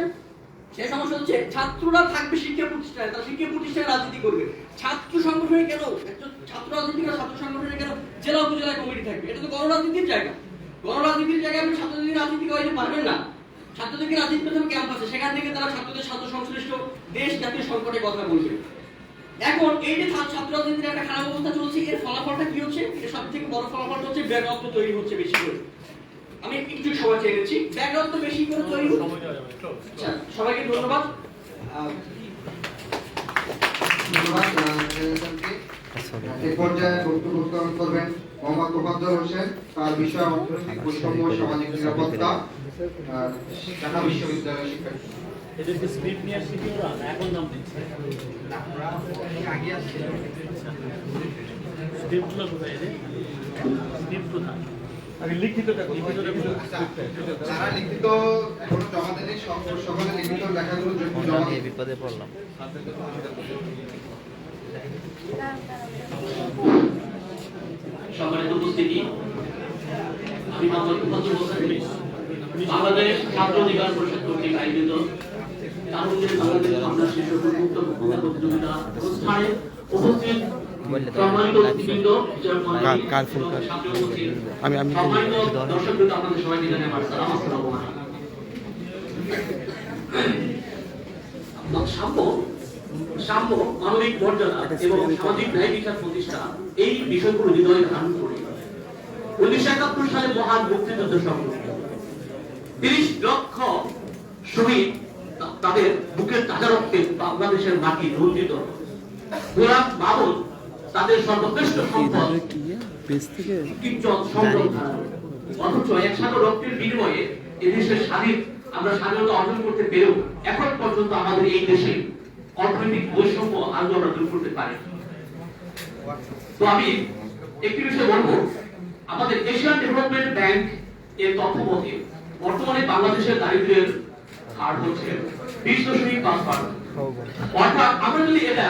সেই সমস্যা হচ্ছে ছাত্ররা থাকবে শিক্ষা প্রতিষ্ঠানে, তারা শিক্ষা প্রতিষ্ঠানে রাজনীতি করবে। ছাত্র সংগঠনে কেন, ছাত্র রাজনীতি বা ছাত্র সংগঠনে কেন জেলা উপজেলা কমিটি থাকবে? এটা তো গণরাজনীতির জায়গা। গণরাজনীতির জায়গায় আপনি ছাত্রদের রাজনীতি করাইতে পারবেন না। ছাত্রদেরকে রাজনীতি করতে হবে ক্যাম্পাসে, সেখান থেকে তারা ছাত্রদের ছাত্র সংশ্লিষ্ট দেশ জাতীয় সংকটে কথা বলবে। এখন এই যে ছাত্র রাজনীতির একটা খারাপ অবস্থা চলছে, এর ফলাফলটা কি হচ্ছে? এর সব থেকে বড় ফলাফলটা হচ্ছে ব্যাকরক্ত তৈরি হচ্ছে বেশি করে। আমি একটু সময় চেয়ে নিচ্ছি। ব্যাকরক্ত বেশি করে তৈরি হচ্ছে। আচ্ছা, সবাইকে ধন্যবাদ। এই পর্যায়ে বক্তব্য প্রদান করবেন মোহাম্মদ তোফাজ্জল হোসেন, তার বিষয় অর্থনৈতিক বৈষম্য সামাজিক নিরাপত্তা, ঢাকা বিশ্ববিদ্যালয়ের শিক্ষার্থী। এদেরকে স্ক্রিপ্ট নিয়ে শিখি ওরা এখন নাম দিচ্ছে আগে আসছে স্ক্রিপ্টগুলো কোথায় রে? স্ক্রিপ্ট কোথায়? আগে লিখিতটা যারা লিখিত এখনো জমা দেননি, সকলে লিখিত লেখাগুলো জমা দিয়ে বিপদে পড়লাম। সম্মানিত উপস্থিতি, আমি মোহাম্মদ মুফাজ্জল হোসেন বাংলাদেশ ছাত্র অধিকার পরিষদ কর্তৃক আয়োজিত তারুণ্যের বাংলাদেশ ভাবনা শীর্ষক উন্মুক্ত বক্তৃতা প্রতিযোগিতা অনুষ্ঠানে উপস্থিত সম্মানিত অতিথিবৃন্দ, ছাত্র উপস্থিত সম্মানিত দর্শকবৃন্দ, আপনাদের সবাইকে জানাই আমার সালাম। আসসালামু আলাইকুম। সাম্য, মানবিক মর্যাদা এবং সামাজিক ন্যায় বিচার প্রতিষ্ঠা, এই বিষয়গুলো হৃদয়ে ধারণ করে 1971 সালে মহান মুক্তিযুদ্ধ সংঘটিত 30 লক্ষ শহীদ তাদের বুকের তাজা রক্তে বাংলাদেশের মাটি রঞ্জিত। গোলাম মামুন তাদের সর্বশ্রেষ্ঠ সম্পদ ইজ্জত সংগ্রাম ধারণ। অথচ একসাথে রক্তের বিনিময়ে এদেশের আমরা স্বাধীনতা অর্জন করতে পেরেও এখন পর্যন্ত আমাদের এই দেশে অর্থনৈতিক বৈষম্য আজ আমরা দূর করতে পারি। তো আমি একটি বিষয় বলবো, আমাদের এশিয়ান ডেভেলপমেন্ট ব্যাংক এর তথ্য মতে বর্তমানে বাংলাদেশের দারিদ্র্যের হার হচ্ছে 20.5%। অর্থাৎ আমরা যদি এটা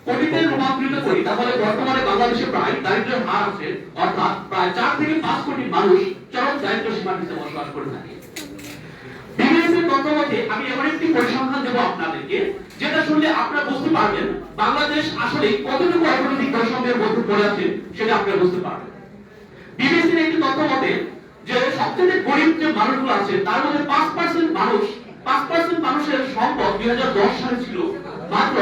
কোটিতে রূপান্তরিত করি তাহলে বর্তমানে বাংলাদেশে প্রায় দারিদ্র্যের হার আছে, অর্থাৎ প্রায় 4 থেকে 5 কোটি মানুষ চরম দারিদ্র্য সীমার নিচে বসবাস করে থাকে। বিবিএসের তথ্য মতে আমি এমন একটি পরিসংখ্যান দেব আপনাদেরকে, যেটা শুনলে আপনারা বুঝতে পারবেন বাংলাদেশ আসলে কতটুকু অর্থনৈতিক বৈষম্যের মধ্যে পড়ে আছে, সেটা আপনারা বুঝতে পারবেন। বিবিএসের একটি তথ্য মতে যে সবচেয়ে গরিব যে মানুষগুলো আছে তার মধ্যে 5% মানুষের সম্পদ 2010 সালে ছিল মাত্র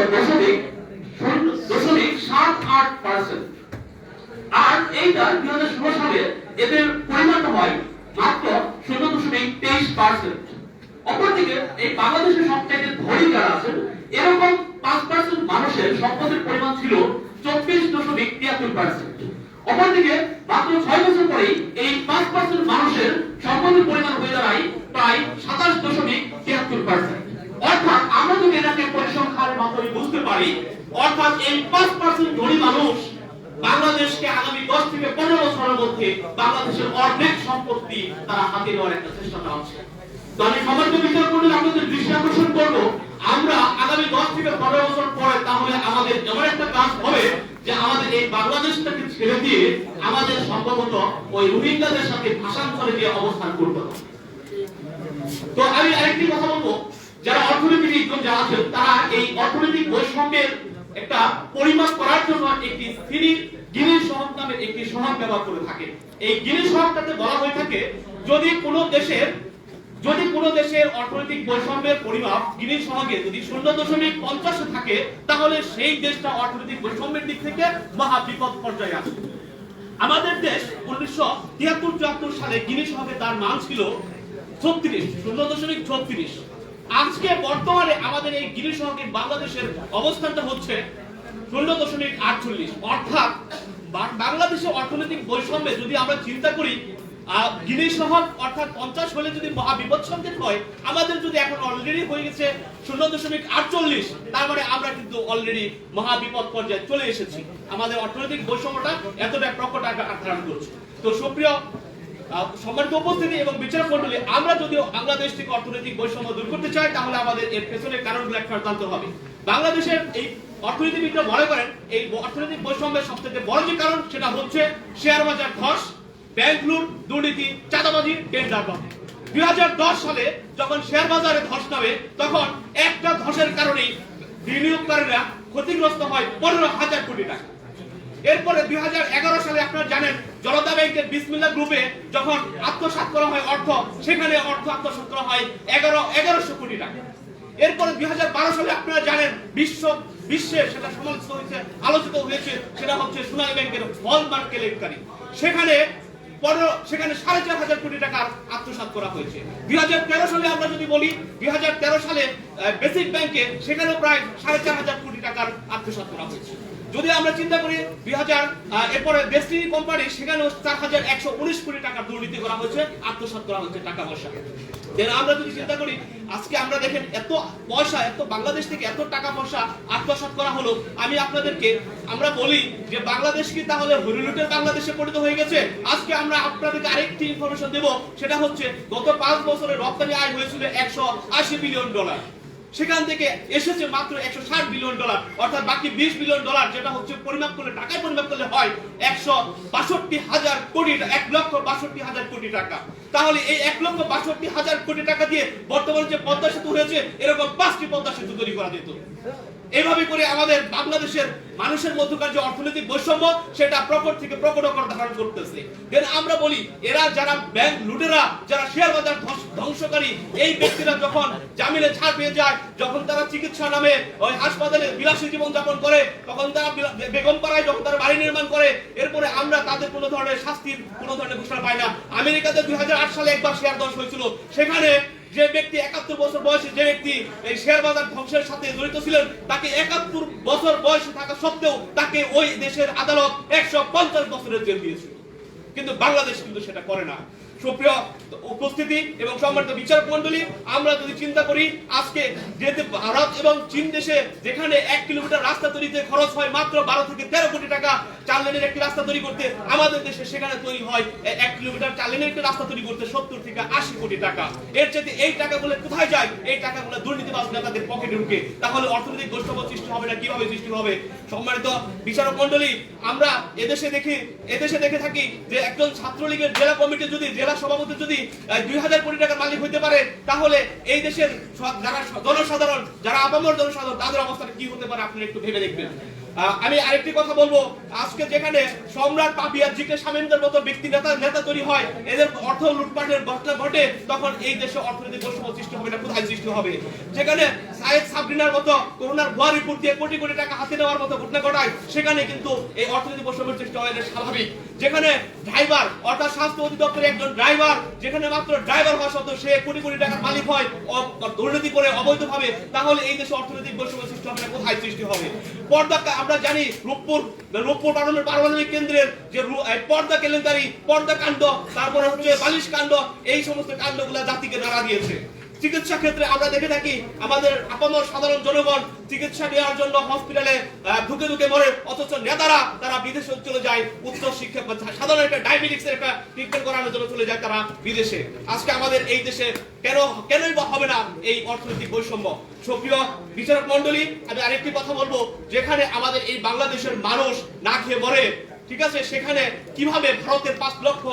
0.78%, আর এইটা 2016 সালে এদের পরিমাণ হয় মাত্র 0.23%। অপরদিকে এই বাংলাদেশের সবচেয়ে ধনী যারা আছেন এরকম 5% মানুষের সম্পদের পরিমাণ ছিল 24.73%। অপরদিকে মাত্র 6 বছর পরেই এই 5% মানুষের সম্পদের পরিমাণ হয়ে দাঁড়ায় প্রায় 27.73%। অর্থাৎ আমরা যদি এটাকে পরিসংখ্যানের মাধ্যমে বুঝতে পারি, অর্থাৎ এই 5% ধনী মানুষ বাংলাদেশকে আগামী 10 থেকে 15 বছরের মধ্যে বাংলাদেশের অর্ধেক সম্পত্তি তারা হাতে নেওয়ার একটা চেষ্টা চালাচ্ছে। তো আমি সমাজকে বিচার করলে আপনাদের দৃষ্টি আকর্ষণ করবো, আমরা আগামী 10 থেকে 15 বছর পরে তাহলে আমাদের এমন একটা কাজ হবে যে আমাদের এই বাংলাদেশটাকে ছেড়ে দিয়ে আমাদের সম্ভবত ওই রোহিঙ্গাদের সাথে ভাষান্তরে গিয়ে অবস্থান করতে হবে। তো আমি আরেকটি কথা বলবো, যারা অর্থনীতিবিদ যারা আছেন তারা এই অর্থনৈতিক বৈষম্যের একটা পরিমাপ করার জন্য একটি গিনি সহগ নামে একটি সহগ ব্যবহার করে থাকে। এই গিনি সহগটাতে বলা হয়ে থাকে যদি কোনো দেশের অর্থনৈতিক বৈষম্যের পরিমাপ গিনি সহগে যদি 0.50 থাকে তাহলে সেই দেশটা অর্থনৈতিক বৈষম্যের দিক থেকে মহা বিপদ পর্যায়ে আছে। আমাদের দেশ 1973-74 সালে গিনি সহগে তার মান ছিল 0.36। আজকে বর্তমানে আমাদের এই গিনি সহগে বাংলাদেশের অবস্থানটা হচ্ছে 0.48। অর্থাৎ বাংলাদেশের অর্থনৈতিক বৈষম্যে যদি আমরা চিন্তা করি গিনি সহগ অর্থাৎ 50 হলে যদি মহাবিপদ সংকেত হয়, আমাদের যদি এখন অলরেডি হয়ে গেছে 0.48, তার মানে আমরা কিন্তু অলরেডি মহাবিপদ পর্যায়ে চলে এসেছি। আমাদের অর্থনৈতিক বৈষম্যটা এতটা প্রকট আকার ধারণ করছে। তো সুপ্রিয় সম্মানিত উপস্থিতি এবং বিচার মণ্ডলী, আমরা যদি বাংলাদেশ থেকে অর্থনৈতিক বৈষম্য দূর করতে চাই তাহলে আমাদের এর পেছনের কারণগুলো একবার জানতে হবে। বাংলাদেশের এই অর্থনীতিবিদরা মনে করেন এই অর্থনৈতিক বৈষম্যের সবথেকে বড় যে কারণ সেটা হচ্ছে শেয়ার বাজার ধস, ব্যাংক লুট, দুর্নীতি, চাঁদাবাজি, টেন্ডারবাজি। 2010 সালে যখন শেয়ার বাজারে ধস নামে তখন একটা ধসের কারণেই বিনিয়োগকারীরা ক্ষতিগ্রস্ত হয় 15,000 কোটি টাকা। এরপরে 2011 সালে আপনারা জানেন জনতা ব্যাংকের বিসমিল্লাহ গ্রুপে যখন আত্মসাৎ করা হয় অর্থ, সেখানে অর্থ আত্মসাৎ করা হয় 1100 কোটি টাকা। এরপরে 2012 সালে আপনারা জানেন বিশ্বে সেটা সমালোচিত হয়েছে, আলোচিত হয়েছে, সেটা হচ্ছে সোনালী ব্যাংকের হলমার্ক কেলেঙ্কারি। সেখানে 4,500 কোটি টাকার আত্মসাৎ করা হয়েছে। 2013 সালে আমরা যদি বলি 2013 সালে বেসিক ব্যাংকে সেখানেও প্রায় 4,500 কোটি টাকার আত্মসাৎ করা হয়েছে। যদি আমরা চিন্তা করি এরপরে ডেস্টিনি কোম্পানি সেখানেও 4,119 কোটি টাকার দুর্নীতি করা হয়েছে, আত্মসাৎ করা হয়েছে টাকা পয়সা। আমরা যদি চিন্তা করি আজকে আমরা দেখেন এত পয়সা, এত বাংলাদেশ থেকে এত টাকা পয়সা আত্মসাৎ করা হলো। আমরা বলি যে বাংলাদেশ কি তাহলে হরিলুটের বাংলাদেশে পরিণত হয়ে গেছে? আজকে আমরা আপনাদেরকে আরেকটি ইনফরমেশন দেব, সেটা হচ্ছে গত 5 বছরে রপ্তানি আয় হয়েছিল $180 বিলিয়ন। সেখান থেকে এসেছে মাত্র 160 বিলিয়ন ডলার, অর্থাৎ বাকি 20 বিলিয়ন ডলার যেটা হচ্ছে পরিমাপ করলে টাকায় পরিমাপ করলে হয় 162,000 কোটি, 1,62,000 কোটি টাকা। তাহলে এই 1,62,000 কোটি টাকা দিয়ে বর্তমানে যে পদ্মা সেতু হয়েছে এরকম 5টি পদ্মা সেতু তৈরি করা যেত। এইভাবে করে আমাদের বাংলাদেশের মানুষের মধ্যকার যে অর্থনৈতিক বৈষম্য সেটা প্রকট থেকে প্রকট আকার ধারণ করতেছে। দেন আমরা বলি এরা যারা ব্যাংক লুটেরা, যারা শেয়ার বাজার ধ্বংসকারী, এই ব্যক্তিরা যখন জামিনে ছাড় পেয়ে যায়, যখন তারা চিকিৎসা নামে ওই হাসপাতালে বিলাসী জীবন যাপন করে, তখন তারা বেগম পাড়ায় যখন তারা বাড়ি নির্মাণ করে, এরপরে আমরা তাদের কোনো ধরনের শাস্তির কোনো ধরনের ঘোষণা পাই না। আমেরিকাতে 2008 সালে একবার শেয়ার ধস হয়েছিল, সেখানে যে ব্যক্তি 71 বছর বয়সে যে ব্যক্তি এই শেয়ার বাজার ধ্বংসের সাথে জড়িত ছিলেন, তাকে 71 বছর বয়সে থাকা সত্ত্বেও তাকে ওই দেশের আদালত 150 বছরের জেল দিয়েছিল। কিন্তু বাংলাদেশ কিন্তু সেটা করে না। সুপ্রিয় উপস্থিতি এবং সম্মানিত বিচারক মণ্ডলী, আমরা যদি চিন্তা করি আজকে যেহেতু ভারত এবং চীন দেশে যেখানে 1 কিলোমিটার রাস্তা তৈরিতে খরচ হয় মাত্র 12 থেকে 13 কোটি টাকা 4 লেনের একটি রাস্তা তৈরি করতে, আমাদের দেশে সেখানে তৈরি হয় 1 কিলোমিটার 4 লেনের একটি রাস্তা তৈরি করতে 70 থেকে 80 কোটি টাকা। এর চেয়ে এই টাকাগুলো কোথায় যায়? এই টাকাগুলো দুর্নীতিবাজ নেতাদের পকেটে ঢুকে। তাহলে অর্থনৈতিক বৈষম্য সৃষ্টি হবে না, কিভাবে সৃষ্টি হবে? সম্মানিত বিচারক মণ্ডলী, আমরা এদেশে দেখে থাকি যে একজন ছাত্রলীগের জেলা কমিটি যদি, জেলা সভাপতি যদি 2000 কোটি টাকার মালিক হইতে পারে, তাহলে এই দেশের যারা জনসাধারণ, যারা আপামর জনসাধারণ, তাদের অবস্থা কি হতে পারে আপনারা একটু ভেবে দেখবেন। আমি আরেকটি কথা বলবো, আজকে যেখানে সম্রাট পাপিয়া জিকে শামীমদের মতো ব্যক্তি নেতা তৈরি হয়, এদের অর্থ লুটপাটের ঘটনা ঘটে, তখন এই দেশে অর্থনৈতিক বৈষম্য সৃষ্টি হবে না, কোথায় সৃষ্টি হবে? যেখানে সায়েদ সাবরিনার মতো করোনার ভুয়া রিপোর্ট দিয়ে কোটি কোটি টাকা হাতে নেওয়ার মতো ঘটনা ঘটায়, সেখানে কিন্তু এই অর্থনৈতিক বৈষম্যের সৃষ্টি হয়, এটা স্বাভাবিক। যেখানে ড্রাইভার, অর্থাৎ স্বাস্থ্য অধিদপ্তরের একজন ড্রাইভার, যেখানে মাত্র ড্রাইভার হওয়া সত্ত্বেও সে কোটি কোটি টাকার মালিক হয় দুর্নীতি করে অবৈধভাবে, তাহলে এই দেশে অর্থনৈতিক বৈষম্য সৃষ্টি হবে না, কোথায় সৃষ্টি হবে? পর্দা, আমরা জানি রূপপুর পারমাণবিক কেন্দ্রের যে পর্দা কেলেঙ্কারি, পর্দা কাণ্ড, তারপরে হচ্ছে বালিশ কাণ্ড, এই সমস্ত কাণ্ডগুলো জাতিকে নাড়া দিয়েছে। চিকিৎসা ক্ষেত্রে আমরা দেখে থাকি আমাদের আপামর সাধারণ জনগণ চিকিৎসা নেওয়ার জন্য হসপিটালে ঢুকে ঢুকে মরে, অথচ নেতারা তারা বিদেশে চলে যায় উচ্চ শিক্ষা, সাধারণ একটা ডায়াবেটিক্সের একটা ট্রিটমেন্ট করানোর জন্য চলে যায় তারা বিদেশে। আজকে আমাদের এই দেশে কেনই বা হবে না এই অর্থনৈতিক বৈষম্য? সুপ্রিয় বিচারক মণ্ডলী, আমি আরেকটি কথা বলবো, যেখানে আমাদের এই বাংলাদেশের মানুষ না খেয়ে মরে, ঠিক আছে, সেখানে কিভাবে ভারতের 5 লক্ষ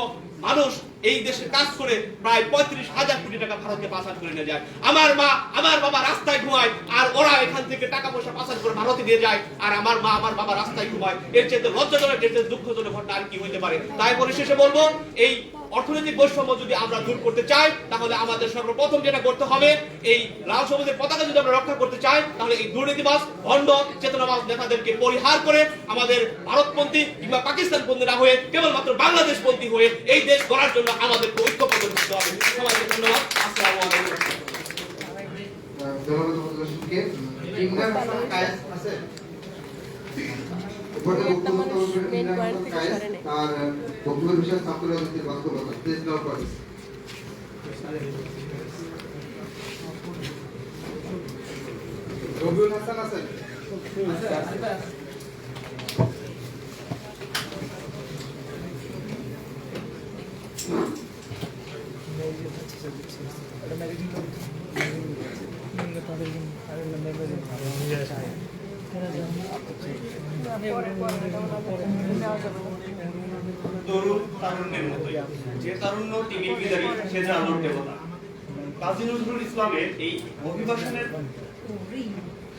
মানুষ এই দেশে কাজ করে প্রায় 35,000 কোটি টাকা ভারতকে পাচার করে নিয়ে যায়। আমার মা, আমার বাবা রাস্তায় ঘুমায়, আর ওরা এখান থেকে টাকা পয়সা পাচার করে ভারতে দিয়ে যায়, আর আমার মা, আমার বাবা রাস্তায় ঘুমায়। এর চেয়ে লজ্জাজনক, এর চেয়ে দুঃখজনক ঘটনা আর কি হইতে পারে? তাই পরিশেষে বলবো, এই অর্থনৈতিক বৈষম্য যদি আমরা দূর করতে চাই, তাহলে আমাদের সর্বপ্রথম যেটা করতে হবে, এই লাল সবুজের পতাকা যদি আমরা রক্ষা করতে চাই, তাহলে এই দুর্নীতিবাজ, ভণ্ড, চেতনাবাজ নেতাদেরকে পরিহার করে আমাদের ভারতপন্থী কিংবা পাকিস্তানপন্থী না হয়ে কেবলমাত্র বাংলাদেশপন্থী হয়ে এই দেশ গড়ার জন্য আমাদের ঐক্যবদ্ধ হতে হবে। সবাইকে ধন্যবাদ। আসসালামু আলাইকুম। ধন্যবাদ উপদেষ্টাকে। ইমরান হাসান কায়েস আছে? পরে বক্তব্য করবেন ইমরান হাসান কায়েস, আর বক্তব্য বিষয় ছাত্র রাজনীতির বাস্তবতা। Please now please. Rabiul Hasan আছেন? তরুণ তারুণ্যের মতোই, যে তারুণ্য তিনি বিদারী, সে যে আলোর দেবতা। কাজী নজরুল ইসলামের এই অভিবাসনের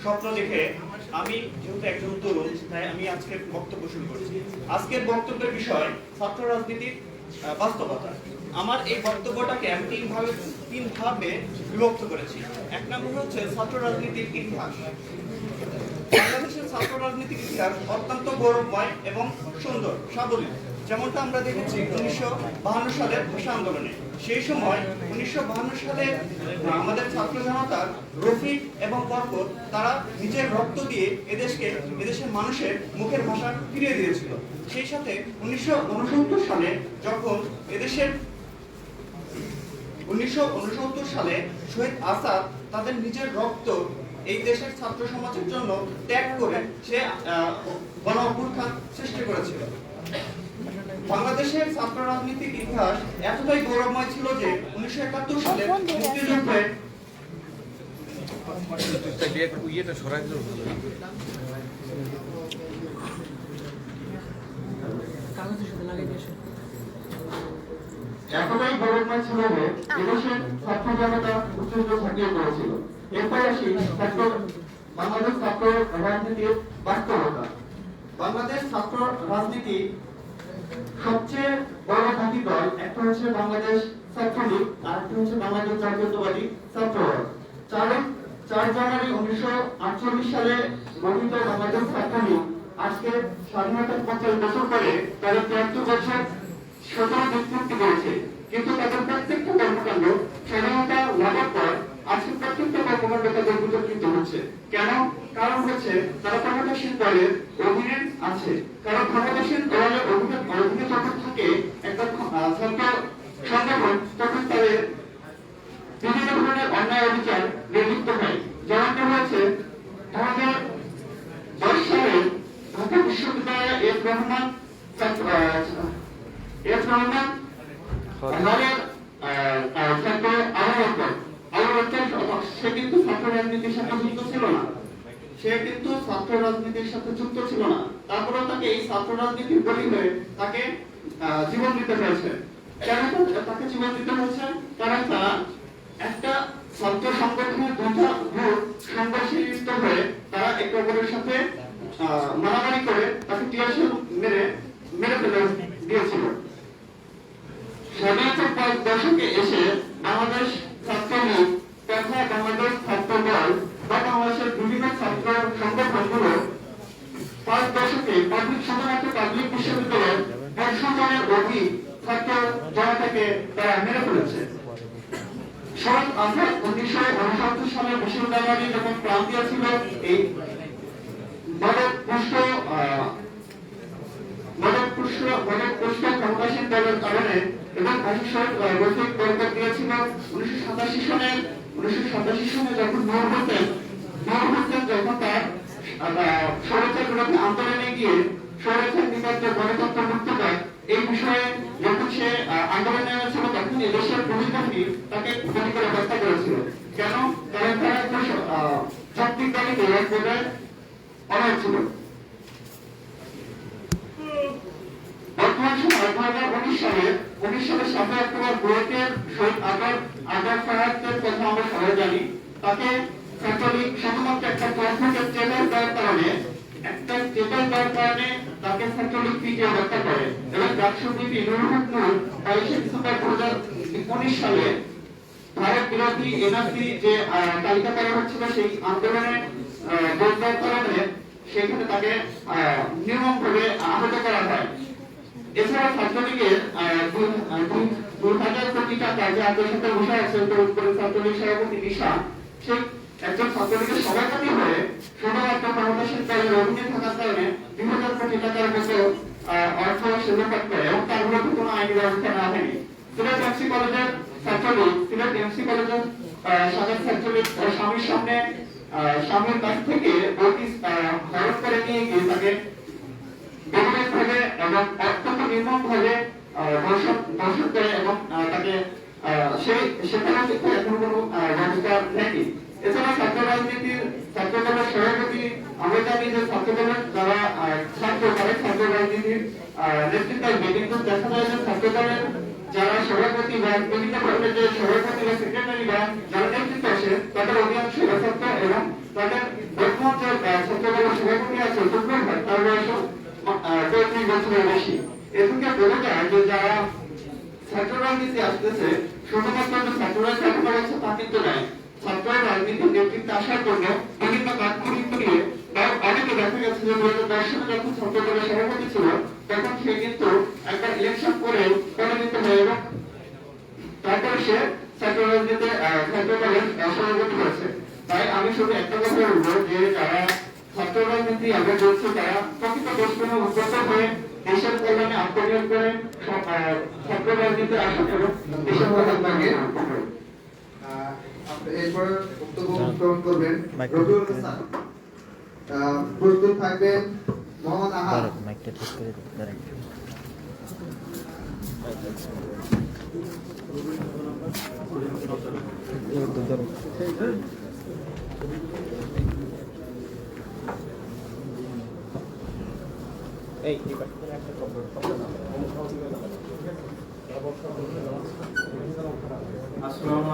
স্বপ্ন দেখে আমি যেহেতু একজন তরুণ, তাই আমি আজকের বক্তব্য শুরু করছি। আজকের বক্তব্যের বিষয় ছাত্র রাজনীতির বাস্তবতা। আমার এই বক্তব্যটাকে আমি তিন ভাবে বিভক্ত করেছি। এক নম্বর হচ্ছে ছাত্র রাজনীতির ইতিহাস। বাংলাদেশের ছাত্র রাজনীতির ইতিহাস অত্যন্ত গৌরবময় এবং সুন্দর, সাবলীল। যেমনটা আমরা দেখেছি 1952 সালের ভাষা আন্দোলনে। সেই সময় 1952 সালে আমাদের ছাত্র জনতার রফিক এবং বরকত তারা নিজের রক্ত দিয়ে এদেশের মানুষের মুখের ভাষা ফিরিয়ে দিয়েছিল। সেই সাথে 1969 সালে যখন 1969 সালে শহীদ আসাদ তাদের নিজের রক্ত এই দেশের ছাত্র সমাজের জন্য ত্যাগ করে সে গণ অভ্যুত্থান সৃষ্টি করেছিল। বাংলাদেশের ছাত্র রাজনীতির ইতিহাস এতটাই গৌরবময় ছিল যে 1971 সালে মুক্তিযুদ্ধে এখনই গভর্নমেন্ট ছিল যে এদেশের ছাত্র জনতা উচ্চস্থ ঝাঁপিয়ে পড়েছিল। এরপর আসি বাংলাদেশ ছাত্র রাজনীতির বাস্তবতা। বাংলাদেশ ছাত্র রাজনীতি সবচেয়ে বড় দুটি দল, একটা হচ্ছে বাংলাদেশ ছাত্রলীগ আর একটা হচ্ছে বাংলাদেশ জাতীয়তাবাদী ছাত্রদল। 4 জানুয়ারি 1948 সালে গঠিত বাংলাদেশ ছাত্রলীগ আজকে স্বাধীনতার 50 বছর পরে তারা 73 বছর 17 নেতৃত্ব করেছে, কিন্তু তাদের প্রত্যেকটা কর্মকাণ্ড স্বাধীনতা লাভের পর আজকে প্রত্যেকটা কর্মকাণ্ড তাদের বিতর্কিত হচ্ছে। কেন? কারণ হচ্ছে তারা ক্ষমতাসীন দলের অধীনে আছে। কারণ ক্ষমতাসীন দলের অধীনে যখন থাকে একটা ছাত্র সংগঠন, তখন তাদের বিভিন্ন ধরনের অন্যায় অবিচার নির্লিপ্ত হয়। যেমনটা হয়েছে 2010 সালে ঢাকা বিশ্ববিদ্যালয়ে এফ রহমান সে কিন্তু ছাত্র রাজনীতির সাথে যুক্ত ছিল না। তারপরেও তাকে এই ছাত্র রাজনীতির বলি হয়ে তাকে জীবন দিতে হয়েছে। কেন তাকে জীবন দিতে হয়েছে? কারণ তারা একটা ছাত্র সংগঠনের দুটা গ্রুপ সংঘর্ষে লিপ্ত হয়ে তারা একে অপরের সাথে মারামারি করে তাকে টিয়ারশেল মেরে ফেলে দিয়েছিল। স্বাধীনতার দশকে এসে বাংলাদেশ ছাত্রলীগ তথা বাংলাদেশ ছাত্র দল বা বাংলাদেশের বিভিন্ন ছাত্র সংগঠনগুলো 5 দশকে শুধুমাত্র পাবলিক বিশ্ববিদ্যালয়ের 100 জনের অধিক ছাত্র জনতাকে তারা মেরে ফেলেছে। 7 আগস্ট 1969 সালে বিশ্ববিদ্যালয়টি যখন প্রাণ দিয়েছিল এই মদতপুষ্ট ক্ষমতাসীন দলের কারণে এবং বৈঠক বয়কট দিয়েছিল। 1987 সনে যখন নূর হোসেন যখন তার স্বৈরাচার বিরোধী আন্দোলনে গিয়ে স্বৈরাচার নির্বাচিত গণতন্ত্র মুক্ত পায়, এই বিষয়ে যখন সে আন্দোলনে নেমেছিল তখন এদেশের পুলিশ বাহিনী তাকে গুলি করে হত্যা করেছিল। কেন? কারণ তারা একটা যৌক্তিক দাবিতে এক জায়গায় অনড় ছিল। বর্তমান সময় 2019 সালে 7 অক্টোবর বুয়েটের শহীদ আজাদ সাহেবের কথা আমরা সবাই জানি। তাকে ছাত্রলীগ শুধুমাত্র একটা প্রাথমিক চেতার দেওয়ার কারণে তাকে ছাত্রলীগ পিটিয়ে হত্যা করে এবং রাষ্ট্রপতি নুরুল হক নূর 22 ডিসেম্বর 2019 সালে ভারত বিরোধী এনআরসি যে তালিকা করা হচ্ছিল সেই আন্দোলনে যোগ দেওয়ার কারণে সেখানে তাকে নির্মমভাবে আহত করা হয়। এছাড়া ছাত্রলীগের 2000 কোটি টাকা যে আপনার সাথে বসে আছে ছাত্রলীগ সভাপতি নিশা, সেই একজন ছাত্রলীগের সভাপতি হয়ে শুধুমাত্র ক্ষমতাসীন দলের অধীনে থাকার কারণে 2000 কোটি টাকার মতো অর্থ সে লোপাট করে এবং তার বিরুদ্ধে কোনো আইনি ব্যবস্থা নেওয়া হয়নি। সিলেট এমসি কলেজের ছাত্রলীগ সাবেক ছাত্রলীগ স্বামীর সামনে স্বামীর কাছ থেকে বইটি হরণ করে নিয়ে গিয়ে তাকে বেদনাভাবে এবং অত্যন্ত নির্মমভাবে ধর্ষণ করে এবং তাকে সেখানে কিন্তু এখন কোনো ব্যবস্থা নেয়নি। এছাড়া ছাত্রদলের সভাপতি আমরা জানি যে ছাত্রদলের যারা ছাত্র রাজনীতির নেতৃত্ব দেবে, কিন্তু দেখা যায় যে ছাত্রদলের যারা সভাপতি বা বিভিন্ন ধরনের যে সভাপতি বা সেক্রেটারি বা যারা নেতৃত্ব আসে তাদের অধিকাংশ ছাত্র এবং তাদের বর্তমান যে ছাত্রদলের সভাপতি আছে তার বয়স 33 বছরের বেশি। এদিকে বলে যায় যে যারা ছাত্র রাজনীতি আসতেছে শুধুমাত্র ছাত্ররা চাকরি পাচ্ছে তা কিন্তু নয়। ছাত্র রাজনীতির নেতৃত্বে আসার জন্য বিভিন্ন কাঠখড়ি নিয়ে অনেকে দেখা গেছে যে 2010 সালে যখন ছাত্রদলের সভাপতি ছিল তখন সে কিন্তু একটা ইলেকশন করে পরাজিত হয় এবং তারপরে সে ছাত্র রাজনীতিতে ছাত্রদলের সভাপতি হয়েছে। তাই আমি শুধু একটা কথা বলবো যে যারা ছাত্র রাজনীতি আগে বলছে তারা প্রকৃত দেশপ্রেমে উদ্বুদ্ধ হয়ে দেশের কল্যাণে আত্মনিয়োগ করে ছাত্র রাজনীতিতে আসুন এবং দেশের কল্যাণে এরপর বক্তব্য গ্রহণ করবেন রবিউল হাসান। প্রস্তুত থাকবেন মোহাম্মদ আহাদ। মাইকটা ঠিক করে ধরেন। আসসালামু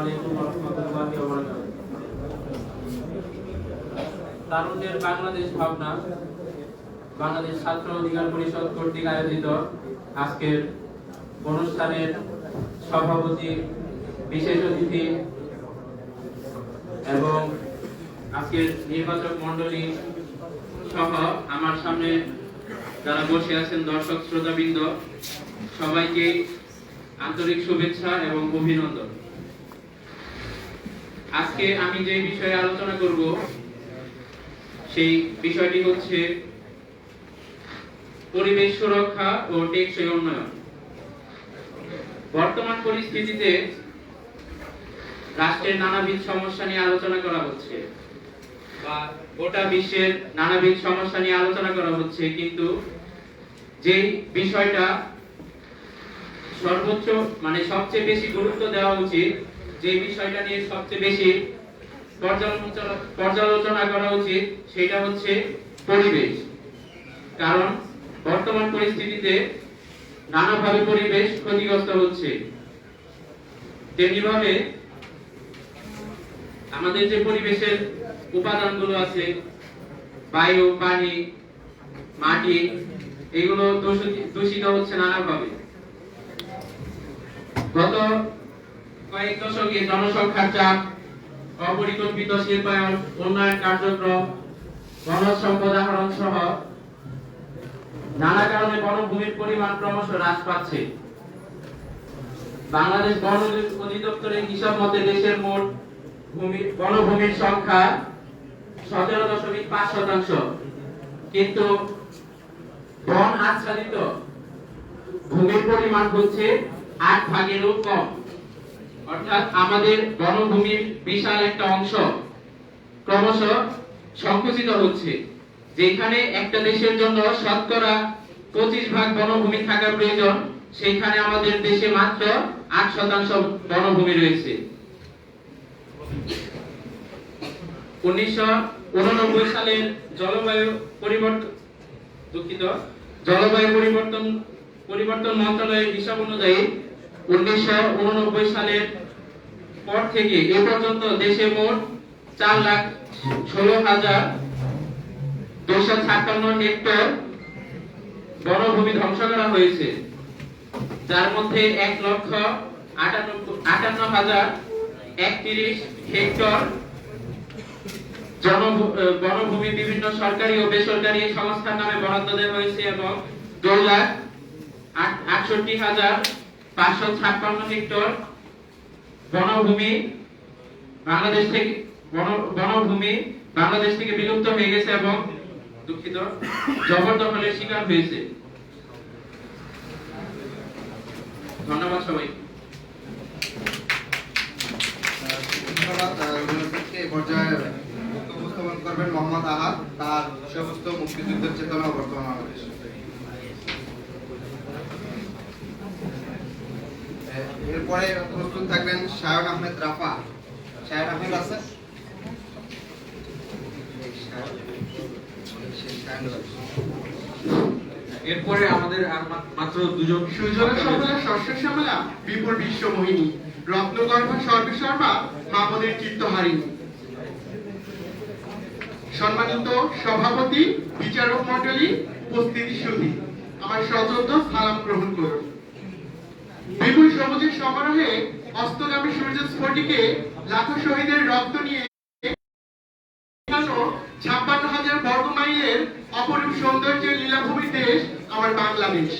আলাইকুম ওয়া রাহমাতুল্লাহি ওয়া বারাকাতুহু। তারুণ্যের বাংলাদেশ ভাবনা বাংলাদেশ ছাত্র অধিকার পরিষদ কর্তৃক আয়োজিত আজকের অনুষ্ঠানের সভাপতি, বিশেষ অতিথি এবং আজকের নির্বাচক মণ্ডলী সহ আমার সামনে যারা বসে আছেন দর্শক শ্রোতাবৃন্দ, সবাইকে আন্তরিক শুভেচ্ছা এবং অভিনন্দন। আজকে আমি যে বিষয়ে আলোচনা করব সেই বিষয়টি হচ্ছে পরিবেশ সুরক্ষা ও টেকসই উন্নয়ন। বর্তমান পরিস্থিতিতে রাষ্ট্রের নানাবিধ সমস্যা নিয়ে আলোচনা করা হচ্ছে বা গোটা বিশ্বের নানাবিধ সমস্যা নিয়ে আলোচনা করা হচ্ছে, কিন্তু যেই বিষয়টা সর্বোচ্চ সবচেয়ে বেশি গুরুত্ব দেওয়া উচিত, যে বিষয়টা নিয়ে সবচেয়ে বেশি পর্যালোচনা করা উচিত, সেটা হচ্ছে পরিবেশ। কারণ বর্তমান পরিস্থিতিতে নানাভাবে পরিবেশ ক্ষতিগ্রস্ত হচ্ছে। তেমনিভাবে আমাদের যে পরিবেশের উপাদানগুলো আছে, বায়ু, পানি, মাটি, এগুলো দূষিত হচ্ছে নানাভাবে। গত কয়েক দশকে জনসংখ্যার চাপ, অপরিকল্পিত শিল্পায়ন, উন্নয়ন কার্যক্রম, বনজ সম্পদ আহরণ সহ নানা কারণে বনভূমির পরিমাণ ক্রমশ হ্রাস পাচ্ছে। বাংলাদেশ বন অধিদপ্তরের হিসাব মতে দেশের মোট বনভূমির সংখ্যা 17.5%, কিন্তু বন আচ্ছাদিত ভূমির পরিমাণ হচ্ছে 8 ভাগেরও কম। অর্থাৎ আমাদের বনভূমির বিশাল একটা অংশ ক্রমশ সংকুচিত হচ্ছে। যেখানে একটা দেশের জন্য শতকরা 25 ভাগ বনভূমি থাকা প্রয়োজন, সেখানে আমাদের দেশে মাত্র 8% বনভূমি রয়েছে। 1989 সালের জলবায়ু পরিবর্তন মন্ত্রণালয়ের হিসাব অনুযায়ী 1989 সালের পর থেকে এ পর্যন্ত দেশে মোট 4,16,256 হেক্টর বনভূমি ধ্বংস করা হয়েছে, যার মধ্যে 1,58,031 হেক্টর বনভূমি বিভিন্ন সরকারি ও বেসরকারি সংস্থার নামে বরাদ্দ দেওয়া হয়েছে এবং 2,68,556 হেক্টর বনভূমি বাংলাদেশ থেকে বিলুপ্ত হয়ে গেছে এবং জবরদখলের শিকার হয়েছে। ধন্যবাদ সবাই। উপস্থাপন করবেন মোহাম্মদ আহাদ, তার সমস্ত মুক্তিযুদ্ধের চেতনা ও বর্তমান বাংলাদেশ। এরপরে প্রস্তুত থাকবেন শায়ন আহমেদ রাফা। শায়ন আহমেদ আছে? এরপরে আমাদের আর মাত্র দুজন সুজলা সফলা শস্য শ্যামলা বিপুল বিশ্ব মোহিনী রত্নগর্ভা সর্বেসর্বা মামদের চিত্তহারিণী। সম্মানিত সভাপতি, বিচারক মণ্ডলী, উপস্থিতি সুধী, আমার সশ্রদ্ধ সালাম গ্রহণ করুন। বিপুল সবুজের সমারোহে অস্তগামী সূর্যের স্ফটিকে লাখো শহীদের রক্ত নিয়ে 56,000 বর্গ মাইলের অপরূপ সৌন্দর্যের লীলাভূমির দেশ আমার বাংলাদেশ।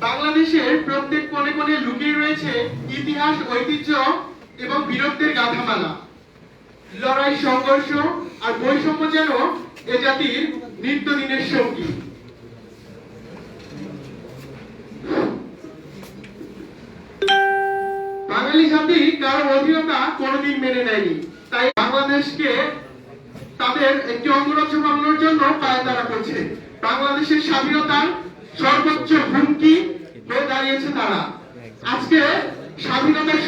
বাংলাদেশের প্রত্যেক কোণে কোণে লুকিয়ে রয়েছে ইতিহাস, ঐতিহ্য এবং বীরত্বের গাথামালা। লড়াই, সংঘর্ষ আর বৈষম্য যেন এ জাতির নিত্যদিনের সঙ্গী। বাঙালি জাতি কারো অধীনতা কোনোদিন মেনে নেয়নি, তাই বাংলাদেশকে তাদের একটি অঙ্গরাজ্য বানানোর জন্য পায়তারা করছে। বাংলাদেশের স্বাধীনতার সর্বোচ্চ হুমকি হয়ে দাঁড়িয়েছে তারা। আজকে স্বাধীনতার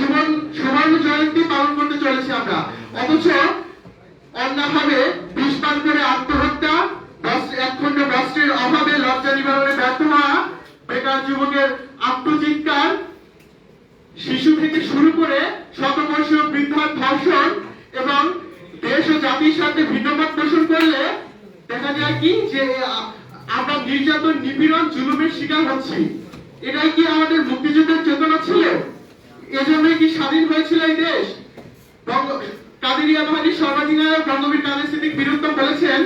সুবর্ণ জয়ন্তী পালন করতে চলেছি আমরা, অথচ অন্যভাবে বিষ পান করে আত্মহত্যা, 1 অখণ্ড বস্ত্রের অভাবে লজ্জা নিবারণে ব্যর্থ হওয়া, বেকার যুবকের আত্মচিৎকার, শিশু থেকে শুরু করে শতবর্ষীয় বৃদ্ধার ধর্ষণ এবং দেশ ও জাতির সাথে ভিন্নমত পোষণ করলে দেখা যায় কি যে আমরা নির্যাতন, নিপীড়ন, জুলুমের শিকার হচ্ছি। এটাই কি আমাদের মুক্তিযুদ্ধের চেতনা ছিল? এজন্যই কি স্বাধীন হয়েছিল এই দেশ? কাদেরিয়া বাহিনীর সর্বাধিনায়ক বঙ্গবীর কাদের সিদ্দিক বীরত্ব বলেছেন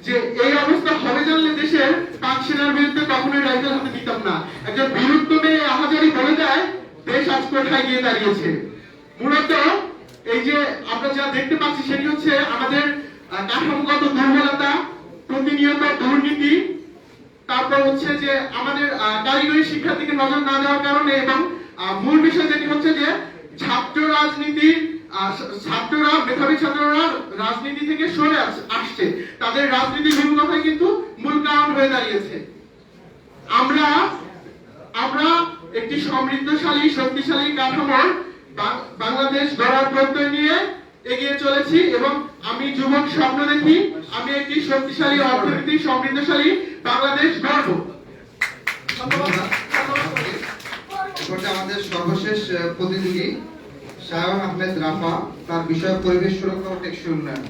যে এই অবস্থা হবে জানলে দেশের পাক সেনার বিরুদ্ধে কখনোই রাইফেল হাতে নিতাম না। একজন বীরত্ব মেয়ে আহাজারি বলে দেয়, দেশ আজ কোথায় গিয়ে দাঁড়িয়েছে। মূলত এই যে আমরা যা দেখতে পাচ্ছি সেটি হচ্ছে আমাদের কাঠামোগত দুর্বলতা, প্রতিনিয়ত দুর্নীতি, তারপর হচ্ছে যে আমাদের কারিগরি শিক্ষার দিকে নজর না দেওয়ার কারণে, এবং মূল বিষয় যেটি হচ্ছে যে ছাত্র রাজনীতি, ছাত্ররা, মেধাবী ছাত্ররা রাজনীতি থেকে সরে আসছে, তাদের রাজনীতি বিমুখতাই কিন্তু মূল কারণ হয়ে দাঁড়িয়েছে। আমরা একটি সমৃদ্ধশালী, শক্তিশালী কাঠামোর বাংলাদেশ গড়ার প্রত্যয় নিয়ে এগিয়ে চলেছি এবং আমি যুবক স্বপ্ন দেখি আমি একটি শক্তিশালী, অর্থনৈতিক সমৃদ্ধশালী বাংলাদেশ গড়ব। আমাদের সর্বশেষ প্রতিযোগী শায়ন আহমেদ রাফা, তার বিষয় পরিবেশ সুরক্ষা ও টেকসই উন্নয়ন।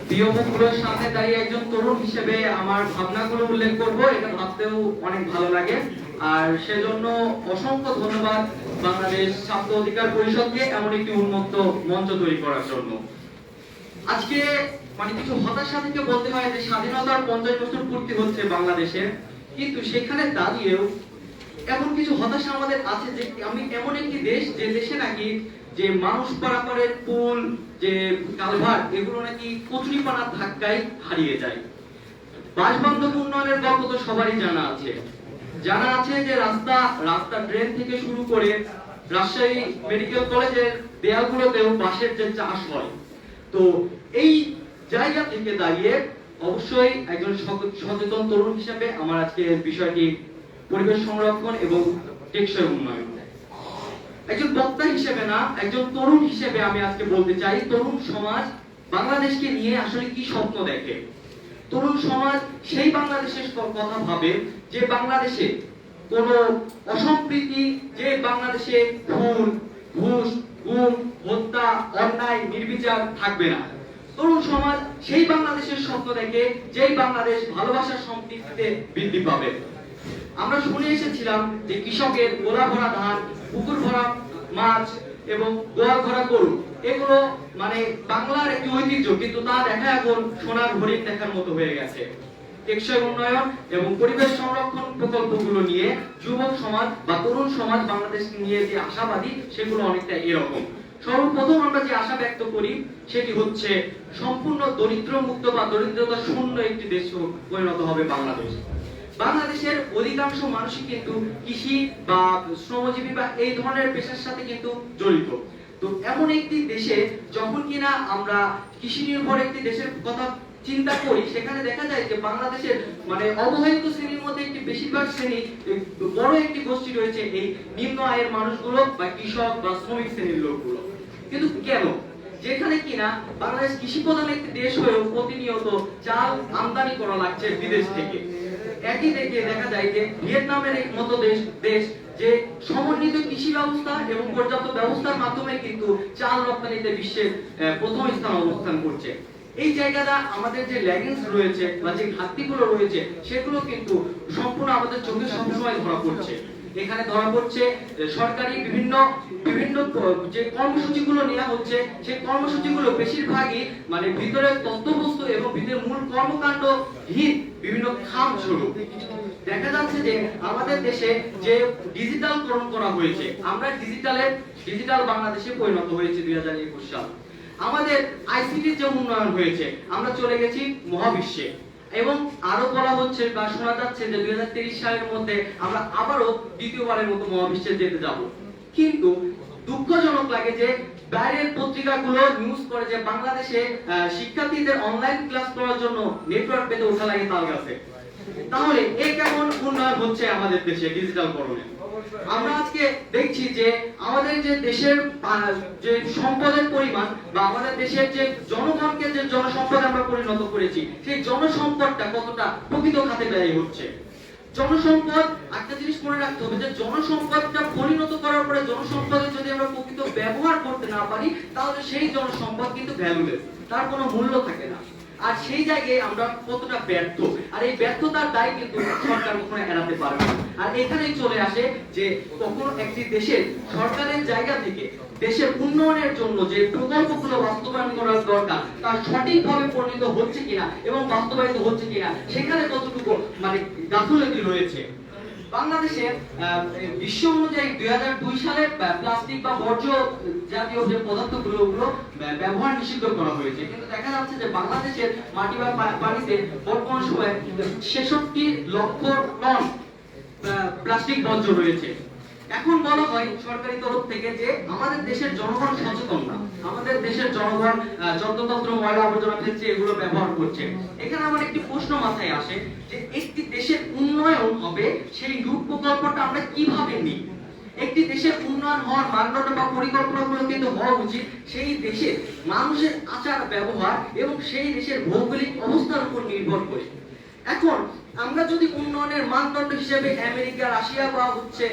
প্রিয় মুখগুলোর সামনে দাঁড়িয়ে একজন তরুণ হিসেবে আমার ভাবনাগুলো উল্লেখ করব, এটা ভাবতেও অনেক ভালো লাগে। আর সেজন্য অসংখ্য ধন্যবাদ বাংলাদেশ ছাত্র অধিকার পরিষদকে এমন একটি উন্মুক্ত মঞ্চ তৈরি করার জন্য। আজকে মানে কিছু হতাশা থেকে বলতে হয় যে স্বাধীনতার 50 বছর পূর্তি হচ্ছে বাংলাদেশে, কিন্তু সেখানে দাঁড়িয়েও এমন কিছু হতাশা আমাদের আছে যে আমি এমন একটি দেশ, যে দেশে নাকি যে মানুষ পারাপারের পুল, যে কালভার্ট, এগুলো নাকি কচুরিপানার ধাক্কায় হারিয়ে যায়। বাসবান্ধব উন্নয়নের গল্প তো সবারই জানা আছে যে রাস্তা ড্রেন থেকে শুরু করে রাজশাহী মেডিকেল কলেজের দেয়ালগুলোতেও বাঁশের যে চাষ হয়। তো এই জায়গা থেকে দাঁড়িয়ে অবশ্যই একজন সচেতন তরুণ হিসেবে আমার আজকে বিষয়টি পরিবেশ সংরক্ষণ এবং টেকসই উন্নয়ন, একজন বক্তা হিসেবে না, একজন তরুণ হিসেবে আমি আজকে বলতে চাই, তরুণ সমাজ বাংলাদেশকে নিয়ে আসলে কি স্বপ্ন দেখে। তরুণ সমাজ সেই বাংলাদেশের কথা ভাবে যে বাংলাদেশে কোনো অসম্প্রীতি, যে বাংলাদেশে খুন, ঘুষ, গুম, হত্যা, অন্যায়, নির্বিচার থাকবে না। তরুণ সমাজ সেই বাংলাদেশের স্বপ্ন দেখে যেই বাংলাদেশ ভালোবাসার সম্পৃক্তিতে বৃদ্ধি পাবে। আমরা শুনে এসেছিলাম যে কৃষকের গোলা ভরা ধান, পুকুর ভরা মাছ এবং গোয়াল ভরা গরু, এগুলো মানে বাংলার একটি ঐতিহ্য, কিন্তু তা দেখা এখন সোনার হরিণ দেখার মতো হয়ে গেছে। টেকসই উন্নয়ন এবং পরিবেশ সংরক্ষণ প্রকল্পগুলো নিয়ে যুবক সমাজ বা তরুণ সমাজ বাংলাদেশ নিয়ে যে আশাবাদী, সেগুলো অনেকটা এরকম। সর্বপ্রথম আমরা যে আশা ব্যক্ত করি সেটি হচ্ছে সম্পূর্ণ দরিদ্র মুক্ত বা দরিদ্রতা শূন্য একটি দেশ পরিণত হবে বাংলাদেশ। বাংলাদেশের অধিকাংশ মানুষই কিন্তু কৃষি বা শ্রমজীবী বা এই ধরনের পেশার সাথে কিন্তু জড়িত। তো এমন একটি দেশে যখন কিনা আমরা কৃষি নির্ভর একটি দেশের কথা চিন্তা করি, সেখানে দেখা যায় যে বাংলাদেশের মানে অবহেলিত শ্রেণীর মধ্যে একটি বেশিরভাগ শ্রেণী, বড় একটি গোষ্ঠী রয়েছে এই নিম্ন আয়ের মানুষগুলো বা কৃষক বা শ্রমিক শ্রেণীর লোকগুলো। কিন্তু কেন? যেখানে কিনা বাংলাদেশ কৃষি প্রধান একটি দেশ হয়েও প্রতিনিয়ত চাল আমদানি করা লাগছে বিদেশ থেকে। একই দেখা যায় যে ভিয়েতনামের মতো দেশ যে সমন্বিত কৃষি ব্যবস্থা এবং পর্যাপ্ত ব্যবস্থার মাধ্যমে কিন্তু চাল রপ্তানিতে বিশ্বের প্রথম স্থান অবস্থান করছে। এই জায়গাটা আমাদের যে ল্যাগিংস রয়েছে বা যে ঘাটতিগুলো রয়েছে, সেগুলো কিন্তু সম্পূর্ণ আমাদের চোখে সবসময় ধরা পড়ছে। এখানে ধরা পড়ছে সরকারি বিভিন্ন যে কর্মসূচিগুলো নেওয়া হচ্ছে, সেই কর্মসূচিগুলো বেশিরভাগই মানে ভিতরে তথ্যবস্তু এবং ভিতরে মূল কর্মকাণ্ডহীন বিভিন্ন খামছড়ো। দেখা যাচ্ছে যে আমাদের দেশে যে ডিজিটালকরণ করা হয়েছে, আমরা ডিজিটাল বাংলাদেশে পরিণত হয়েছে 2021 সাল। আমাদের আইসিটির যে উন্নয়ন হয়েছে, আমরা চলে গেছি মহাবিশ্বে এবং আরো বলা হচ্ছে বা শোনা যাচ্ছে যে 2023 সালের মধ্যে আমরা আবারও দ্বিতীয়বারের মতো মহাবিশ্বে যেতে যাব। কিন্তু দুঃখজনক লাগে যে বাইরের পত্রিকাগুলো নিউজ করে যে বাংলাদেশে শিক্ষার্থীদের অনলাইন ক্লাস করার জন্য নেটওয়ার্ক পেতে ওঠা লাগে তাল গাছে। তাহলে এই কেমন উন্নয়ন হচ্ছে আমাদের দেশে ডিজিটাল করণে? আমরা আজকে দেখছি যে আমাদের যে দেশের যে সম্পদের পরিমাণ বা আমাদের দেশের যে জনগণকে যে জনসম্পদে আমরা পরিণত করেছি, সেই জনসম্পদটা কতটা প্রকৃত খাতে ব্যয় হচ্ছে। জনসম্পদ, একটা জিনিস মনে রাখতে হবে যে জনসম্পদটা পরিণত করার পরে জনসম্পদের যদি আমরা প্রকৃত ব্যবহার করতে না পারি, তাহলে সেই জনসম্পদ কিন্তু ভ্যালুলেস, তার কোনো মূল্য থাকে না। আর সেই জায়গায় আমরা কতটা ব্যর্থ, আর এই ব্যর্থতার দায় কিন্তু সরকার কখনো এড়াতে পারবে না। আর এখানেই চলে আসে যে কখনো একটি দেশের সরকারের জায়গা থেকে দেশের উন্নয়নের জন্য যে প্রকল্পগুলো বাস্তবায়ন করার দরকার তার সঠিকভাবে পরিণত হচ্ছে কিনা এবং বাস্তবায়িত হচ্ছে কিনা, সেখানে কতটুকু মানে গাফিলতি রয়েছে। বাংলাদেশে বিশ্ব অনুযায়ী 2002 সালে প্লাস্টিক বা বর্জ্য জাতীয় যে পদার্থগুলো ওগুলো ব্যবহার নিষিদ্ধ করা হয়েছে, কিন্তু দেখা যাচ্ছে যে বাংলাদেশের মাটি বা পানিতে বর্তমান সময়ে 66 লক্ষ টন প্লাস্টিক বর্জ্য রয়েছে। এখন বলা হয় সরকারি তরফ থেকে যে আমাদের দেশের জনগণ সচেতন না, আমাদের দেশের জনগণ যন্ত্রতন্ত্র ময়লা আবর্জনা ফেলছে, এগুলো ব্যবহার করছে। এখানে আমার একটি প্রশ্ন মাথায় আসে যে একটি দেশের উন্নয়ন হবে সেই রূপ প্রকল্পটা আমরা কিভাবে নিই? একটি দেশের উন্নয়ন হওয়ার মানদণ্ড বা পরিকল্পনাগুলো কিন্তু হওয়া উচিত সেই দেশের মানুষের আচার ব্যবহার এবং সেই দেশের ভৌগোলিক অবস্থার উপর নির্ভর করে। এখন আমরা যদি উন্নয়নের মানদণ্ড হিসেবে আমেরিকা, রাশিয়া বা হচ্ছে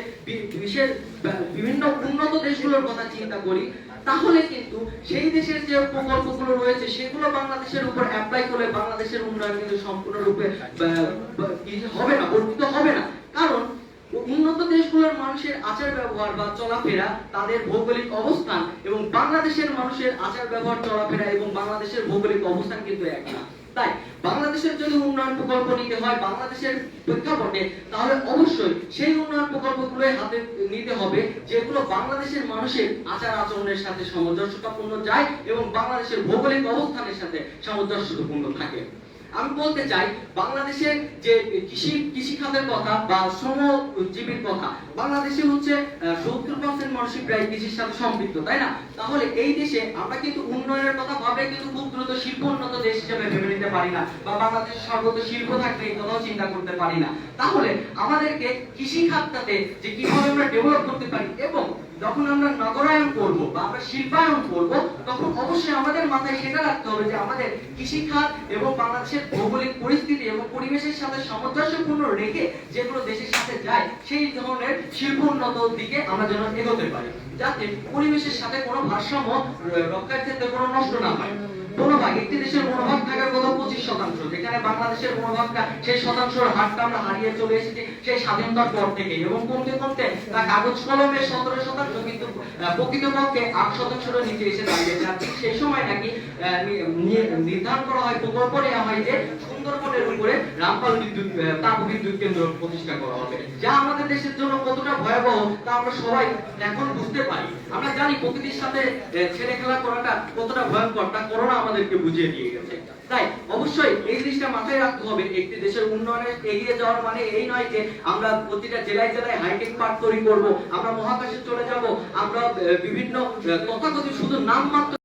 বিশ্বের বিভিন্ন উন্নত দেশগুলোর কথা চিন্তা করি, তাহলে কিন্তু সেই দেশের যে প্রকল্পগুলো রয়েছে সেগুলো বাংলাদেশের উপর অ্যাপ্লাই করলে বাংলাদেশের উন্নয়ন কিন্তু সম্পূর্ণরূপে হবে না, বর্ধিত হবে না। কারণ উন্নত দেশগুলোর মানুষের আচার ব্যবহার বা চলাফেরা, তাদের ভৌগোলিক অবস্থান এবং বাংলাদেশের মানুষের আচার ব্যবহার, চলাফেরা এবং বাংলাদেশের ভৌগোলিক অবস্থান কিন্তু এক না। তাই বাংলাদেশের যদি উন্নয়ন প্রকল্প নিতে হয় বাংলাদেশের প্রেক্ষাপটে, তাহলে অবশ্যই সেই উন্নয়ন প্রকল্পগুলো হাতে নিতে হবে যেগুলো বাংলাদেশের মানুষের আচার আচরণের সাথে সামঞ্জস্যতাপূর্ণ যায় এবং বাংলাদেশের ভৌগোলিক অবস্থানের সাথে সামঞ্জস্যপূর্ণ থাকে। আমি বলতে চাই বাংলাদেশের যে কৃষি খাতের কথা বা শ্রমজীবীর কথা, বাংলাদেশে হচ্ছে 70% মানুষই প্রায় কৃষির সাথে সম্পৃক্ত, তাই না? তাহলে এই দেশে আমরা কিন্তু উন্নয়নের কথা ভাবলে কিন্তু খুব দ্রুত শিল্প উন্নত দেশ হিসেবে ভেবে নিতে পারি না, বা বাংলাদেশের সর্বত্র শিল্প থাকলে এই কথাও চিন্তা করতে পারি না। তাহলে আমাদেরকে কৃষি খাতটাতে যে কিভাবে আমরা ডেভেলপ করতে পারি এবং যখন আমরা নগরায়ন করব বা আমরা শিল্পায়ন করব, তখন অবশ্যই আমাদের মাথায় সেটা রাখতে হবে যে আমাদের কৃষি খাত এবং বাংলাদেশের ভৌগোলিক পরিস্থিতি এবং পরিবেশের সাথে সামঞ্জস্যপূর্ণ রেখে যেগুলো দেশের সাথে যায় সেই ধরনের শিল্প উন্নত দিকে আমরা যেন এগোতে পারি, যাতে পরিবেশের সাথে কোনো ভারসাম্য রক্ষার ক্ষেত্রে কোনো নষ্ট না হয়। মনোভাগ, একটি দেশের মনোভাগ থাকার কথা 25%, যেখানে বাংলাদেশের মনোভাগটা সেই শতাংশের হারটা আমরা হারিয়ে চলে এসেছি সেই স্বাধীনতার পর থেকে, এবং কমতে কমতে তা কাগজ কলমে 17%, কিন্তু প্রকৃতপক্ষে 8% নিচে এসে দাঁড়িয়েছে। আর ঠিক সেই সময় নাকি নির্ধারণ করা হয়, প্রকল্প নেওয়া হয় যে সুন্দরবনের উপরে রামপাল তাপ বিদ্যুৎ কেন্দ্র প্রতিষ্ঠা করা হবে, যা আমাদের দেশের জন্য কতটা ভয়াবহ তা আমরা সবাই এখন বুঝতে পারি। আমরা জানি প্রকৃতির সাথে ছেলে খেলা করাটা কতটা ভয়ঙ্কর, তা করোনা আমাদেরকে বুঝিয়ে দিয়ে গেছে। তাই অবশ্যই এই জিনিসটা মাথায় রাখতে হবে, একটি দেশের উন্নয়নে এগিয়ে যাওয়ার মানে এই নয় যে আমরা প্রতিটা জেলায় জেলায় হাইটেক পার্ক তৈরি করব, আমরা মহাকাশে চলে যাব, আমরা বিভিন্ন তথাকথিত শুধু নামমাত্র